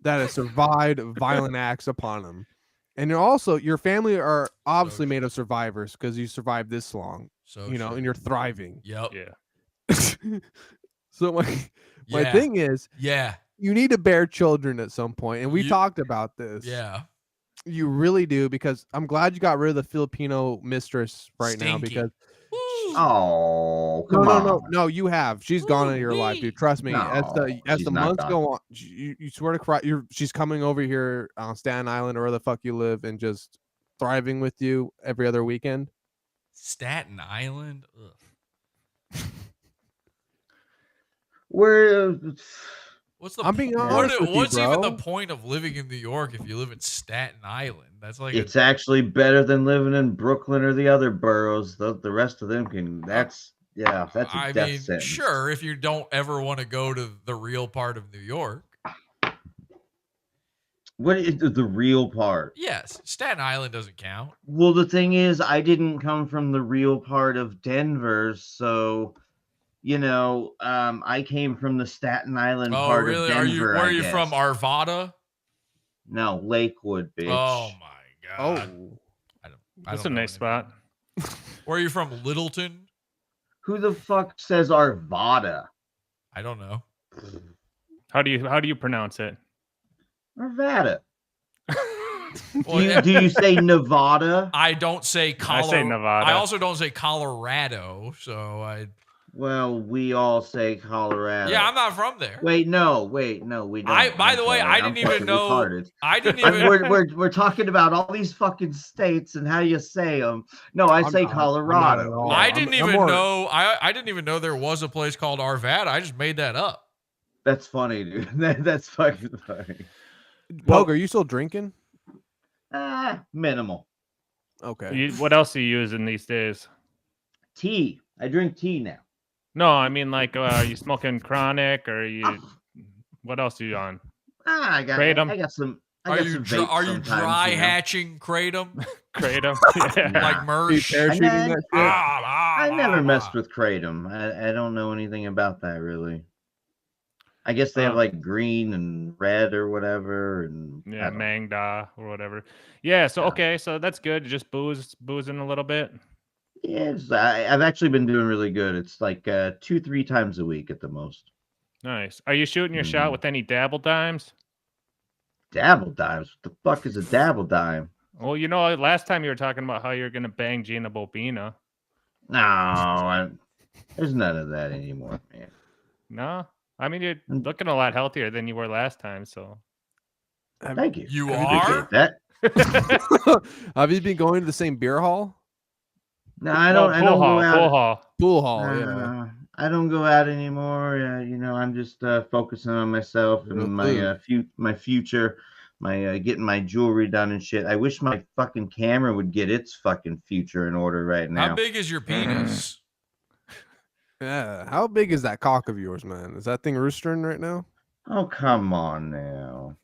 B: that has survived violent acts upon him, and you're also, your family are obviously made of survivors because you survived this long. And you're thriving.
C: Yep.
A: Yeah.
B: So my thing is, you need to bear children at some point, and we talked about this.
C: Yeah.
B: You really do, because I'm glad you got rid of the Filipino mistress now, because
D: come on.
B: No, you have. She's gone into your life, dude. Trust me.
D: No,
B: as the months
D: gone.
B: go on, you swear to Christ, she's coming over here on Staten Island or where the fuck you live and just thriving with you every other weekend.
C: Staten Island? Ugh. What's the
B: I'm being honest with you,
C: what's even
B: bro.
C: the point of living in New York if you live in Staten Island? That's like
D: it's actually better than living in Brooklyn or the other boroughs. The rest of them can. That's a death sentence.
C: Sure, if you don't ever want to go to the real part of New York.
D: What is the real part?
C: Yes, Staten Island doesn't count.
D: Well, the thing is, I didn't come from the real part of Denver, so I came from the Staten Island part of Denver.
C: Where are you from? Arvada?
D: No, Lakewood, bitch.
C: Oh my god.
A: That's a nice spot.
C: Where are you from? Littleton?
D: Who the fuck says Arvada?
C: I don't know.
A: How do you pronounce it?
D: Arvada. Do you say Nevada?
C: I don't say Colorado.
A: I say Nevada.
C: I also don't say Colorado,
D: Well, we all say Colorado.
C: Yeah, I'm not from there.
D: Wait, no, we don't.
C: By the way, I didn't even know.
D: Retarded.
C: I didn't even.
D: We're talking about all these fucking states and how you say them. No, I say Colorado.
C: I didn't even know. I didn't even know there was a place called Arvada. I just made that up.
D: That's funny, dude. That's fucking funny.
B: Pogue, are you still drinking?
D: Minimal.
B: Okay.
A: What else are you using these days?
D: Tea. I drink tea now.
A: No, I mean, like, are you smoking chronic, or what else are you on?
D: I got some.
C: Are you dry hatching kratom?
A: Kratom, yeah.
C: Like Mersh.
D: I never messed with kratom. I don't know anything about that really. I guess they have like green and red or whatever, and
A: Mangda or whatever. Yeah. So okay, so that's good. Just boozing a little bit.
D: Yes, I've actually been doing really good. It's like 2-3 times a week at the most.
A: Nice. Are you shooting your shot with any dabble dimes?
D: Dabble dimes? What the fuck is a dabble dime?
A: Well, last time you were talking about how you're gonna bang Gina Bobina.
D: No, there's none of that anymore, man.
A: No. I mean, you're looking a lot healthier than you were last time, so.
D: Thank you.
C: You are?
D: That.
B: Have you been going to the same beer hall?
D: No, I don't. I don't go out.
B: Pool hall. Yeah.
D: I don't go out anymore. I'm just focusing on myself and my future, getting my jewelry done and shit. I wish my fucking camera would get its fucking future in order right now.
C: How big is your penis?
B: Yeah, how big is that cock of yours, man? Is that thing roostering right now?
D: Oh, come on now.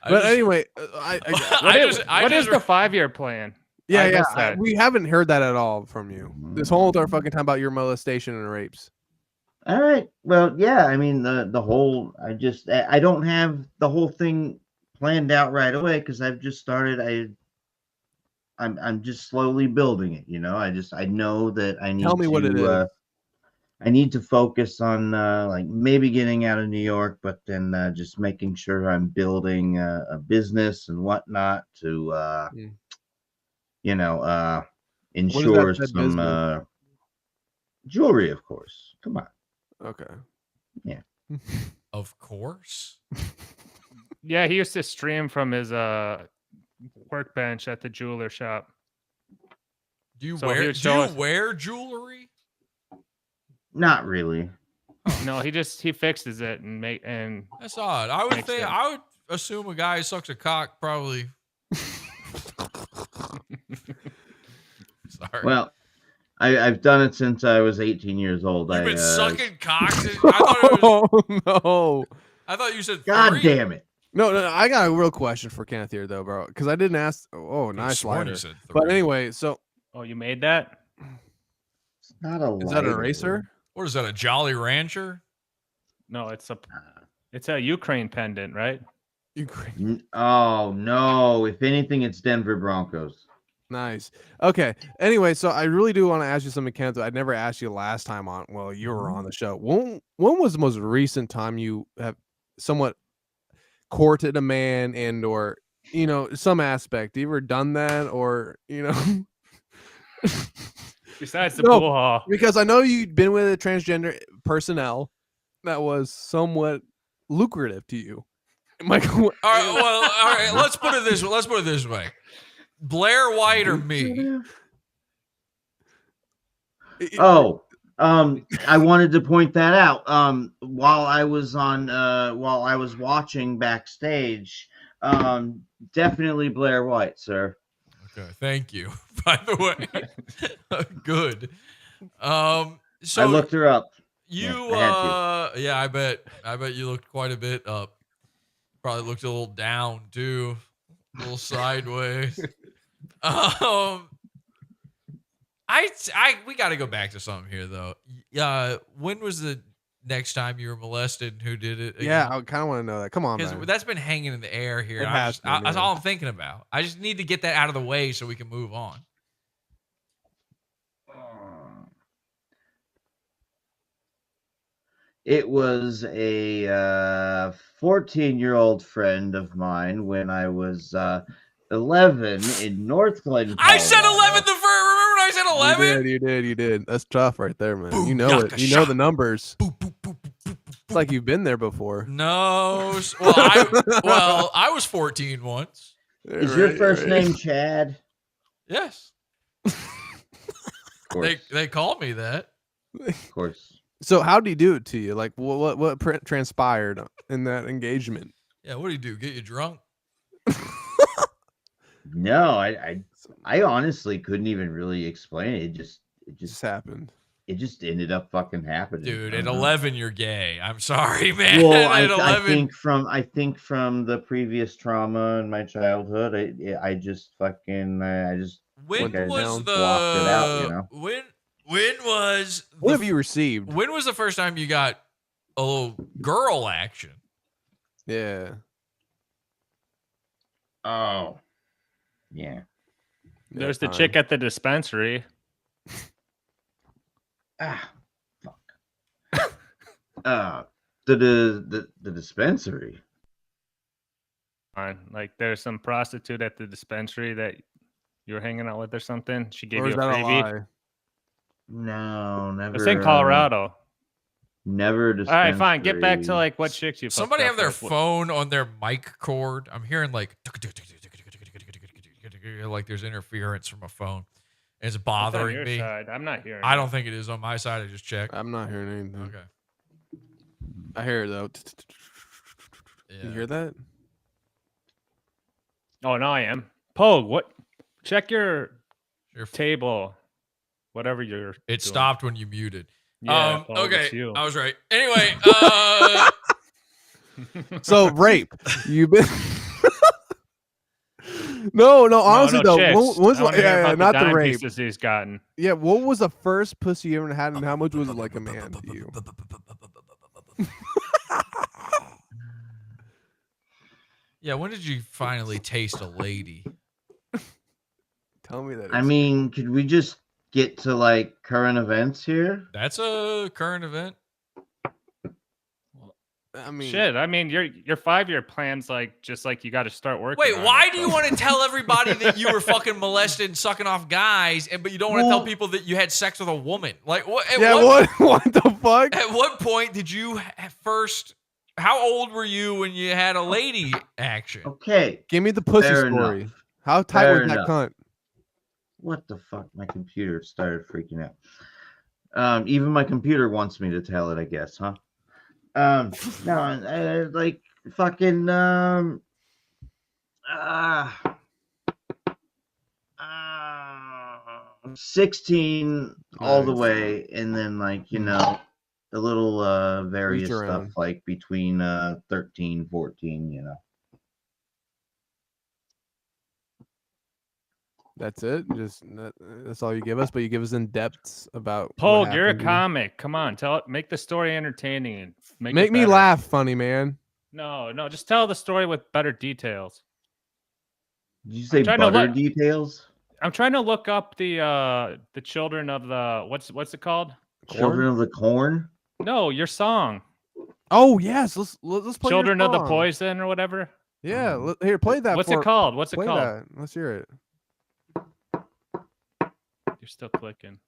B: Anyway,
A: what is the 5-year plan?
B: Yeah, we haven't heard that at all from you. This whole entire fucking time about your molestation and rapes.
D: All right. Well, yeah. I mean, the whole. I don't have the whole thing planned out right away because I've just started. I'm just slowly building it. I know that I need.
B: Tell me what it is.
D: I need to focus on like maybe getting out of New York, but then just making sure I'm building a business and whatnot to you know
B: What is that
D: ensure
B: said
D: some
B: business?
D: jewelry, of course. Come on.
B: Okay.
D: Yeah.
C: Of course.
A: Yeah, he used to stream from his workbench at the jeweler shop.
C: Do you
A: So he
C: wear
A: would show us-
C: wear jewelry?
D: Not really.
A: No, he fixes it and
C: That's odd. I would
A: makes
C: think
A: it.
C: I would assume a guy who sucks a cock probably. Sorry.
D: Well, I've done it since I was 18 years old.
C: You've been sucking cocks.
B: Oh no!
C: I thought you said
D: God
C: 3.
D: damn it!
B: No, I got a real question for Kenneth here, though, bro. Because I didn't ask. Oh, nice
C: sworn you
B: lighter.
C: said 3.
B: But anyway, so
A: Oh, you made that?
D: It's not a
B: is that a
D: lighter.
B: racer?
C: What is that? A Jolly Rancher?
A: No, it's a Ukraine pendant, right?
B: Ukraine.
D: Oh no! If anything, it's Denver Broncos.
B: Nice. Okay. Anyway, so I really do want to ask you something, Kenneth. I never asked you last time on. Well, you were on the show. When was the most recent time you have somewhat courted a man and or some aspect? You ever done that or
A: Besides the
B: No,
A: pool hall.
B: because I know you've been with a transgender personnel that was somewhat lucrative to you. Michael,
C: All right. Let's put it this way. Blair White or me?
D: Oh, I wanted to point that out. While I was watching backstage, definitely Blair White, sir.
C: Okay, thank you. By the way, good. So
D: I looked her up.
C: You,
D: Yeah,
C: I bet you looked quite a bit up. Probably looked a little down too, a little sideways. We got to go back to something here though. When was the next time you were molested and who did it? Again?
B: Yeah, I kind of want to know that. Come on,
C: Because
B: man.
C: that's been hanging in the air here.
B: It has been,
C: That's
B: yeah.
C: all I'm thinking about. I just need to get that out of the way so we can move on.
D: It was a 14-year-old friend of mine when I was 11 in North Glen, Colorado.
C: I said 11 the first. Remember when I said 11?
B: You did. That's tough right there, man. You know it. You know the numbers. It's like you've been there before.
C: No. Well, I was 14 once.
D: Is your first name Chad?
C: Yes.
D: Of course.
C: They call me that.
D: Of course.
B: So how did he do it to you? Like what transpired in that engagement?
C: Yeah, what do you do? Get you drunk?
D: No, I honestly couldn't even really explain it. It just
B: happened.
D: It just ended up fucking happening.
C: Dude, at 11 you're gay. I'm sorry, man.
D: Well,
C: at 11,
D: I think from the previous trauma in my childhood, I just
C: when was
D: blocked
C: the
D: it out, you know?
C: When was
B: what have you received?
C: When was the first time you got a little girl action?
B: Yeah.
D: Oh. Yeah.
A: There's the chick at the dispensary.
D: Ah, fuck. The dispensary.
A: Like there's some prostitute at the dispensary that you were hanging out with or something. She gave
B: Or
A: you
B: is
A: a
B: that a
A: freebie.
B: lie?
D: No, never.
A: It's in Colorado.
D: Never
A: All right, fine. Get back to like what chicks you.
C: Somebody have their
A: with.
C: phone on their mic cord. I'm hearing like there's interference from a phone. It's bothering me.
A: Side. I'm not hearing.
C: I don't think it is on my side. I just checked.
B: I'm not hearing anything.
C: Okay.
B: I hear it though.
C: Yeah.
B: You hear that?
A: Oh, no, I am. Pogue, what? Check your table. Whatever you're.
C: It
A: doing.
C: stopped when you muted.
A: Yeah. Pogue, it's
C: Okay.
A: you.
C: I was right. Anyway.
B: So rape. You've been. No, honestly though, when's not the rape.
A: Pieces he's gotten.
B: Yeah, what was the first pussy you ever had, and how much was it like a man to you?
C: Yeah, when did you finally taste a lady?
B: Tell me that.
D: I mean, could we just get to like current events here?
C: That's a current event.
B: I mean,
A: shit. I mean, your 5-year plan's like just like you got to start working.
C: Wait,
A: on
C: why
A: it,
C: do you want to tell everybody that you were fucking molested and sucking off guys, but you don't want to tell people that you had sex with a woman? Like what?
B: What the fuck?
C: At what point did you first? How old were you when you had a lady action?
D: Okay,
B: give me the pussy
D: fair
B: story.
D: enough.
B: How tight
D: Fair
B: was that
D: enough.
B: cunt?
D: What the fuck? My computer started freaking out. Even my computer wants me to tell it, I guess, huh? No, like fucking 16 all the
B: Nice.
D: way, and then like a little various
B: Reach
D: stuff
B: around.
D: like between 13, 14,
B: That's it. Just that's all you give us, but you give us in depths about.
A: Pogue, you're a comic. Come on, make the story entertaining and
B: make me laugh, funny man.
A: No, just tell the story with better details.
D: Did you say butter details?
A: I'm trying to look up the children of the what's it called?
D: Children of the Corn?
A: No, your song.
B: Oh yes, let's play
A: Children of the Poison or whatever.
B: Yeah, here, play that.
A: What's it called? What's it called?
B: That. Let's hear it.
A: You're still clicking.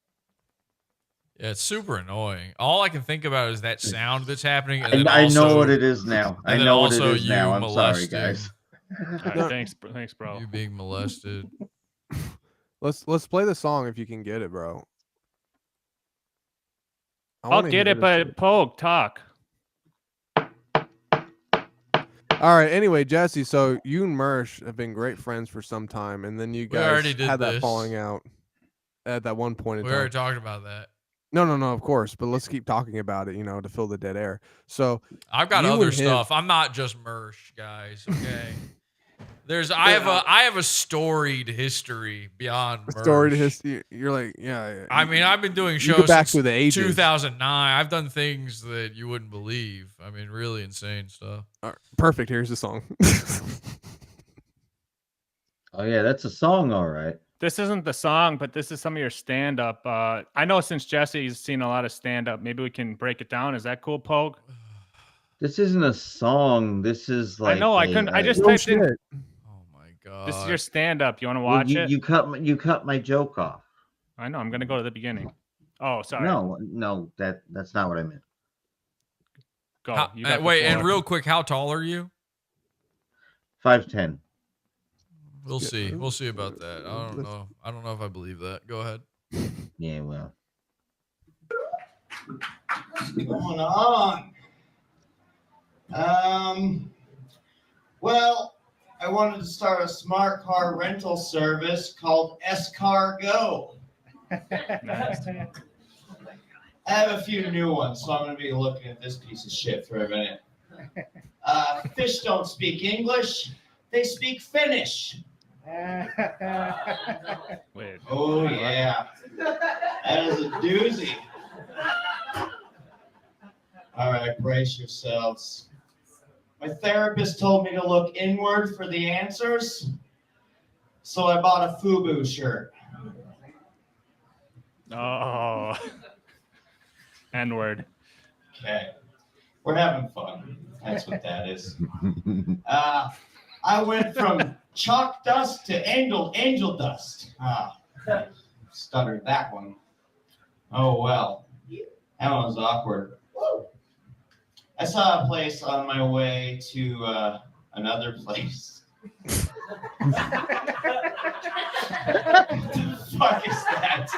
C: Yeah, it's super annoying. All I can think about is that sound that's happening. And
D: I know what it is now. I know what it is now. I'm
C: molesting.
D: sorry, guys.
A: Right, thanks, bro.
C: You being molested.
B: Let's play the song if you can get it, bro.
A: I'll get it, but Pogue, talk.
B: All right. Anyway, Jesse, so you and Mersh have been great friends for some time, and then you guys had that falling out at that one point in time.
C: We already talked about that.
B: No, of course, but let's keep talking about it, to fill the dead air. So
C: I've got other stuff. I'm not just Mersh, guys. Okay. I have a storied history beyond Mersh.
B: Storied history. You're like, yeah.
C: I mean, I've been doing shows
B: back
C: since
B: to the ages.
C: 2009. I've done things that you wouldn't believe. I mean, really insane stuff.
B: All right, perfect. Here's the song.
D: Oh yeah, that's a song, all right.
A: This isn't the song, but this is some of your stand-up. I know since Jesse's seen a lot of stand-up, maybe we can break it down. Is that cool, Pogue?
D: This isn't a song. This is like
A: I know. I couldn't. I just typed in.
C: Oh my god.
A: This is your stand-up. You want to watch it?
D: You cut my joke off.
A: I know. I'm gonna go to the beginning. Oh, sorry.
D: No, that's not what I meant.
A: Go.
C: Wait, and real quick, how tall are you?
D: 5'10".
C: We'll see. We'll see about that. I don't know. I don't know if I believe that. Go ahead.
D: Yeah, well.
E: What's going on? Well, I wanted to start a smart car rental service called S-Car Go.
A: Nice.
E: I have a few new ones, so I'm going to be looking at this piece of shit for a minute. Fish don't speak English. They speak Finnish.
A: Wait.
E: Oh, yeah. That is a doozy. All right, brace yourselves. My therapist told me to look inward for the answers, so I bought a FUBU shirt.
A: Oh. N-word.
E: Okay. We're having fun. That's what that is. I went from chalk dust to angel dust. Stuttered that one. Oh, well. That one was awkward. I saw a place on my way to another place. What the fuck is that?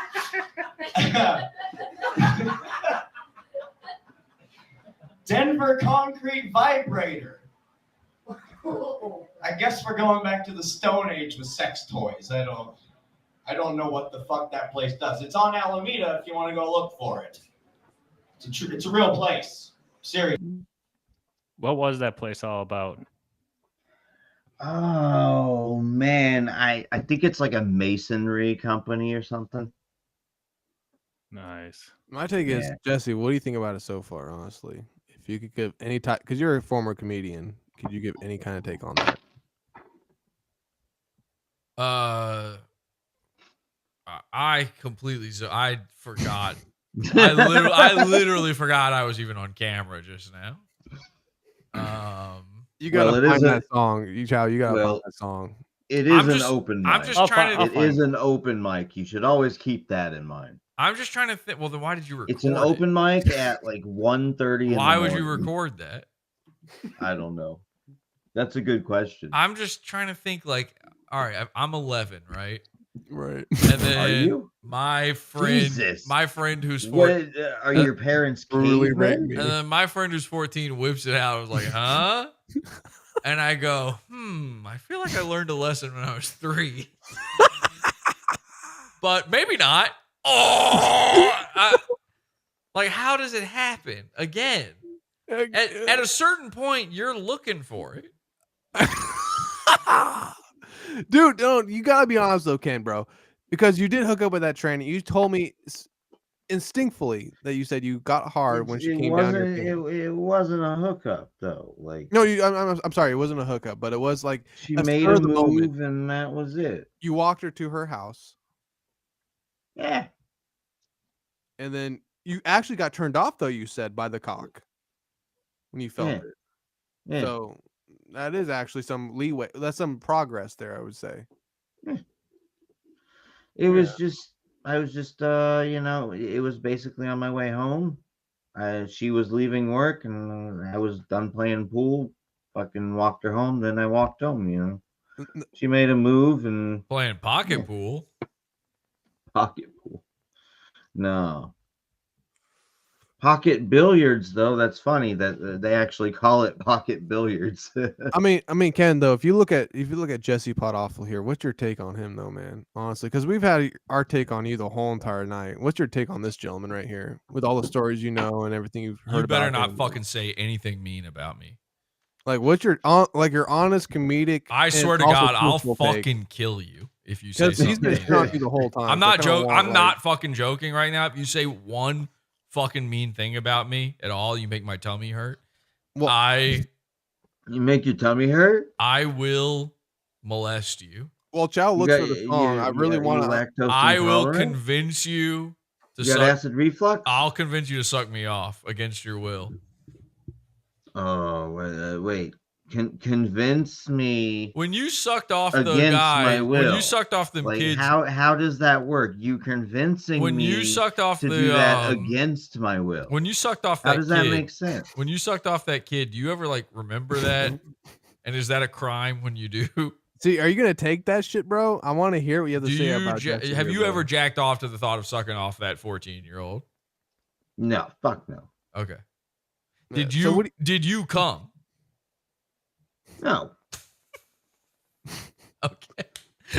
E: Denver concrete vibrator. I guess we're going back to the Stone Age with sex toys. I don't know what the fuck that place does. It's on Alameda if you want to go look for it. It's a real place. Seriously.
A: What was that place all about?
D: Oh man, I think it's like a masonry company or something.
A: Nice.
B: My take is, Jesse, what do you think about it so far, honestly? If you could give any type, because you're a former comedian, could you give any kind of take on that?
C: I forgot. I literally forgot I was even on camera just now.
B: You gotta find that song. You gotta find that song.
D: It is an open mic.
C: I'm just trying to.
D: It is an open mic. You should always keep that in mind.
C: I'm just trying to think. Well, then why did you record?
D: It's an open mic at like 1:30.
C: Why would you record that?
D: I don't know. That's a good question.
C: I'm just trying to think. Like, all right, I'm 11, right?
B: Right.
C: And then
D: Are you?
C: my friend who's 14.
D: What, are your parents cavemen?
C: And then my friend who's 14 whips it out. I was like, huh? And I go, I feel like I learned a lesson when I was 3. But maybe not. Like, how does it happen again? At a certain point, you're looking for it.
B: Dude, you gotta be honest though, Ken, bro, because you did hook up with that trainer. You told me instinctfully that you said you got hard when she came down.
D: It wasn't a hookup though. Like
B: no, I'm sorry, it wasn't a hookup, but it was like
D: she made a move and that was it.
B: You walked her to her house.
D: Yeah.
B: And then you actually got turned off though, you said, by the cock when you felt it. Yeah. So that is actually some leeway. That's some progress there, I would say.
D: It was just, I was just, it was basically on my way home. She was leaving work and I was done playing pool. Fucking walked her home. Then I walked home, She made a move and.
C: Playing pocket pool.
D: Pocket pool. No. Pocket billiards, though. That's funny that they actually call it pocket billiards.
B: I mean, Ken, though, if you look at Jesse Potoffel here, what's your take on him, though, man? Honestly, because we've had our take on you the whole entire night. What's your take on this gentleman right here, with all the stories and everything you've heard?
C: You better
B: about
C: not
B: him?
C: fucking say anything mean about me.
B: Like, what's your honest comedic?
C: I swear to God, I'll fucking kill you if you say something. He's been
B: shot you the whole time.
C: I'm not joking. I'm not fucking joking right now. If you say one fucking mean thing about me at all, you make my tummy hurt.
B: Well,
D: you make your tummy hurt?
C: I will molest you.
B: Well, Chow looks for the song. I really want
D: to.
C: I will convince you to
D: suck. Acid reflux?
C: I'll convince you to suck me off against your will.
D: Oh, wait. Convince me
C: when you sucked off the guy when you sucked off them kids.
D: How does that work? You convincing
C: when
D: me
C: you sucked off
D: to do that against my will.
C: When you sucked off that
D: how does that make sense?
C: When you sucked off that kid, do you ever remember that? And is that a crime when you do?
B: See, are you gonna take that shit, bro? I want to hear what you have to say about that.
C: Have you ever jacked off to the thought of sucking off that 14-year-old?
D: No, fuck no.
C: Okay. Did you did you come?
D: No.
C: Okay.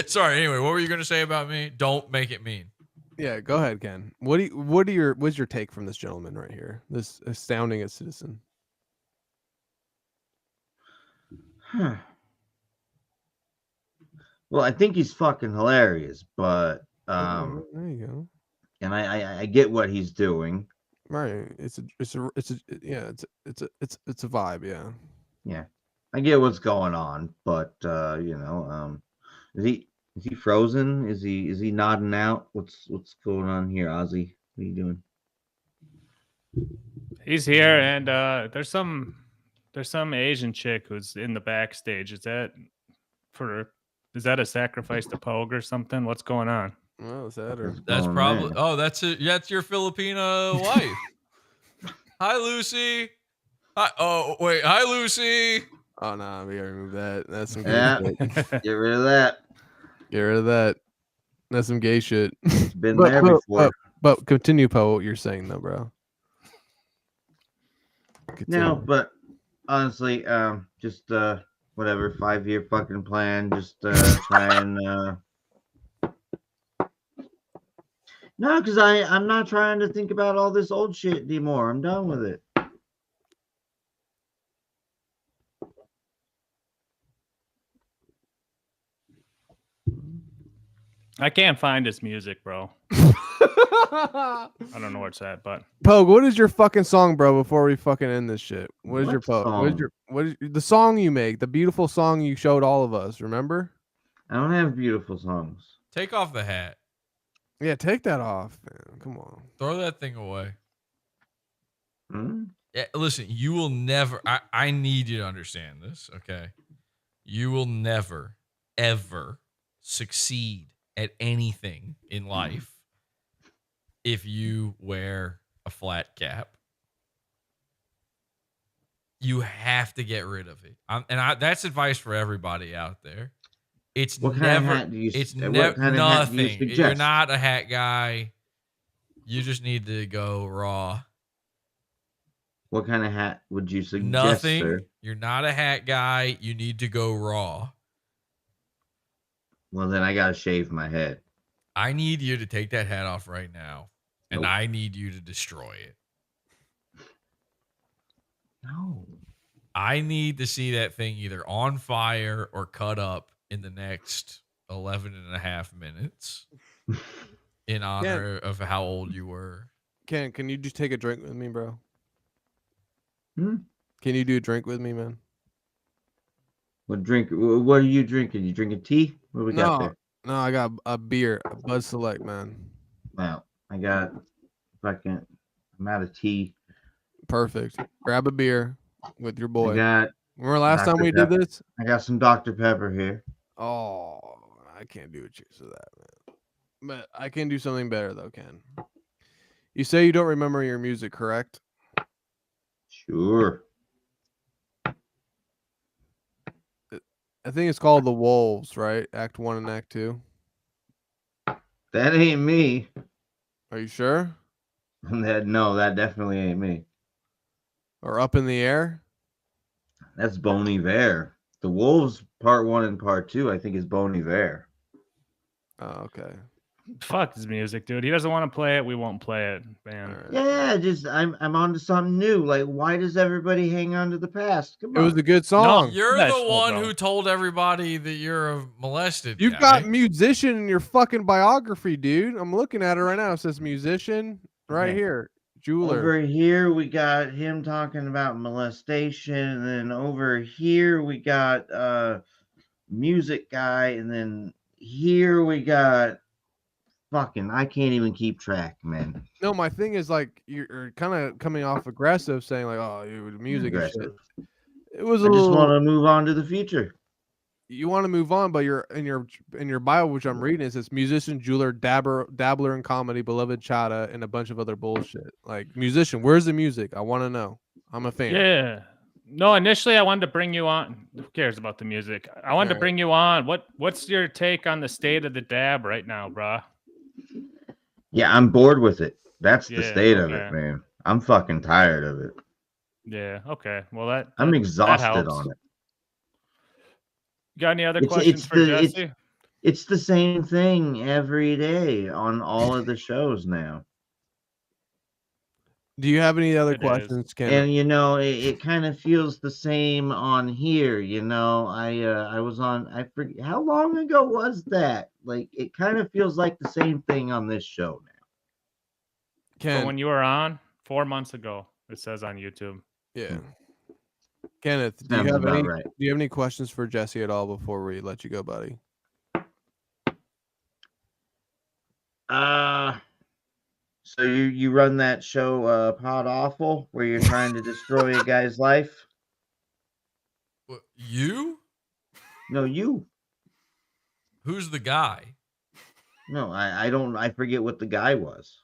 C: Sorry. Anyway, what were you going to say about me? Don't make it mean.
B: Yeah, go ahead, Ken. What's your take from this gentleman right here? This astounding citizen.
D: Huh. Well, I think he's fucking hilarious, but
B: there you go.
D: And I get what he's doing.
B: Right. It's a vibe, yeah.
D: Yeah. I get what's going on, but is he frozen? Is he nodding out? What's going on here, Ozzy? What are you doing?
A: He's here, and there's some Asian chick who's in the backstage. Is that a sacrifice to Pogue or something? What's going on?
B: Well, is that or
C: that's probably that's it. Yeah, it's your Filipina wife. Hi, Lucy. Hi, Lucy.
B: Oh no, we gotta remove that. That's some
D: gay shit. Get rid of that.
B: Get rid of that. That's some gay shit.
D: It's been there before.
B: But continue, Poe, what you're saying though, bro. Continue.
D: No, but honestly, just whatever, 5-year fucking plan. Just try and no, because I'm not trying to think about all this old shit anymore. I'm done with it.
A: I can't find his music, bro. I don't know where it's at, but
B: Pogue, what is your fucking song, bro? Before we fucking end this shit, what is your Pogue? What is the song you make? The beautiful song you showed all of us. Remember?
D: I don't have beautiful songs.
C: Take off the hat.
B: Yeah, take that off, man. Come on.
C: Throw that thing away.
D: Hmm?
C: Yeah, listen, you will never. I need you to understand this, okay? You will never, ever succeed at anything in life if you wear a flat cap. You have to get rid of it. That's advice for everybody out there. It's
D: What kind
C: never.
D: of hat do you?
C: It's
D: What kind of hat do you
C: nothing. You're
D: suggest?
C: not a hat guy. You just need to go raw.
D: What kind of hat would you suggest,
C: Nothing.
D: sir?
C: You're not a hat guy. You need to go raw.
D: Well, then I gotta shave my head.
C: I need you to take that hat off right now, and
D: Nope.
C: I need you to destroy it.
D: No.
C: I need to see that thing either on fire or cut up in the next 11 and a half minutes in honor of how old you were.
B: Can you just take a drink with me, bro?
D: Hmm?
B: Can you do a drink with me, man?
D: What drink? What are you drinking? You drinking tea? What we got there?
B: No, I got a beer, a Bud Select, man.
D: Wow, I got fucking. I'm out of tea.
B: Perfect. Grab a beer with your boy.
D: I got.
B: Remember last time we did this?
D: I got some Dr. Pepper here.
B: Oh, I can't do a cheers to that, man. But I can do something better though, Ken. You say you don't remember your music, correct?
D: Sure.
B: I think it's called The Wolves, right? Act 1 and Act 2.
D: That ain't me.
B: Are you sure?
D: No, that definitely ain't me.
B: Or Up in the Air?
D: That's Bon Iver. The Wolves Part 1 and Part 2, I think, is Bon Iver.
B: Oh, okay.
A: Fuck his music, dude. He doesn't want to play it. We won't play it, man.
B: Right.
D: Yeah, just I'm on to something new. Like, why does everybody hang on to the past? Come on.
B: It was a good song.
A: No,
C: You're
A: That's
C: the
A: so
C: one
A: dumb.
C: who told everybody that you're a molested
B: You've
C: guy.
B: got musician in your fucking biography, dude. I'm looking at it right now. It says musician right
D: Okay.
B: here. Jeweler.
D: Over here we got him talking about molestation, and then over here we got music guy, and then here we got fucking I can't even keep track, man.
B: No, my thing is like you're kind of coming off aggressive, saying like, "Oh, you music and shit."
D: Aggressive.
B: It was
D: I
B: a
D: just
B: little.
D: want to move on to the future.
B: You want to move on, but you're in your bio, which I'm reading, it says musician, jeweler, dabbler in comedy, beloved chata, and a bunch of other bullshit. Like musician, where's the music? I want to know. I'm a fan.
A: Yeah. No, initially I wanted to bring you on. Who cares about the music? I wanted to bring you on. What's your take on the state of the dab right now, brah?
D: Yeah, I'm bored with it. That's the
A: Yeah,
D: state of
A: okay.
D: it, man. I'm fucking tired of it.
A: Yeah. Okay. Well,
D: I'm
A: that
D: exhausted
A: helps.
D: on it.
A: You got any other
D: It's
A: questions for Jesse?
D: It's the same thing every day on all of the shows now.
B: Do you have any other
A: It
B: questions, Ken?
D: And it kind of feels the same on here. I was on. I forget how long ago was that. Like it kind of feels like the same thing on this show now.
B: Ken,
A: From when you were on 4 months ago, it says on YouTube.
B: yeah. Kenneth, do
D: Sounds
B: you have
D: about
B: any?
D: right.
B: Do you have any questions for Jesse at all before we let you go, buddy?
D: So you run that show, Pod Awful, where you're trying to destroy a guy's life?
C: What, you?
D: No, you.
C: Who's the guy?
D: No, I don't. I forget what the guy was.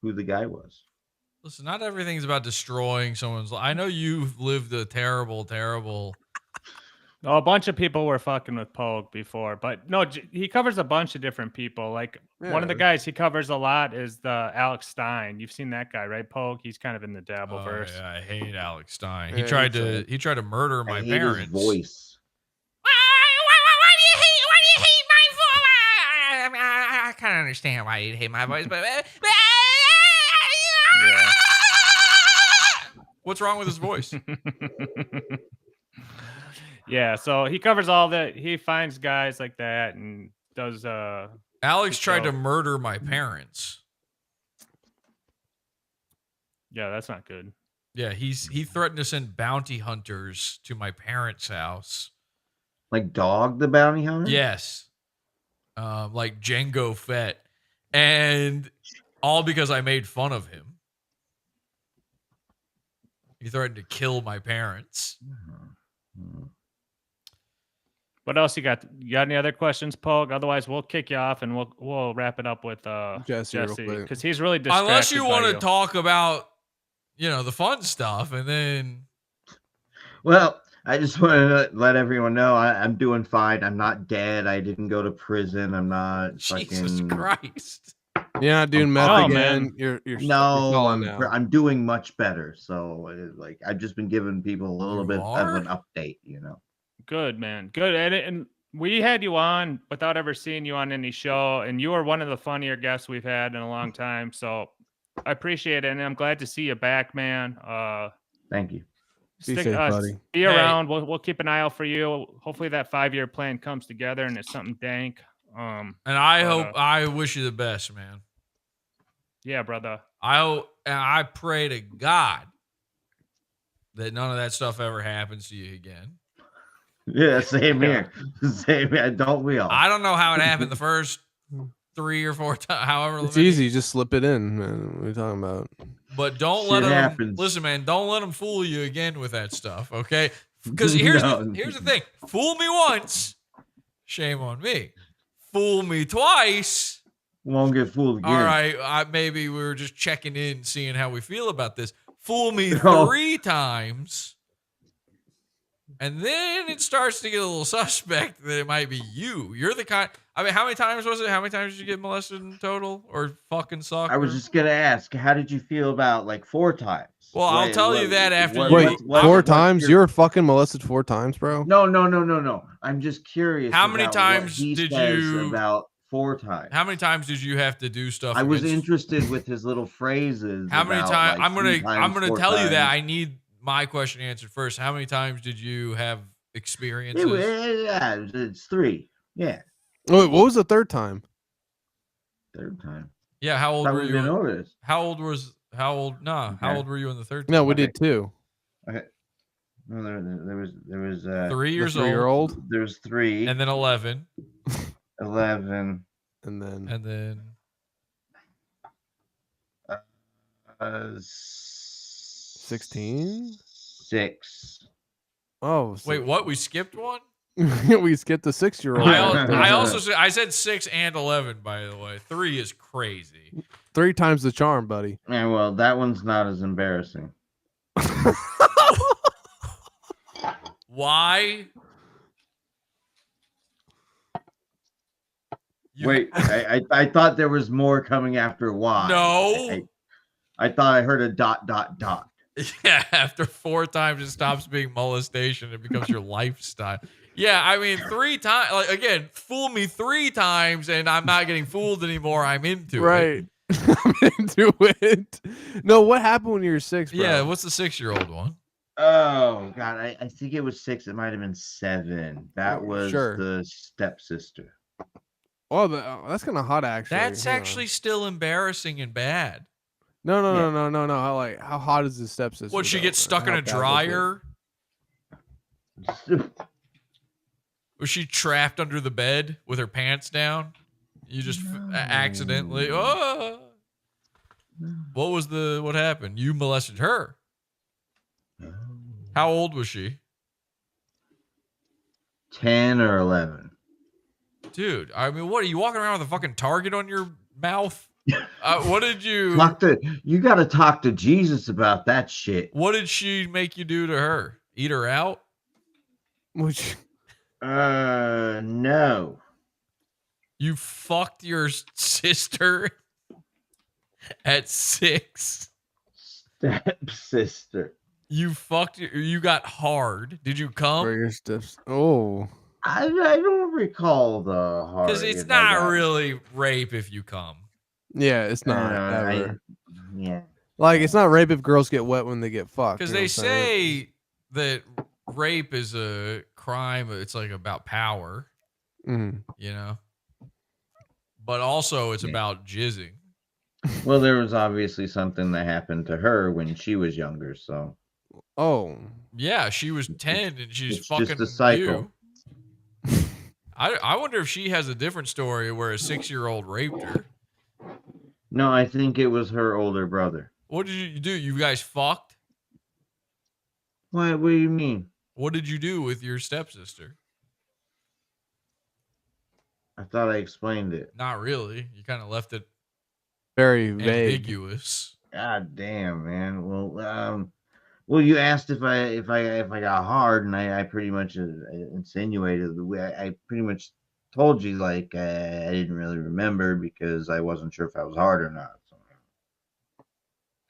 D: Who the guy was.
C: Listen, not everything's about destroying someone's life. I know you've lived a terrible, terrible.
A: Oh, a bunch of people were fucking with Pogue before, but no, he covers a bunch of different people. Like one of the guys he covers a lot is the Alex Stein. You've seen that guy, right, Pogue? He's kind of in the Dabbleverse.
C: Yeah, I hate Alex Stein.
B: Yeah,
C: He tried to murder my
D: I hate
C: parents.
D: his voice.
C: Why do you hate my voice? I kind of understand why you hate my voice, but
A: Yeah.
C: What's wrong with his voice?
A: Yeah, so he covers all that. He finds guys like that and does
C: Alex tried to
A: show.
C: murder my parents.
A: Yeah, that's not good.
C: Yeah, he threatened to send bounty hunters to my parents' house.
D: Like Dog the Bounty Hunter?
C: Yes. Like Django Fett. And all because I made fun of him. He threatened to kill my parents.
A: What else you got? You got any other questions, Pogue? Otherwise, we'll kick you off and we'll wrap it up with Jesse because he's really distracted.
C: Unless you want to talk about, the fun stuff, and then.
D: Well, I just want to let everyone know I'm doing fine. I'm not dead. I didn't go to prison. I'm not.
C: Jesus Christ.
B: You're not doing meth again.
D: Man.
B: You're
D: I'm doing much better. So I've just been giving people a little bit of an update.
A: Good, man. Good. And we had you on without ever seeing you on any show, and you are one of the funnier guests we've had in a long time. So I appreciate it, and I'm glad to see you back, man.
D: Thank you.
B: Be safe, buddy.
A: Be around. We'll keep an eye out for you. Hopefully that 5-year plan comes together and it's something dank.
C: And I wish you the best, man.
A: Yeah, brother.
C: I pray to God that none of that stuff ever happens to you again.
D: Yeah, same here. Same here. Don't we all?
C: I don't know how it happened the first 3 or 4 times. However,
B: it's easy. Just slip it in, man. What are you talking about?
C: But don't let them listen, man. Don't let them fool you again with that stuff, okay? Because here's the thing: fool me once, shame on me. Fool me twice,
D: won't get fooled again.
C: All right, maybe we were just checking in, seeing how we feel about this. Fool me 3 times. And then it starts to get a little suspect that it might be you. You're the kind. I mean, how many times was it? How many times did you get molested in total, or fucking suck?
D: I was just gonna ask, how did you feel about 4 times?
C: Well, I'll tell you that after.
B: Wait, 4 times? You were fucking molested 4 times, bro?
D: No. I'm just curious.
C: How many times did you
D: about 4 times?
C: How many times did you have to do stuff?
D: I was interested with his little phrases.
C: How many times? I'm gonna tell you that I need my question answered first. How many times did you have experiences?
D: It's 3. Yeah.
B: Wait, what was the 3rd time?
D: 3rd time.
C: Yeah, how old were you? How old were you in the 3rd time?
B: No, we did 2.
D: Okay. No, there was
C: 3 years old.
B: 3-year-old.
D: There's 3.
C: And then 11.
D: 11.
B: And then 16?
D: 6.
B: Oh,
C: wait, what? We skipped one?
B: We skipped the 6-year-old.
C: I said 6 and 11, by the way. 3 is crazy.
B: 3 times the charm, buddy.
D: Yeah, well, that one's not as embarrassing.
C: Why?
D: Wait, I thought there was more coming after why.
C: No.
D: I thought I heard a ...
C: Yeah, after 4 times it stops being molestation. It becomes your lifestyle. Yeah, I mean 3 times. Again, fool me 3 times and I'm not getting fooled anymore. I'm into it.
B: Right. I'm into it. No, what happened when you were 6, bro?
C: Yeah, what's the 6-year-old one?
D: Oh, God. I think it was 6. It might have been 7. That was the stepsister.
B: Oh, that's kind of hot, actually.
C: That's actually still embarrassing and bad.
B: No. How hot is the stepsister?
C: Would she get stuck in a dryer? Was she trapped under the bed with her pants down? You just accidentally. Oh. What happened? You molested her. How old was she?
D: 10 or 11.
C: Dude, I mean, what are you walking around with a fucking target on your mouth? What did you
D: you got to talk to Jesus about that shit.
C: What did she make you do to her? Eat her out?
D: No.
C: You fucked your sister at 6.
D: Stepsister.
C: You got hard. Did you come?
B: Oh.
D: I don't recall the hard.
C: Because it's not really rape if you come.
B: Yeah, it's not. Ever.
D: Yeah.
B: Like, it's not rape if girls get wet when they get fucked.
C: Because they say that rape is a crime. It's like about power.
B: Mm-hmm.
C: You know? But also it's about jizzing.
D: Well, there was obviously something that happened to her when she was younger, so.
B: Oh.
C: Yeah, she was 10 and she's fucking
D: just a cycle.
C: I wonder if she has a different story where a 6-year-old raped her.
D: No, I think it was her older brother.
C: What did you do? You guys fucked?
D: What do you mean?
C: What did you do with your stepsister?
D: I thought I explained it.
C: Not really. You kind of left it
B: very vague.
C: Ambiguous.
D: God damn, man. Well, you asked if I got hard, and I pretty much insinuated the way I pretty much told you like I didn't really remember because I wasn't sure if I was hard or not. So.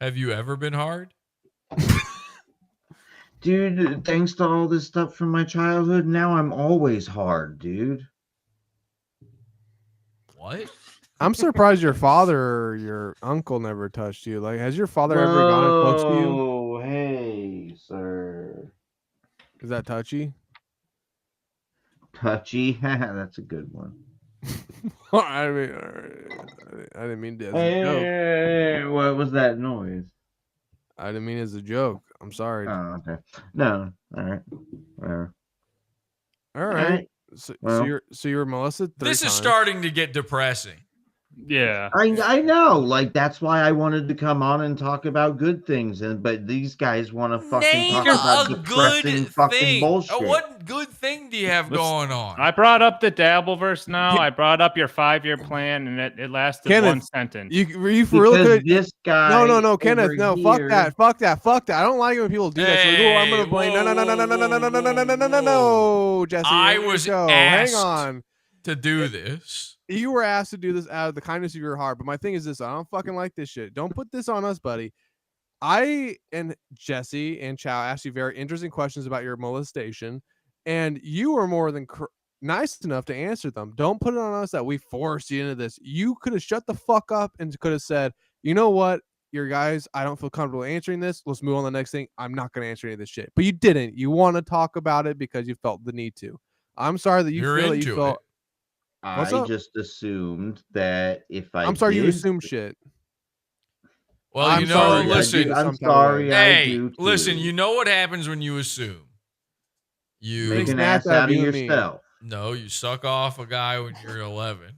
C: Have you ever been hard?
D: Dude, thanks to all this stuff from my childhood, now I'm always hard, dude.
C: What?
B: I'm surprised your father or your uncle never touched you. Like, has your father ever gotten close to you?
D: Oh, hey, sir.
B: Is that touchy?
D: Touchy? That's a good one.
B: I mean, I didn't mean to as a joke.
D: Hey, what was that noise?
B: I didn't mean as a joke. I'm sorry.
D: Oh, okay. No, all right. Whatever.
B: All right. So,
D: Well,
B: so you're Melissa 3
C: This
B: times.
C: is starting to get depressing.
A: Yeah.
D: I know. Like, that's why I wanted to come on and talk about good things, but these guys want to fucking talk about depressing fucking bullshit.
C: What good thing do you have going on?
A: I brought up the Dabbleverse now. I brought up your 5-year plan, and it lasted
B: Kenneth,
A: one sentence.
B: You for real could
D: this guy.
B: No, Kenneth, no, fuck that. I don't like it when people do that. So like, oh, I'm gonna blame. No, Jesse.
C: I was
B: Hang on.
C: To do this.
B: You were asked to do this out of the kindness of your heart, but my thing is this: I don't fucking like this shit. Don't put this on us, buddy. I and Jesse and Chow asked you very interesting questions about your molestation, and you were more than nice enough to answer them. Don't put it on us that we forced you into this. You could have shut the fuck up and could have said, you know what, your guys, I don't feel comfortable answering this. Let's move on to the next thing. I'm not going to answer any of this shit. But you didn't. You want to talk about it because you felt the need to. I'm sorry that you feel that you felt.
D: I just assumed that if
B: I'm sorry you assume shit.
C: Well,
B: I'm sorry,
C: listen.
D: I'm sorry.
C: Hey, listen, you know what happens when you assume? You
D: make an ass out of yourself.
C: No, you suck off a guy when you're 11.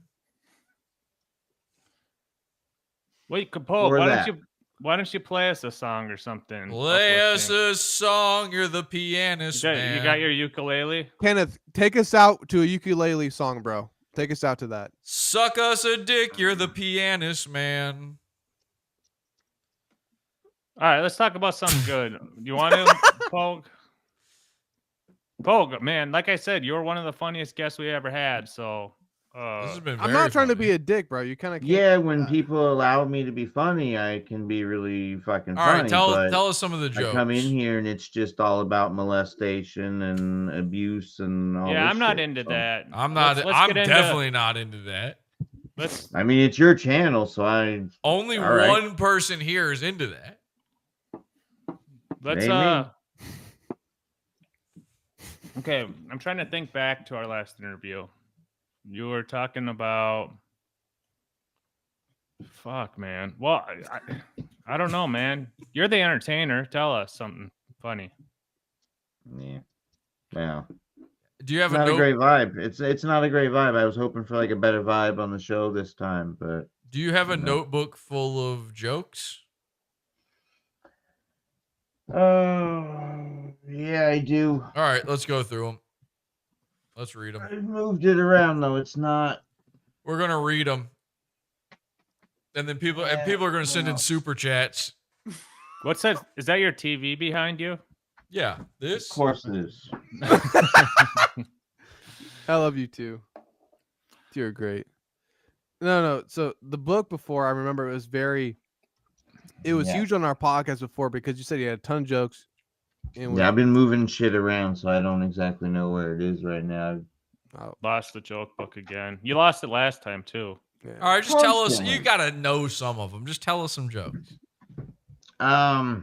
A: Wait, Capone, why don't you play us a song or something?
C: Play us a song. You're the pianist, man.
A: You got your ukulele?
B: Kenneth, take us out to a ukulele song, bro. Take us out to that.
C: Suck us a dick. You're the pianist, man.
A: All right, let's talk about something good. You want to, Pogue? Pogue, man, like I said, you're one of the funniest guests we ever had. So
C: this has been
B: I'm not trying to be a dick, bro. You kind of
D: when people allow me to be funny, I can be really fucking funny.
C: All right, tell us some of the jokes.
D: I come in here and it's just all about molestation and abuse and all.
A: Yeah,
D: this
A: I'm not
D: shit,
A: into
D: so.
A: that.
C: I'm not. I'm definitely not into that.
D: I mean, it's your channel, so
C: only one person here is into that.
A: Let's Okay, I'm trying to think back to our last interview. You were talking about fuck, man. Well, I don't know, man. You're the entertainer. Tell us something funny.
D: Yeah. Yeah.
C: Do you have
D: not a great vibe? It's not a great vibe. I was hoping for like a better vibe on the show this time, but
C: do you have a notebook full of jokes?
D: Oh, yeah, I do.
C: All right, let's go through them. Let's read them.
D: I moved it around though. It's not.
C: We're gonna read them, and then people are gonna send in super chats.
A: What's that? Is that your TV behind you?
C: Yeah, this.
D: Of course it is.
B: I love you too. You're great. No. So the book before, I remember it was huge on our podcast before because you said you had a ton of jokes. And
D: I've been moving shit around, so I don't exactly know where it is right now.
A: Lost the joke book again. You lost it last time too.
B: Yeah.
C: All right, just tell us. You gotta know some of them. Just tell us some jokes.
D: All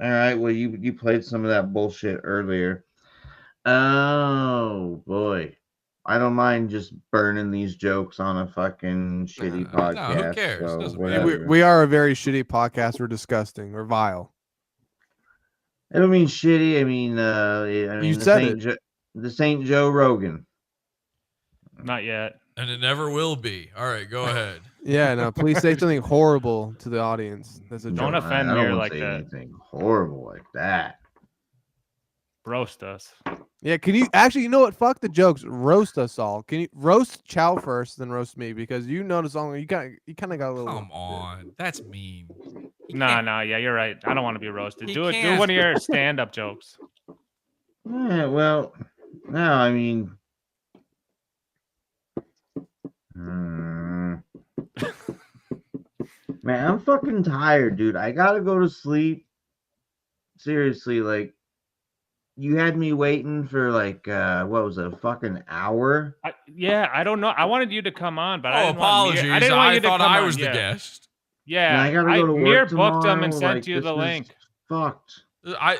D: right. Well, you played some of that bullshit earlier. Oh boy. I don't mind just burning these jokes on a fucking shitty podcast.
C: No, who cares?
D: So
B: we are a very shitty podcast. We're disgusting. We're vile.
D: I don't mean shitty. I mean,
B: you said
D: the Saint Joe Rogan.
A: Not yet.
C: And it never will be. All right, go ahead.
B: Yeah, no, please say something horrible to the audience. That's a
A: Don't
B: joke.
A: offend
D: I
A: me
D: don't
A: like
D: say
A: that.
D: anything horrible like that.
A: Roast us.
B: Yeah, can you actually? You know what? Fuck the jokes. Roast us all. Can you roast Chow first, then roast me? Because you notice only you kind of got a little.
C: Come on, that's mean.
A: Nah, yeah, you're right. I don't want to be roasted.
C: He
A: Do it. Do
C: can't.
A: one of your stand-up jokes.
D: Yeah, well, no, I mean, man, I'm fucking tired, dude. I gotta go to sleep. Seriously, like, you had me waiting for like, what was it, a fucking hour?
A: Yeah, I don't know. I wanted you to come on, but I didn't
C: apologies.
A: Want I didn't want you to
C: thought
A: come
C: I
A: on.
C: was the
A: Yeah.
C: guest.
A: Yeah,
D: And I gotta go to
A: Mir
D: work
A: booked them
D: tomorrow.
A: and sent
D: Like,
A: you the
D: this is
A: link.
D: fucked.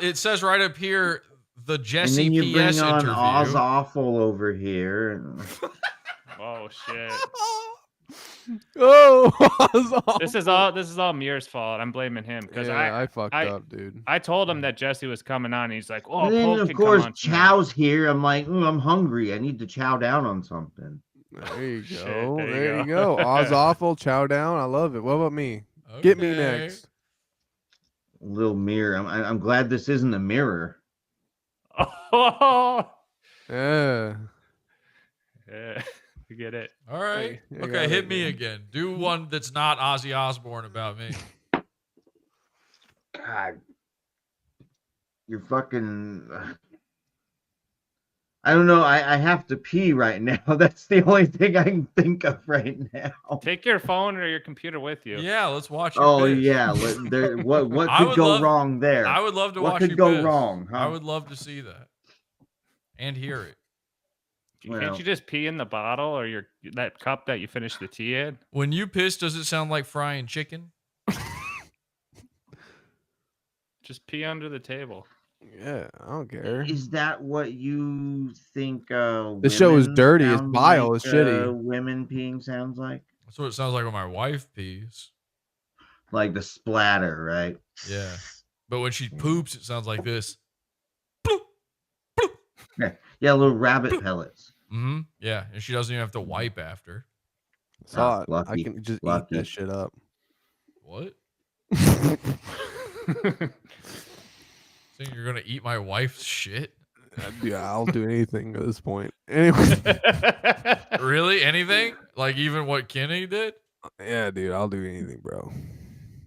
C: It says right up here the
D: And
C: Jesse
D: then you bring
C: PS
D: on
C: interview.
D: Oz Awful over here. And...
A: Oh shit!
B: Oh,
A: This is all Mir's fault. I'm blaming him because
B: I fucked up, dude.
A: I told him that Jesse was coming on. And he's like, "Oh,
D: and then
A: Pope
D: of
A: can
D: course
A: come on tonight."
D: Chow's here. I'm like, I'm hungry. I need to chow down on something.
B: There you go.
A: Shit,
B: there you go. Oz Awful, Chow Down. I love it. What about me? Get me next.
D: Little mirror. I'm glad this isn't a mirror.
A: Oh,
B: Yeah.
A: yeah, you get it.
C: All right.
B: You
C: Okay,
B: got
C: hit
B: it,
C: me
B: man.
C: again. Do one that's not Ozzy Osbourne about me.
D: God, you're fucking. I don't know. I have to pee right now. That's the only thing I can think of right now.
A: Take your phone or your computer with you.
C: Yeah, let's watch you
D: Oh
C: piss.
D: yeah. What
C: I
D: could
C: would
D: go
C: love-
D: wrong there?
C: I would love to
D: What
C: watch
D: could
C: you
D: go
C: piss.
D: wrong, huh?
C: I would love to see that and hear it.
A: Can't
D: Well.
A: you just pee in the bottle or that cup that you finished the tea in?
C: When you piss, does it sound like frying chicken?
A: Just pee under the table.
B: Yeah, I don't care.
D: Is that what you think?
B: This show is
D: women
B: dirty. It's
D: sound
B: bile.
D: like,
B: It's shitty.
D: Women peeing sounds like
C: That's what it sounds like when my wife pees.
D: the splatter, right?
C: Yeah. But when she poops, it sounds like this.
D: Yeah, little rabbit pellets.
C: Mm-hmm. Yeah. And she doesn't even have to wipe after.
B: Saw it. I
D: lucky,
B: can just
D: lucky.
B: eat that shit up.
C: What? Think you're gonna eat my wife's shit?
B: Yeah, I'll do anything at this point. Anyway.
C: Really? Anything? Like even what Kenny did?
B: Yeah, dude, I'll do anything, bro.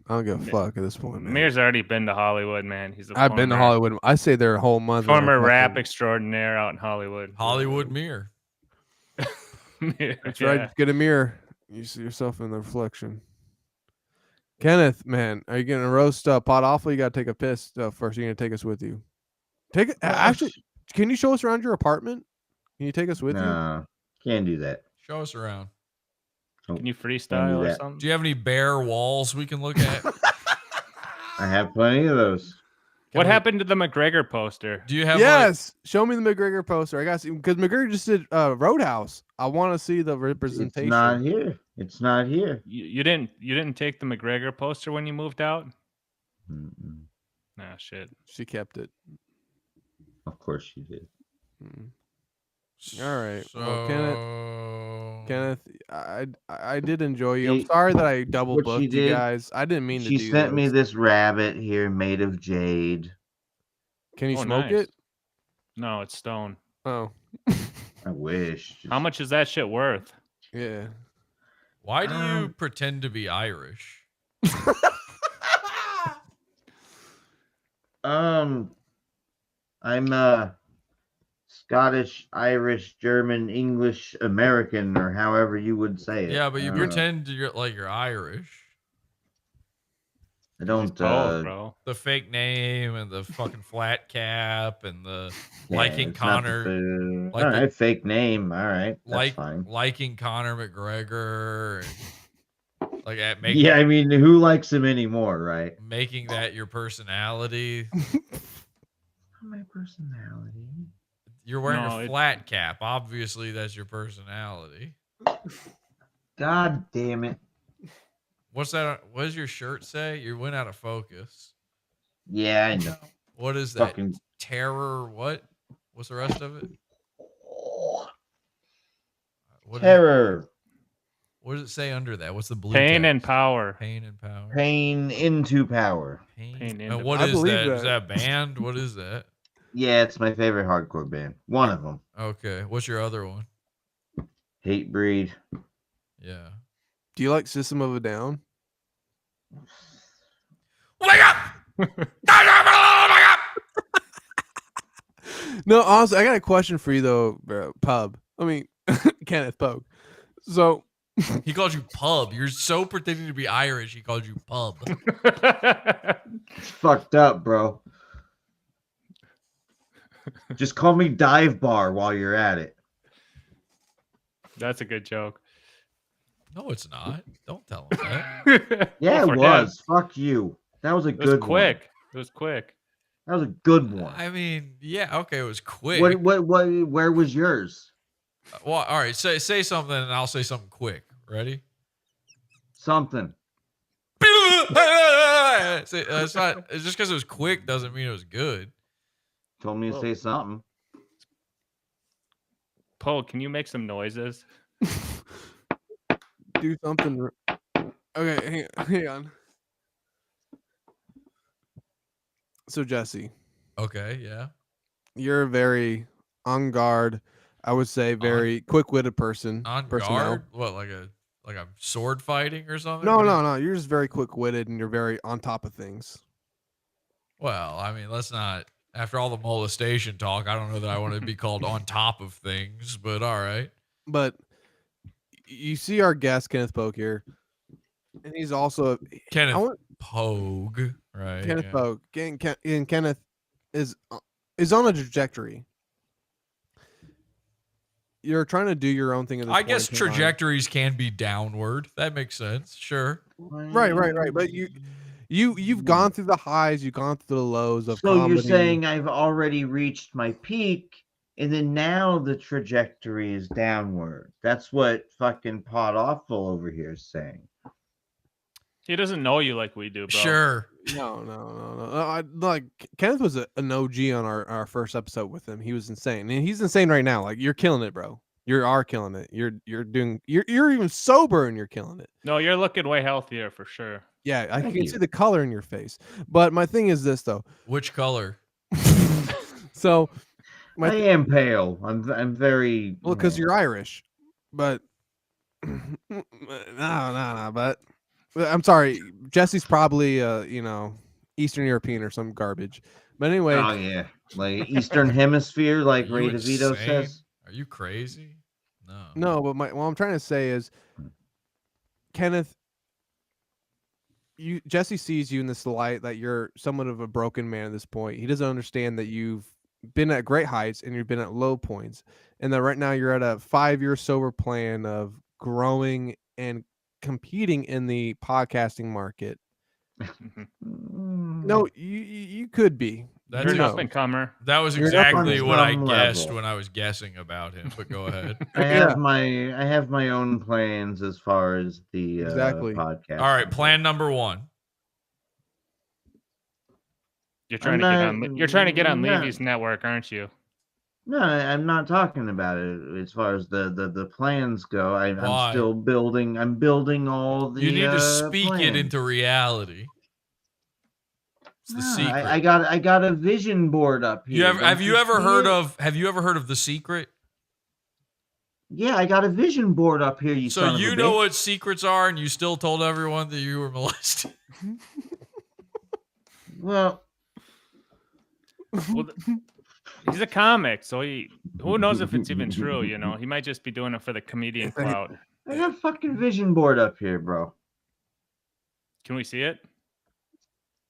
B: I don't give a fuck at this point, man.
A: Mir's already been to Hollywood, man.
B: I've been to Hollywood. I stayed there a whole month.
A: Former rap extraordinaire out in Hollywood.
C: Hollywood mirror.
B: That's right. Get a mirror. You see yourself in the reflection. Kenneth, man, are you gonna roast Pot Awful? You gotta take a piss first. You're gonna take us with you. Take it. Actually, can you show us around your apartment? Can you take us with you?
D: No, can't do that.
C: Show us around.
A: Can you freestyle or something?
C: Do you have any bare walls we can look at?
D: I have plenty of those.
A: What happened to the McGregor poster?
C: Do you have?
B: Yes, show me the McGregor poster. I got to see because McGregor just did Roadhouse. I want to see the representation.
D: It's not here. It's not here.
A: You didn't take the McGregor poster when you moved out?
D: Mm-mm.
A: Nah, shit.
B: She kept it.
D: Of course she did.
B: Mm. All right.
C: So...
B: Well, Kenneth, I did enjoy you. I'm
D: Hey,
B: sorry that I double
D: what
B: booked
D: she
B: you
D: did,
B: guys. I didn't mean to do
D: She sent me
B: this.
D: this rabbit here made of jade.
B: Can you
A: Oh,
B: smoke
A: nice.
B: it?
A: No, it's stone.
B: Oh,
D: I wish.
A: How much is that shit worth?
B: yeah.
C: Why do you pretend to be Irish?
D: I'm Scottish, Irish, German, English, American, or however you would say it.
C: Yeah, but you pretend you're Irish.
D: I don't.
A: Bro.
C: The fake name and the fucking flat cap and the
D: Yeah,
C: liking
D: it's not
C: Connor,
D: the-
C: like
D: all
C: the-
D: right, fake name. All right, that's fine.
C: liking Conor McGregor, and like at making
D: Yeah, I mean, who likes him anymore, right?
C: making that your personality.
D: My personality.
C: You're wearing
A: No,
C: a flat cap. Obviously, that's your personality.
D: God damn it.
C: What's that? What does your shirt say? You went out of focus.
D: Yeah, I know.
C: What is that?
D: Fucking
C: Terror? What? What's the rest of it? What is-
D: terror.
C: What does it say under that? What's the blue
A: Pain
C: text?
A: and power.
C: Pain and power.
D: Pain into power.
A: Pain
C: And
A: into
C: what
B: I
C: is
B: believe
C: that?
B: that.
C: Is that a band? What is that?
D: Yeah, it's my favorite hardcore band. One of them.
C: Okay. What's your other one?
D: Hate Breed.
C: Yeah.
B: Do you like System of a Down?
C: Wake up! Wake up!
B: No, honestly, I got a question for you though, bro. Pub. I mean, Kenneth Pogue. So
C: He called you pub. You're so pretending to be Irish. He called you pub.
D: It's fucked up, bro. Just call me Dive Bar while you're at it.
A: That's a good joke.
C: No, it's not. Don't tell him that.
D: Yeah,
A: Well,
D: it
A: for
D: was. Fuck you. That was a
A: It was
D: good
A: quick.
D: one.
A: It was quick.
D: That was a good one.
C: I mean, yeah, okay, it was quick.
D: Where was yours?
C: Well, all right, say something and I'll say something quick. Ready?
D: Something.
C: It's not. It's just because it was quick doesn't mean it was good.
D: Told me to say something.
A: Poe, can you make some noises?
B: do something. Okay, hang on. So Jesse,
C: Okay, yeah.
B: you're a very on guard, I would say very quick-witted person.
C: On
B: personnel.
C: guard? What, like a sword fighting or something?
B: No. You're just very quick-witted and you're very on top of things.
C: Well, I mean, let's not. After all the molestation talk, I don't know that I want to be called on top of things, but all right.
B: But you see our guest Kenneth Pogue here, and he's also
C: Kenneth Pogue, right?
B: Kenneth Pogue, and Kenneth is on a trajectory. You're trying to do your own thing.
C: I guess trajectories can be downward. That makes sense. Sure.
B: Right. But you've gone through the highs, you've gone through the lows of.
D: So
B: comedy.
D: you're saying I've already reached my peak, and then now the trajectory is downward. That's what fucking Pot Awful over here is saying.
A: He doesn't know you like we do, bro.
C: Sure.
B: No. Like Kenneth was an OG on our first episode with him. He was insane, and he's insane right now. Like you're killing it, bro. You are killing it. You're even sober and you're killing it.
A: No, you're looking way healthier for sure.
B: Yeah, I can see the color in your face. But my thing is this though.
C: Which color?
B: So
D: I am pale. I'm very
B: well because you're Irish, but no. But I'm sorry, Jesse's probably Eastern European or some garbage. But anyway,
D: oh yeah, like Eastern Hemisphere, like Ray DeVito says.
C: Are you crazy?
B: No. But what I'm trying to say is, Kenneth, Jesse sees you in this light that you're somewhat of a broken man at this point. He doesn't understand that you've been at great heights and you've been at low points, and that right now you're at a 5-year sober plan of growing and competing in the podcasting market. No, you could be.
A: You're an up and comer.
C: That was exactly what I guessed when I was guessing about him. But go ahead.
D: I have my own plans as far as the podcast.
C: All right, plan number 1.
A: You're trying to get on Levy's network, aren't you?
D: No, I'm not talking about it as far as the plans go. I'm still building. I'm building all the.
C: You need to speak
D: plans.
C: it into reality. It's the secret.
D: I got a vision board up here.
C: Have you ever heard of The Secret?
D: Yeah, I got a vision board up here.
C: So you know what secrets are, and you still told everyone that you were molested.
D: Well,
A: he's a comic, so who knows if it's even true? You know, he might just be doing it for the comedian clout.
D: I got a fucking vision board up here, bro.
A: Can we see it?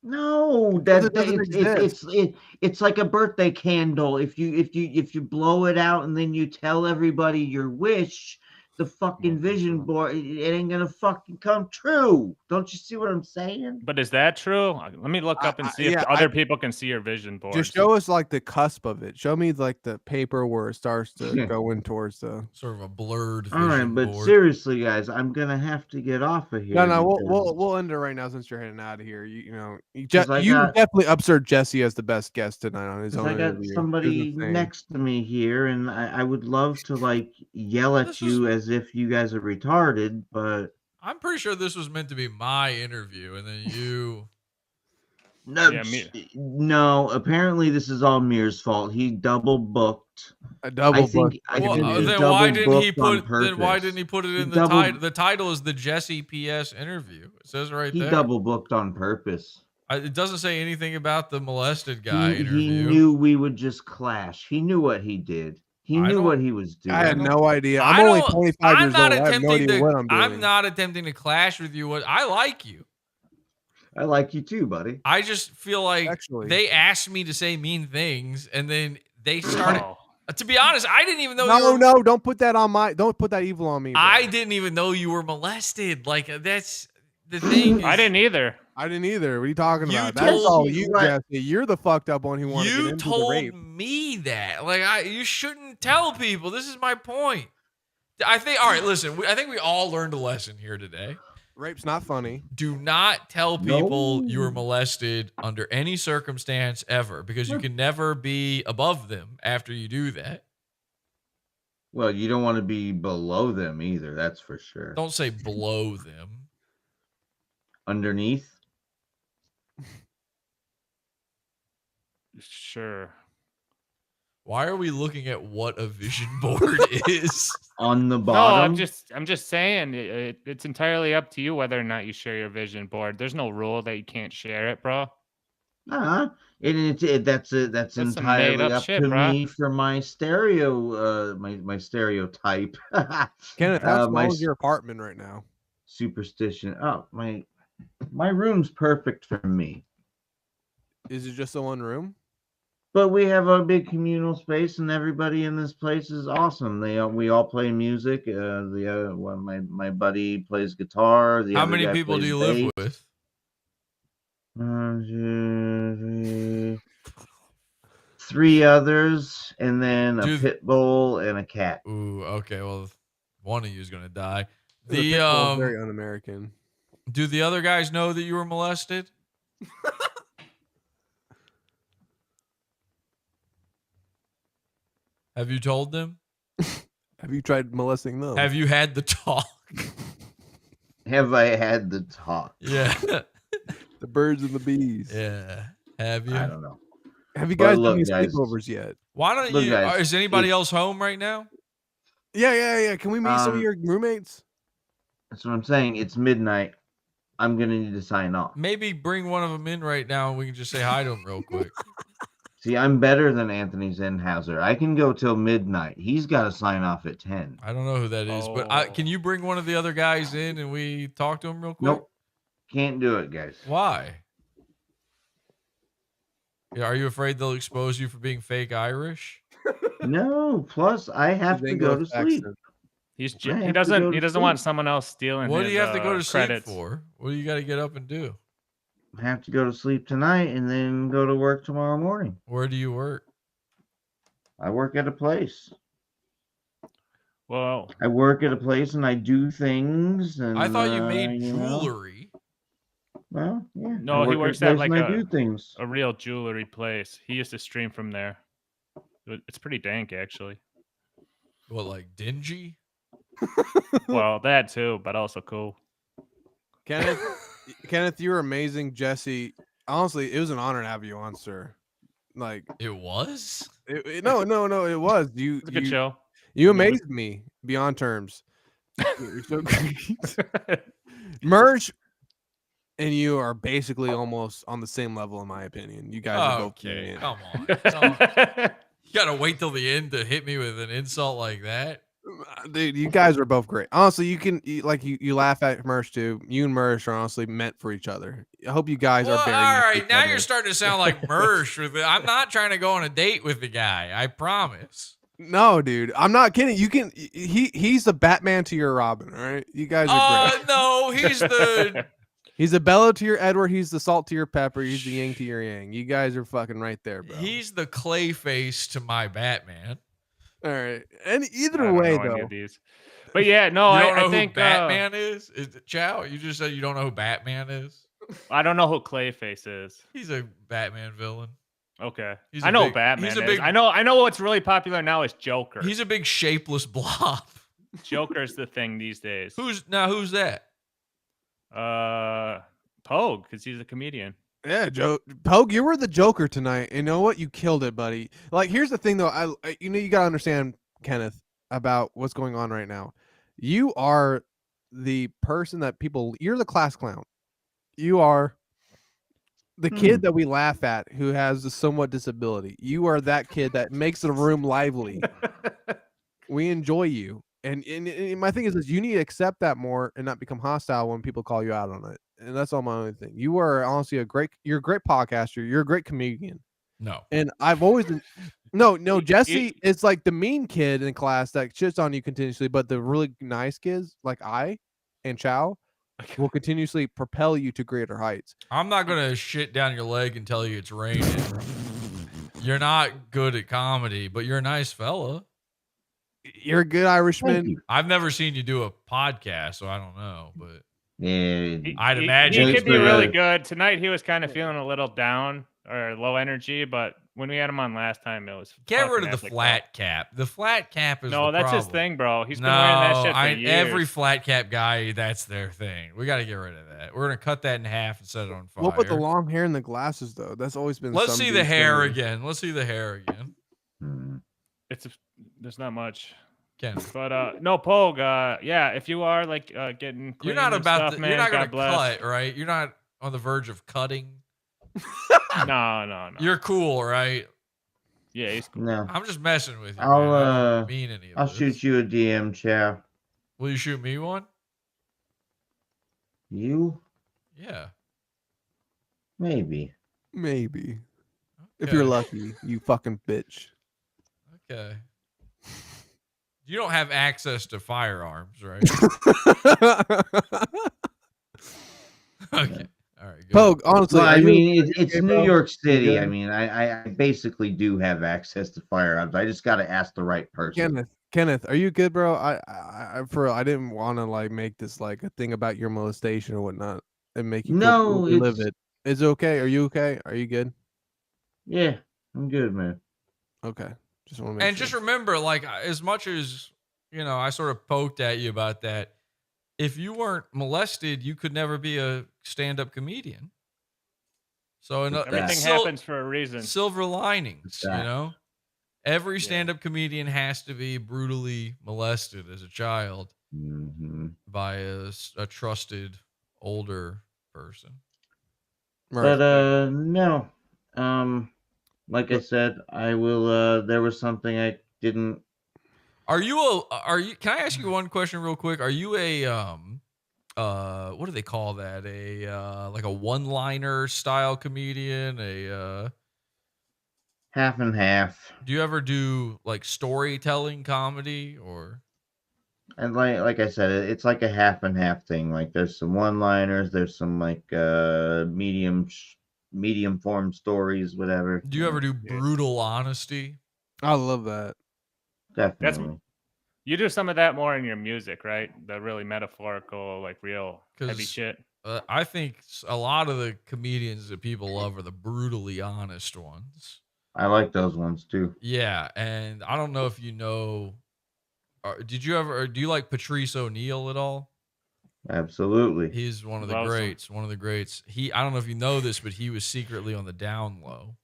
D: No, it's like a birthday candle. If you blow it out and then you tell everybody your wish, the fucking vision board, it ain't gonna fucking come true. Don't you see what I'm saying?
A: But is that true? Let me look up and see if other people can see your vision board.
B: Just show us like the cusp of it. Show me like the paper where it starts to go in towards the
C: sort of a blurred vision
D: all right, but
C: board.
D: Seriously, guys, I'm gonna have to get off of here.
B: No, we'll end it right now since you're heading out of here. You definitely upsert Jesse as the best guest tonight on his own.
D: I got somebody next to me here, and I would love to like yell at you as as if you guys are retarded, but
C: I'm pretty sure this was meant to be my interview, and then you.
D: No,
A: Yeah,
D: no. Apparently, this is all Mir's fault. He double booked.
B: A double book.
D: I think he
C: Then
D: double
C: why didn't he
D: booked on
C: put? Then why didn't he put it in the title? The title is the Jesse PS interview. It says right there.
D: He double booked on purpose.
C: It doesn't say anything about the molested guy interview.
D: He knew we would just clash. He knew what he did. He knew what he was doing.
B: I had no idea. I'm only 25 years old. I have no idea what I'm doing.
C: I'm not attempting to clash with you. I like you.
D: I like you too, buddy.
C: I just feel like they asked me to say mean things, and then they started. To be honest, I didn't even know.
B: No, don't put that on my. Don't put that evil on me. Bro.
C: I didn't even know you were molested. Like that's the thing.
A: I didn't either.
B: What are you talking about? That's all you, Jesse. You're the fucked up one who wanted to get into the rape.
C: You told me that. Like you shouldn't tell people. This is my point. I think. All right, listen. I think we all learned a lesson here today.
B: Rape's not funny.
C: Do not tell people you were molested under any circumstance ever, because you can never be above them after you do that.
D: Well, you don't want to be below them either. That's for sure.
C: Don't say below them.
D: Underneath.
A: Sure.
C: Why are we looking at what a vision board is?
D: On the bottom?
A: No, I'm just saying it's entirely up to you whether or not you share your vision board. There's no rule that you can't share it, bro.
D: That's entirely up to me for my stereo, my stereotype.
B: Kenneth, how small is your apartment right now?
D: Superstition. Oh, my room's perfect for me.
B: Is it just the one room?
D: But we have a big communal space, and everybody in this place is awesome. We all play music. My buddy plays guitar.
C: How many people do you live with?
D: 3 others, and then a pit bull and a cat.
C: Ooh, okay. Well, one of you is gonna die.
B: The pit bull is very un-American.
C: Do the other guys know that you were molested? Have you told them?
B: Have you tried molesting them?
C: Have you had the talk?
D: Have I had the talk?
C: Yeah.
B: The birds and the bees.
C: Yeah. Have you?
D: I don't know.
B: Have you guys done any sleepovers yet?
C: Why don't you? Is anybody else home right now?
B: Yeah. Can we meet some of your roommates?
D: That's what I'm saying. It's midnight. I'm going to need to sign off.
C: Maybe bring one of them in right now and we can just say hi to him real quick.
D: See, I'm better than Anthony Zenhauser. I can go till midnight. He's got to sign off at 10.
C: I don't know who that is, but can you bring one of the other guys in and we talk to him real quick?
D: Nope. Can't do it, guys.
C: Why? Are you afraid they'll expose you for being fake Irish?
D: No. Plus, I have to go to sleep.
A: He doesn't want someone else stealing.
C: What do you have to go to
A: sleep
C: for? What do you got to get up and do?
D: I have to go to sleep tonight and then go to work tomorrow morning.
C: Where do you work?
D: I work at a place.
A: Well,
D: I work at a place and I do things. And
C: I thought you made jewelry.
D: Well, yeah.
A: No, he works at like
D: a
A: real jewelry place. He used to stream from there. It's pretty dank, actually.
C: What, like dingy?
A: Well, that too, but also cool.
B: Kenneth, you were amazing. Jesse, honestly, it was an honor to have you on, sir. Like
C: it was?
B: No, it was.
A: It's a good show.
B: You amazed me beyond terms. You're so great. Merge and you are basically almost on the same level, in my opinion. You guys are both
C: okay. Come on. You gotta wait till the end to hit me with an insult like that.
B: Dude, you guys are both great. Honestly, you laugh at Mersh too. You and Mersh are honestly meant for each other. I hope you guys are. All
C: right, now you're starting to sound like Mersh. I'm not trying to go on a date with the guy. I promise.
B: No, dude, I'm not kidding. You can. He's the Batman to your Robin. All right, you guys are great.
C: No, he's the.
B: He's the Bella to your Edward. He's the salt to your pepper. He's the yin to your yang. You guys are fucking right there, bro.
C: He's the Clayface to my Batman.
B: All right, and either way though.
A: But yeah, no,
C: I think who Batman is it Chow? You just said you don't know who Batman is.
A: I don't know who Clayface is.
C: He's a Batman villain.
A: Okay, I know Batman. I know what's really popular now is Joker.
C: He's a big shapeless blob.
A: Joker's the thing these days.
C: Who's that?
A: Pogue, because he's a comedian.
B: Yeah, Pogue, you were the Joker tonight. You know what? You killed it, buddy. Like, here's the thing, though. You gotta understand, Kenneth, about what's going on right now. You are the person that you're the class clown. You are the kid that we laugh at who has a somewhat disability. You are that kid that makes the room lively. We enjoy you. And my thing is you need to accept that more and not become hostile when people call you out on it. And that's all my only thing. You are honestly you're a great podcaster. You're a great comedian.
C: No.
B: And I've always been no, Jesse is like the mean kid in class that shits on you continuously, but the really nice kids like I and Chow will continuously propel you to greater heights.
C: I'm not gonna shit down your leg and tell you it's raining. You're not good at comedy, but you're a nice fella.
B: You're a good Irishman.
C: I've never seen you do a podcast, so I don't know, but
D: yeah,
C: I'd imagine
A: he could be really good. Tonight he was kind of feeling a little down or low energy, but when we had him on last time, it was
C: get rid of the flat cap. The flat cap is
A: no,
C: the
A: that's
C: problem.
A: his thing, bro. He's been wearing that shit for years.
C: Every flat cap guy, that's their thing. We got to get rid of that. We're gonna cut that in half and set it on fire.
B: What about the long hair and the glasses, though? That's always been.
C: Let's see the hair again. Let's see the hair again.
A: There's not much.
C: Ken.
A: But no, Pogue, yeah, if you are like getting clean
C: you're not about
A: stuff, man,
C: you're not gonna
A: bless.
C: cut, right? You're not on the verge of cutting.
A: No.
C: You're cool, right?
A: Yeah, he's cool.
D: No.
C: I'm just messing with you.
D: I'll
C: I don't mean any of
D: I'll
C: this.
D: shoot you a DM, Chow.
C: Will you shoot me one?
D: You?
C: Yeah.
B: Maybe.
C: Okay.
B: If you're lucky, you fucking bitch.
C: Okay. You don't have access to firearms, right? Okay. All right. Good.
B: Pogue, honestly,
D: well, I mean, it's New York City. I mean, I basically do have access to firearms. I just got to ask the right person.
B: Kenneth, are you good, bro? I didn't want to like make this like a thing about your molestation or whatnot and make you live it. Is it okay? Are you okay? Are you good?
D: Yeah, I'm good, man.
B: Okay. Just want to make sure.
C: Just remember, like, as much as, I sort of poked at you about that, if you weren't molested, you could never be a stand-up comedian. So
A: everything happens for a reason.
C: Silver linings, Every stand-up comedian has to be brutally molested as a child by a trusted older person.
D: Right. But no. Like I said, I will there was something I didn't.
C: Can I ask you one question real quick? Are you what do they call that? Like a one-liner style comedian,
D: half and half.
C: Do you ever do like storytelling comedy or?
D: And like I said, it's like a half and half thing. Like there's some one-liners, there's some like medium form stories, whatever.
C: Do you ever do brutal honesty?
B: I love that.
D: Definitely.
A: You do some of that more in your music, right? The really metaphorical, like real heavy shit.
C: I think a lot of the comedians that people love are the brutally honest ones.
D: I like those ones too.
C: Yeah, and I don't know if you know. Do you like Patrice O'Neal at all?
D: Absolutely.
C: He's one of the greats. One of the greats. I don't know if you know this, but he was secretly on the down low.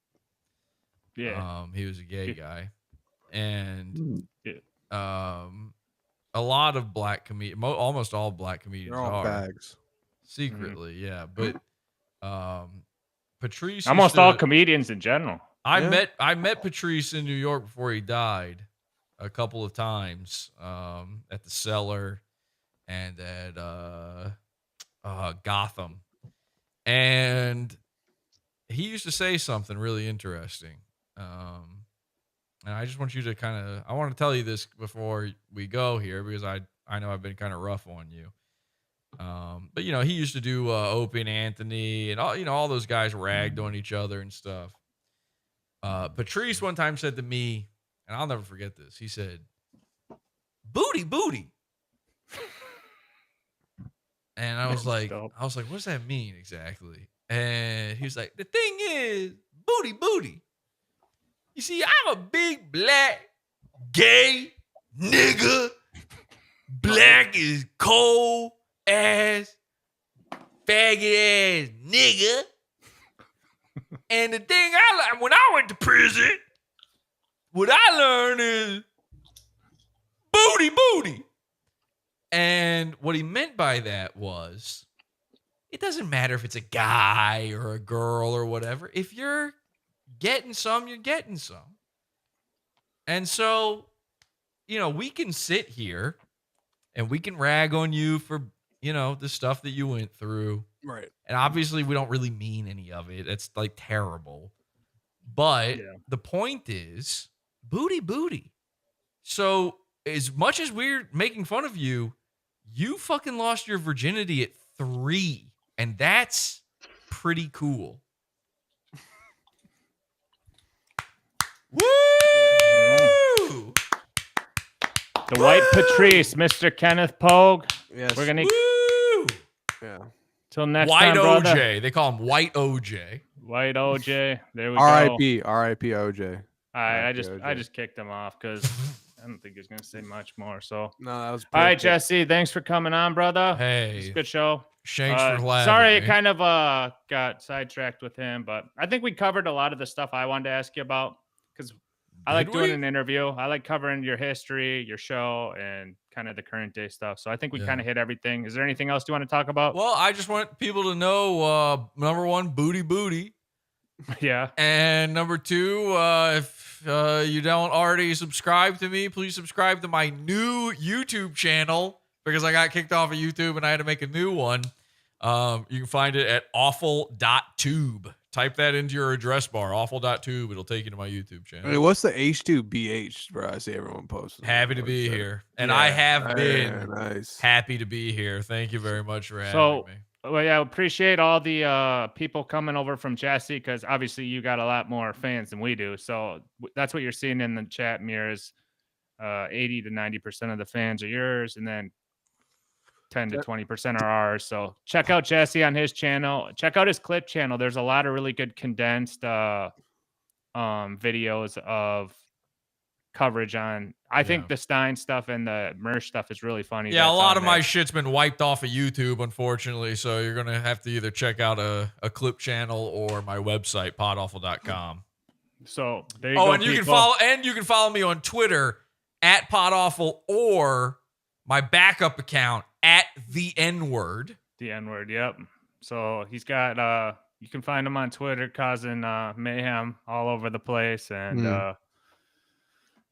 A: Yeah.
C: He was a gay guy, and a lot of black almost all black comedians are
B: bags
C: secretly. Yeah, but Patrice.
A: Almost all comedians in general.
C: I met Patrice in New York before he died a couple of times at the Cellar and at Gotham, and he used to say something really interesting. And I just want you to I want to tell you this before we go here because I know I've been kind of rough on you. But he used to do Opie and Anthony and all those guys ragged on each other and stuff. Patrice one time said to me, and I'll never forget this. He said, "Booty, booty." And I was like, what does that mean exactly? And he was like, the thing is, booty, booty. You see, I'm a big black gay nigga, black is cold ass, faggot ass nigga. And the thing I learned when I went to prison, what I learned is booty. And what he meant by that was, it doesn't matter if it's a guy or a girl or whatever. If you're getting some, you're getting some. And so, we can sit here and we can rag on you for, the stuff that you went through.
B: Right.
C: And obviously we don't really mean any of it. It's like terrible. But the point is booty. So as much as we're making fun of you, you fucking lost your virginity at 3. And that's pretty cool. Woo!
A: The White Patrice, Mr. Kenneth Pogue.
B: Yes.
A: We're gonna.
C: Woo!
B: Yeah.
A: Till next
C: White
A: time,
C: OJ.
A: brother.
C: They call him White OJ.
A: White OJ. There we go.
B: R.I.P. R.I.P. OJ.
A: All right,
B: OJ.
A: I just kicked him off because I don't think he's gonna say much more. So
B: No, that was
A: all right,
B: perfect.
A: Jesse. Thanks for coming on, brother.
C: Hey.
A: It's a good show.
C: Thanks for laughing.
A: Sorry,
C: me.
A: it kind of got sidetracked with him, but I think we covered a lot of the stuff I wanted to ask you about because I like doing an interview. I like covering your history, your show, and kind of the current day stuff. So I think we kind of hit everything. Is there anything else you want to talk about?
C: Well, I just want people to know, number 1, booty.
A: Yeah.
C: And number 2, if you don't already subscribe to me, please subscribe to my new YouTube channel because I got kicked off of YouTube and I had to make a new one. You can find it at awful.tube. Type that into your address bar, awful.tube. It'll take you to my YouTube channel.
B: Hey, what's the H2BH, bro? I see everyone posting.
C: Happy to be here. And I have been
B: nice.
C: happy to be here. Thank you very much for having me.
A: Well, yeah, appreciate all the people coming over from Jesse because obviously you got a lot more fans than we do. So that's what you're seeing in the chat mirrors. 80 to 90% of the fans are yours, and then 10 to 20% are ours. So check out Jesse on his channel. Check out his clip channel. There's a lot of really good condensed videos of coverage on. I think the Stein stuff and the Mersh stuff is really funny.
C: Yeah, a lot of my shit's been wiped off of YouTube, unfortunately. So you're gonna have to either check out a clip channel or my website, podawful.com.
A: So there you go.
C: And you can follow me on Twitter at podawful or my backup account at the N-word.
A: The N-word, yep. So he's got you can find him on Twitter causing mayhem all over the place. And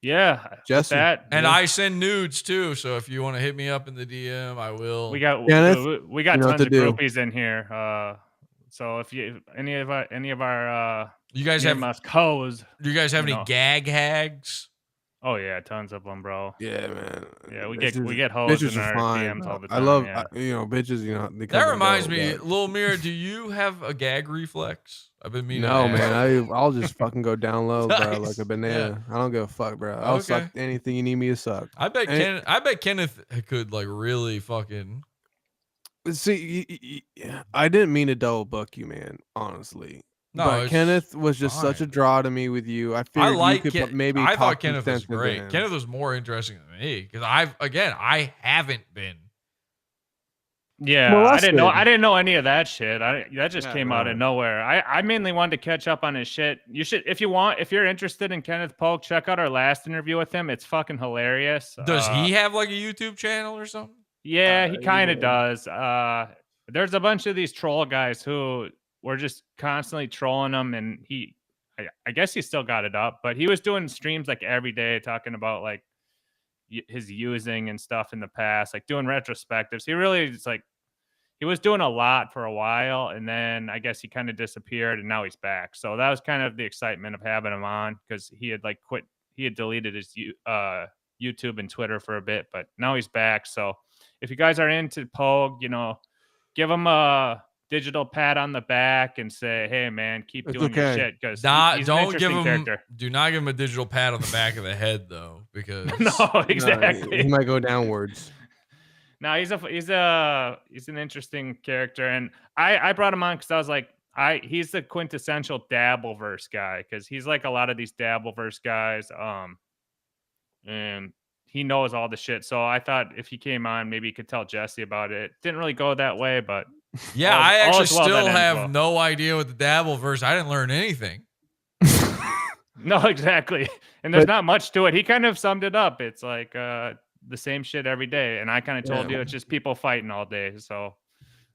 A: yeah,
B: Jesse.
A: that.
C: And I send nudes too. So if you want to hit me up in the DM, I will.
A: We got
B: Kenneth,
A: tons of groupies in here. So if you any of our
C: you guys have
A: Musk hoes.
C: Do you guys have any gag hags?
A: Oh yeah, tons of them, bro.
B: Yeah, man.
A: Yeah, we get hoes in our DMs all the time.
B: I love,
A: yeah.
B: Bitches.
C: That reminds me, Lil Mirror, do you have a gag reflex? I've been meaning.
B: No, man. I'll just fucking go down low, bro, like a banana.
C: Yeah.
B: I don't give a fuck, bro. I'll suck anything you need me to suck.
C: I bet Kenneth could like really fucking.
B: See, I didn't mean to double book you, man. Honestly. No, but Kenneth was just such a draw to me with you. I figured you could maybe.
C: I thought Kenneth was great. Kenneth was more interesting than me because I haven't been.
A: Yeah, well, I didn't know any of that shit. That just came out of nowhere. I mainly wanted to catch up on his shit. You should, if you're interested in Kenneth Polk, check out our last interview with him. It's fucking hilarious.
C: Does he have like a YouTube channel or something?
A: Yeah, he kind of does. There's a bunch of these troll guys who were just constantly trolling him, and I guess he still got it up, but he was doing streams like every day talking about like his using and stuff in the past, like doing retrospectives. He really just like, he was doing a lot for a while, and then I guess he kind of disappeared, and now he's back. So that was kind of the excitement of having him on because he had like quit. He had deleted his YouTube and Twitter for a bit, but now he's back. So if you guys are into Pogue, give him a digital pat on the back and say, "Hey, man, keep doing your shit." Because he's an interesting character.
C: Do not give him a digital pat on the back of the head, though, because
A: no, exactly.
B: He might go downwards.
A: No, he's an interesting character, and I brought him on because I was like, he's the quintessential Dabbleverse guy because he's like a lot of these Dabbleverse guys, and he knows all the shit. So I thought if he came on, maybe he could tell Jesse about it. Didn't really go that way, but
C: yeah, I actually still have
A: well.
C: no idea what the Dabbleverse. I didn't learn anything.
A: No, exactly. And there's not much to it. He kind of summed it up. It's like the same shit every day. And I kind of told you it's just people fighting all day. So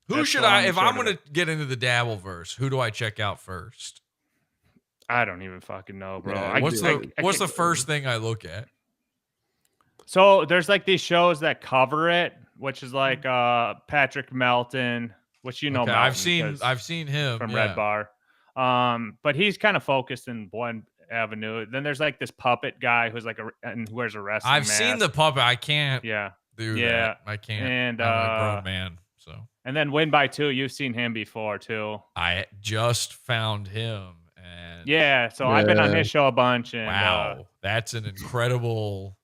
C: who should I, if I'm going to get into the Dabbleverse, who do I check out first?
A: I don't even fucking know, bro.
C: Yeah, what's the first thing I look at?
A: So there's like these shows that cover it, which is like Patrick Melton, which you know,
C: okay,
A: Melton,
C: I've seen him
A: from Red Bar. But he's kind of focused in one avenue. Then there's like this puppet guy who's like and wears a wrestling
C: I've
A: mask.
C: seen the puppet. I can't
A: do
C: that. I can't.
A: And
C: I'm a grown man. So
A: and then Win by Two, you've seen him before too.
C: I just found him.
A: And so I've been on his show a bunch. And
C: wow, that's an incredible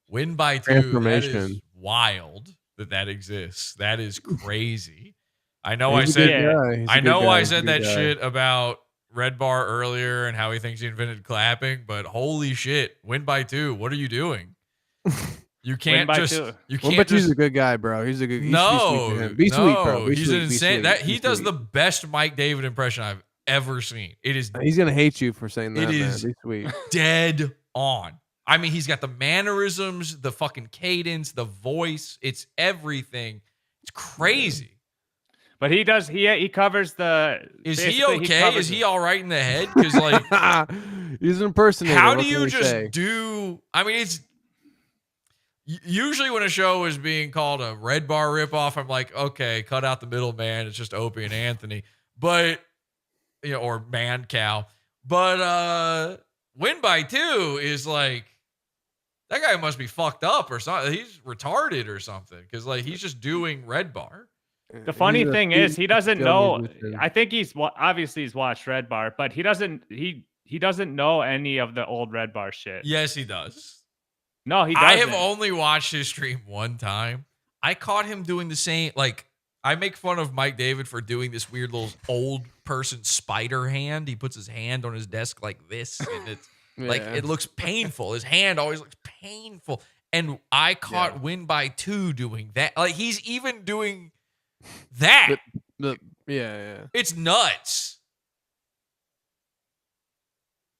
C: Win by Two. That is wild that exists. That is crazy. I know I said that shit about Red Bar earlier and how he thinks he invented clapping, but holy shit, Win by Two, what are you doing? You can't just. You can't.
B: But he's a good guy, bro. He's a good. Be sweet, bro.
C: He's an insane. He does the best Mike David impression I've ever seen. It is.
B: He's gonna hate you for saying that.
C: It
B: man.
C: is
B: Be sweet.
C: Dead on. I mean, he's got the mannerisms, the fucking cadence, the voice. It's everything. It's crazy.
A: But he does. He covers the.
C: Is he okay? Is he all right in the head? Because like
B: he's an impersonator.
C: How do you just do? I mean, it's usually when a show is being called a Red Bar ripoff, I'm like, okay, cut out the middleman. It's just Opie and Anthony, but or Man Cow. But Win by Two is like that guy must be fucked up or something. He's retarded or something because like he's just doing Red Bar.
A: The funny thing is he doesn't know. I think he's watched Red Bar, but he doesn't know any of the old Red Bar shit.
C: Yes, he does.
A: No, he doesn't.
C: I have only watched his stream one time. I caught him doing the same. Like I make fun of Mike David for doing this weird little old person spider hand. He puts his hand on his desk like this, and it's like it looks painful. His hand always looks painful. And I caught Win by Two doing that. Like he's even doing that. It's nuts.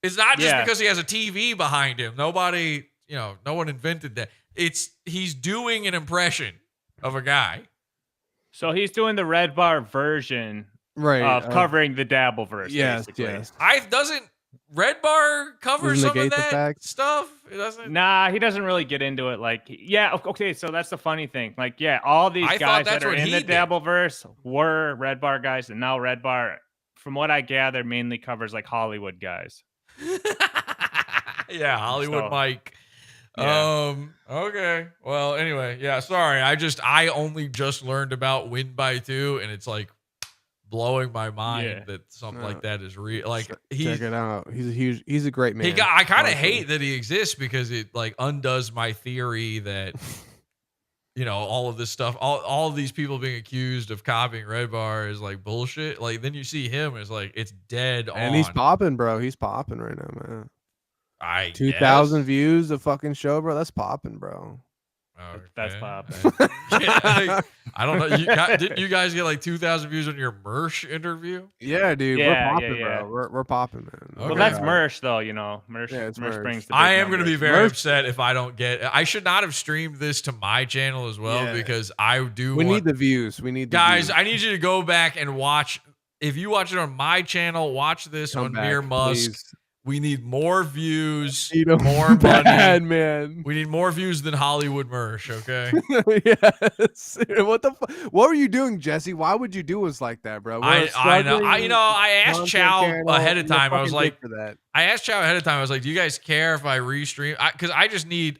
C: It's not just because he has a TV behind him. Nobody, no one invented that. He's doing an impression of a guy.
A: So he's doing the Red Bar version of covering the Dabbleverse. Basically.
C: Doesn't Red Bar cover some of that stuff? It doesn't.
A: Nah, he doesn't really get into it. Like, okay. So that's the funny thing. Like, all these guys that are in the Dabbleverse were Red Bar guys, and now Red Bar, from what I gather, mainly covers like Hollywood guys.
C: Hollywood Mike.
A: Yeah.
C: Okay. Well, anyway, sorry. I only just learned about Win by Two, and it's like blowing my mind that something like that is real. Like
B: check it out. He's a great man.
C: I kind of hate that he exists because it like undoes my theory that all of this stuff, all of these people being accused of copying Red Bar is like bullshit. Like then you see him, it's like it's dead on.
B: And he's popping, bro. He's popping right now, man. 2,000
C: guess.
B: views a fucking show, bro. That's popping, bro.
C: Okay.
A: That's popping.
C: I don't know. Didn't you guys get like 2,000 views on your Mersh interview?
B: Yeah, dude. We're popping, bro. We're popping, man.
A: Okay. Well, that's Mersh, though. Mersh. Mersh brings the.
C: I am going to be very upset if I don't get. I should not have streamed this to my channel as well because I do.
B: We need the views. We need the
C: guys.
B: Views.
C: I need you to go back and watch. If you watch it on my channel, watch this on Mere Musk. Please. We need more views, more money,
B: man.
C: We need more views than Hollywood Mersh, okay?
B: Yes. What were you doing, Jesse? Why would you do us like that, bro?
C: I know. I asked Chow ahead of time. I was like, I asked Chow ahead of time. I was like, do you guys care if I restream? Because I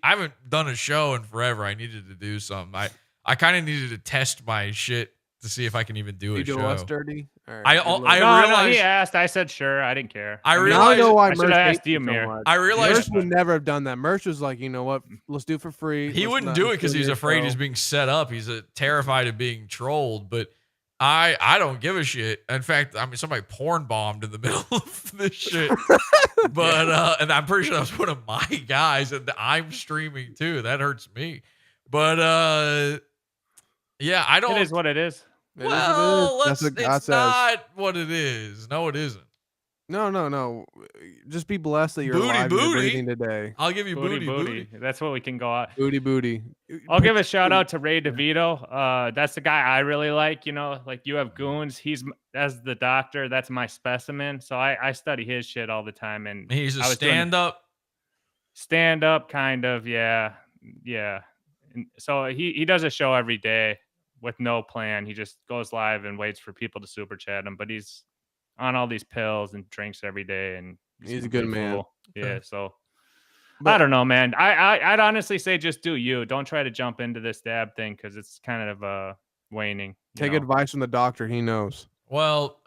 C: haven't done a show in forever. I needed to do something. I kind of needed to test my shit to see if I can even do a show.
B: You do us dirty?
C: I realized.
A: No, he asked. I said sure. I didn't care.
B: I realized. Now I know why
A: I should have asked you, Mir.
C: I realized
B: Mersh would never have done that. Mersh was like, you know what? Let's do it for free.
C: He wouldn't do it because he's afraid he's being set up. He's terrified of being trolled. But I don't give a shit. In fact, I mean, somebody porn bombed in the middle of this shit. But and I'm pretty sure that was one of my guys, and I'm streaming too. That hurts me. But yeah, I don't.
A: It is what it is.
C: Well,
B: That's what God
C: it's
B: says.
C: not what it is. No, it isn't.
B: No. Just be blessed that you're
C: Booty,
B: alive and
C: booty.
B: you're breathing today.
C: I'll give you booty.
A: That's what we can go out.
B: Booty.
A: I'll give a shout out to Ray DeVito. That's the guy I really like. You know, like you have goons. He's as the doctor. That's my specimen. So I study his shit all the time. And
C: He's a
A: I was
C: stand up.
A: Stand up, kind of. Yeah. And so he does a show every day with no plan. He just goes live and waits for people to super chat him. But he's on all these pills and drinks every day, and
B: he's a good man.
A: Fool. Yeah, so but, I don't know, man. I'd honestly say just do you. Don't try to jump into this dab thing because it's kind of waning.
B: Take advice from the doctor. He knows.
C: Well,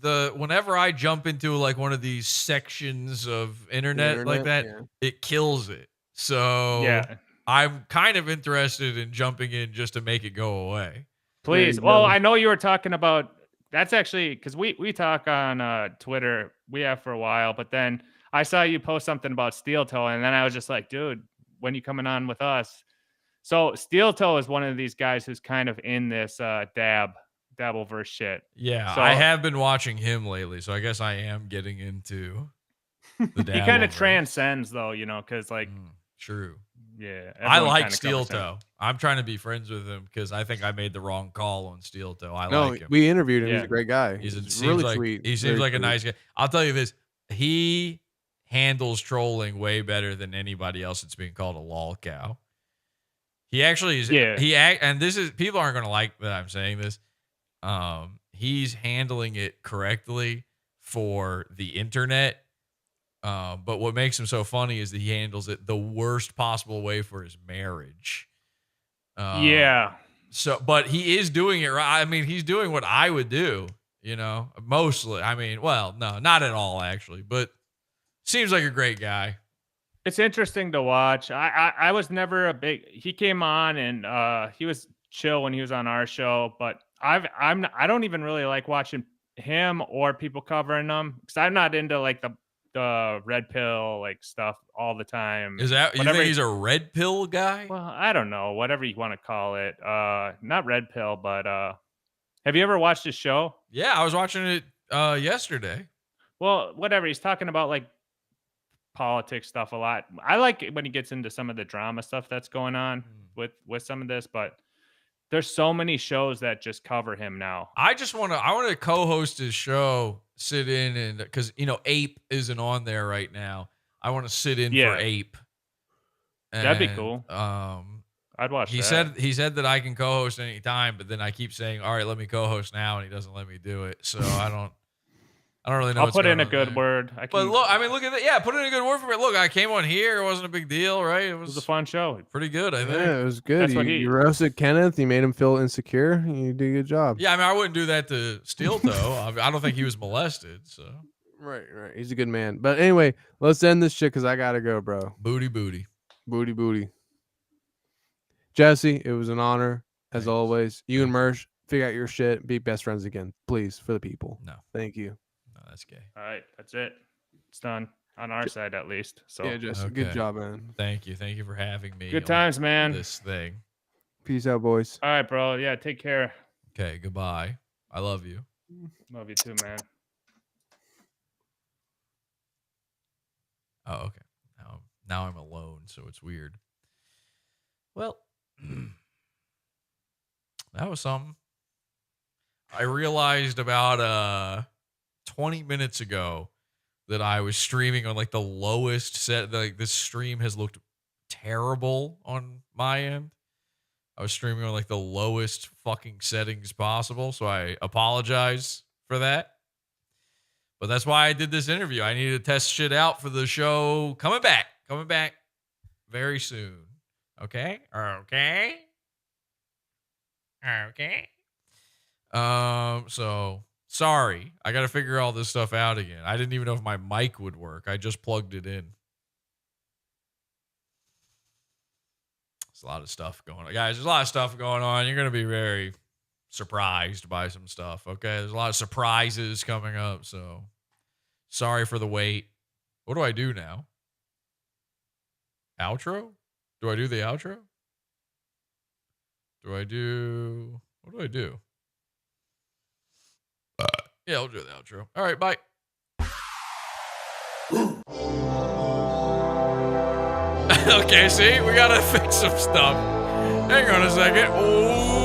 C: whenever I jump into like one of these sections of internet like that, it kills it. So yeah, I'm kind of interested in jumping in just to make it go away.
A: Please. Well, I know you were talking about. That's actually because we talk on Twitter. We have for a while, but then I saw you post something about Steel Toe, and then I was just like, dude, when you coming on with us? So Steel Toe is one of these guys who's kind of in this Dabbleverse shit.
C: Yeah, so, I have been watching him lately, so I guess I am getting into the Dabbleverse.
A: He kind of transcends though, because like
C: true.
A: Yeah,
C: I like Steel Toe. I'm trying to be friends with him because I think I made the wrong call on Steel Toe. I like him.
B: We interviewed him. Yeah. He's a great guy.
C: He's
B: really
C: like,
B: sweet.
C: He seems like a nice guy. I'll tell you this: he handles trolling way better than anybody else that's being called a lol cow. He actually is. Yeah. And this is people aren't going to like that I'm saying this. He's handling it correctly for the internet. But what makes him so funny is that he handles it the worst possible way for his marriage. So, but he is doing it right. I mean, he's doing what I would do, mostly. I mean, well, no, not at all, actually, but seems like a great guy.
A: It's interesting to watch. I was never he came on and he was chill when he was on our show, but I don't even really like watching him or people covering them because I'm not into like the red pill like stuff all the time.
C: Is that you think he's a red pill guy?
A: Well, I don't know, whatever you want to call it. Not red pill, but have you ever watched his show?
C: Yeah, I was watching it yesterday.
A: Well, whatever. He's talking about like politics stuff a lot. I like it when he gets into some of the drama stuff that's going on with some of this, but there's so many shows that just cover him now.
C: I want to co-host his show, sit in, and because Ape isn't on there right now. I want to sit in for Ape. And,
A: that'd be cool. I'd watch that.
C: He said that I can co-host anytime, but then I keep saying, all right, let me co-host now, and he doesn't let me do it. So I don't really know.
A: I'll put in a good word.
C: But look, look at that. Yeah, put in a good word for me. Look, I came on here. It wasn't a big deal, right? It was
A: a fun show.
C: Pretty good, I think.
B: Yeah, it was good. You roasted Kenneth. You made him feel insecure. You did a good job.
C: Yeah, I mean, I wouldn't do that to Steel Toe. I don't think he was molested. So
B: right. He's a good man. But anyway, let's end this shit because I gotta go, bro.
C: Booty.
B: Jesse, it was an honor as always. You and Mersh, figure out your shit. Be best friends again, please, for the people.
C: No,
B: thank you.
C: No, that's gay.
A: All right, that's it. It's done on our side at least. So
B: yeah, Jesse, good job, man.
C: Thank you for having me.
A: Good times, man.
C: This thing.
B: Peace out, boys.
A: All right, bro. Yeah, take care.
C: Okay, goodbye. I love you.
A: Love you too, man.
C: Oh, okay. Now I'm alone, so it's weird. Well, that was something. I realized about 20 minutes ago that I was streaming on like the lowest set. Like this stream has looked terrible on my end. I was streaming on like the lowest fucking settings possible, so I apologize for that. But that's why I did this interview. I needed to test shit out for the show coming back very soon. Okay. So sorry. I got to figure all this stuff out again. I didn't even know if my mic would work. I just plugged it in. There's a lot of stuff going on. Guys, there's a lot of stuff going on. You're going to be very, surprised by some stuff. Okay, there's a lot of surprises coming up, so sorry for the wait. What do I do now? Outro? Do I do the outro? What do I do? Yeah, I'll do the outro. All right, bye. Okay, see, we gotta fix some stuff. Hang on a second. Oh.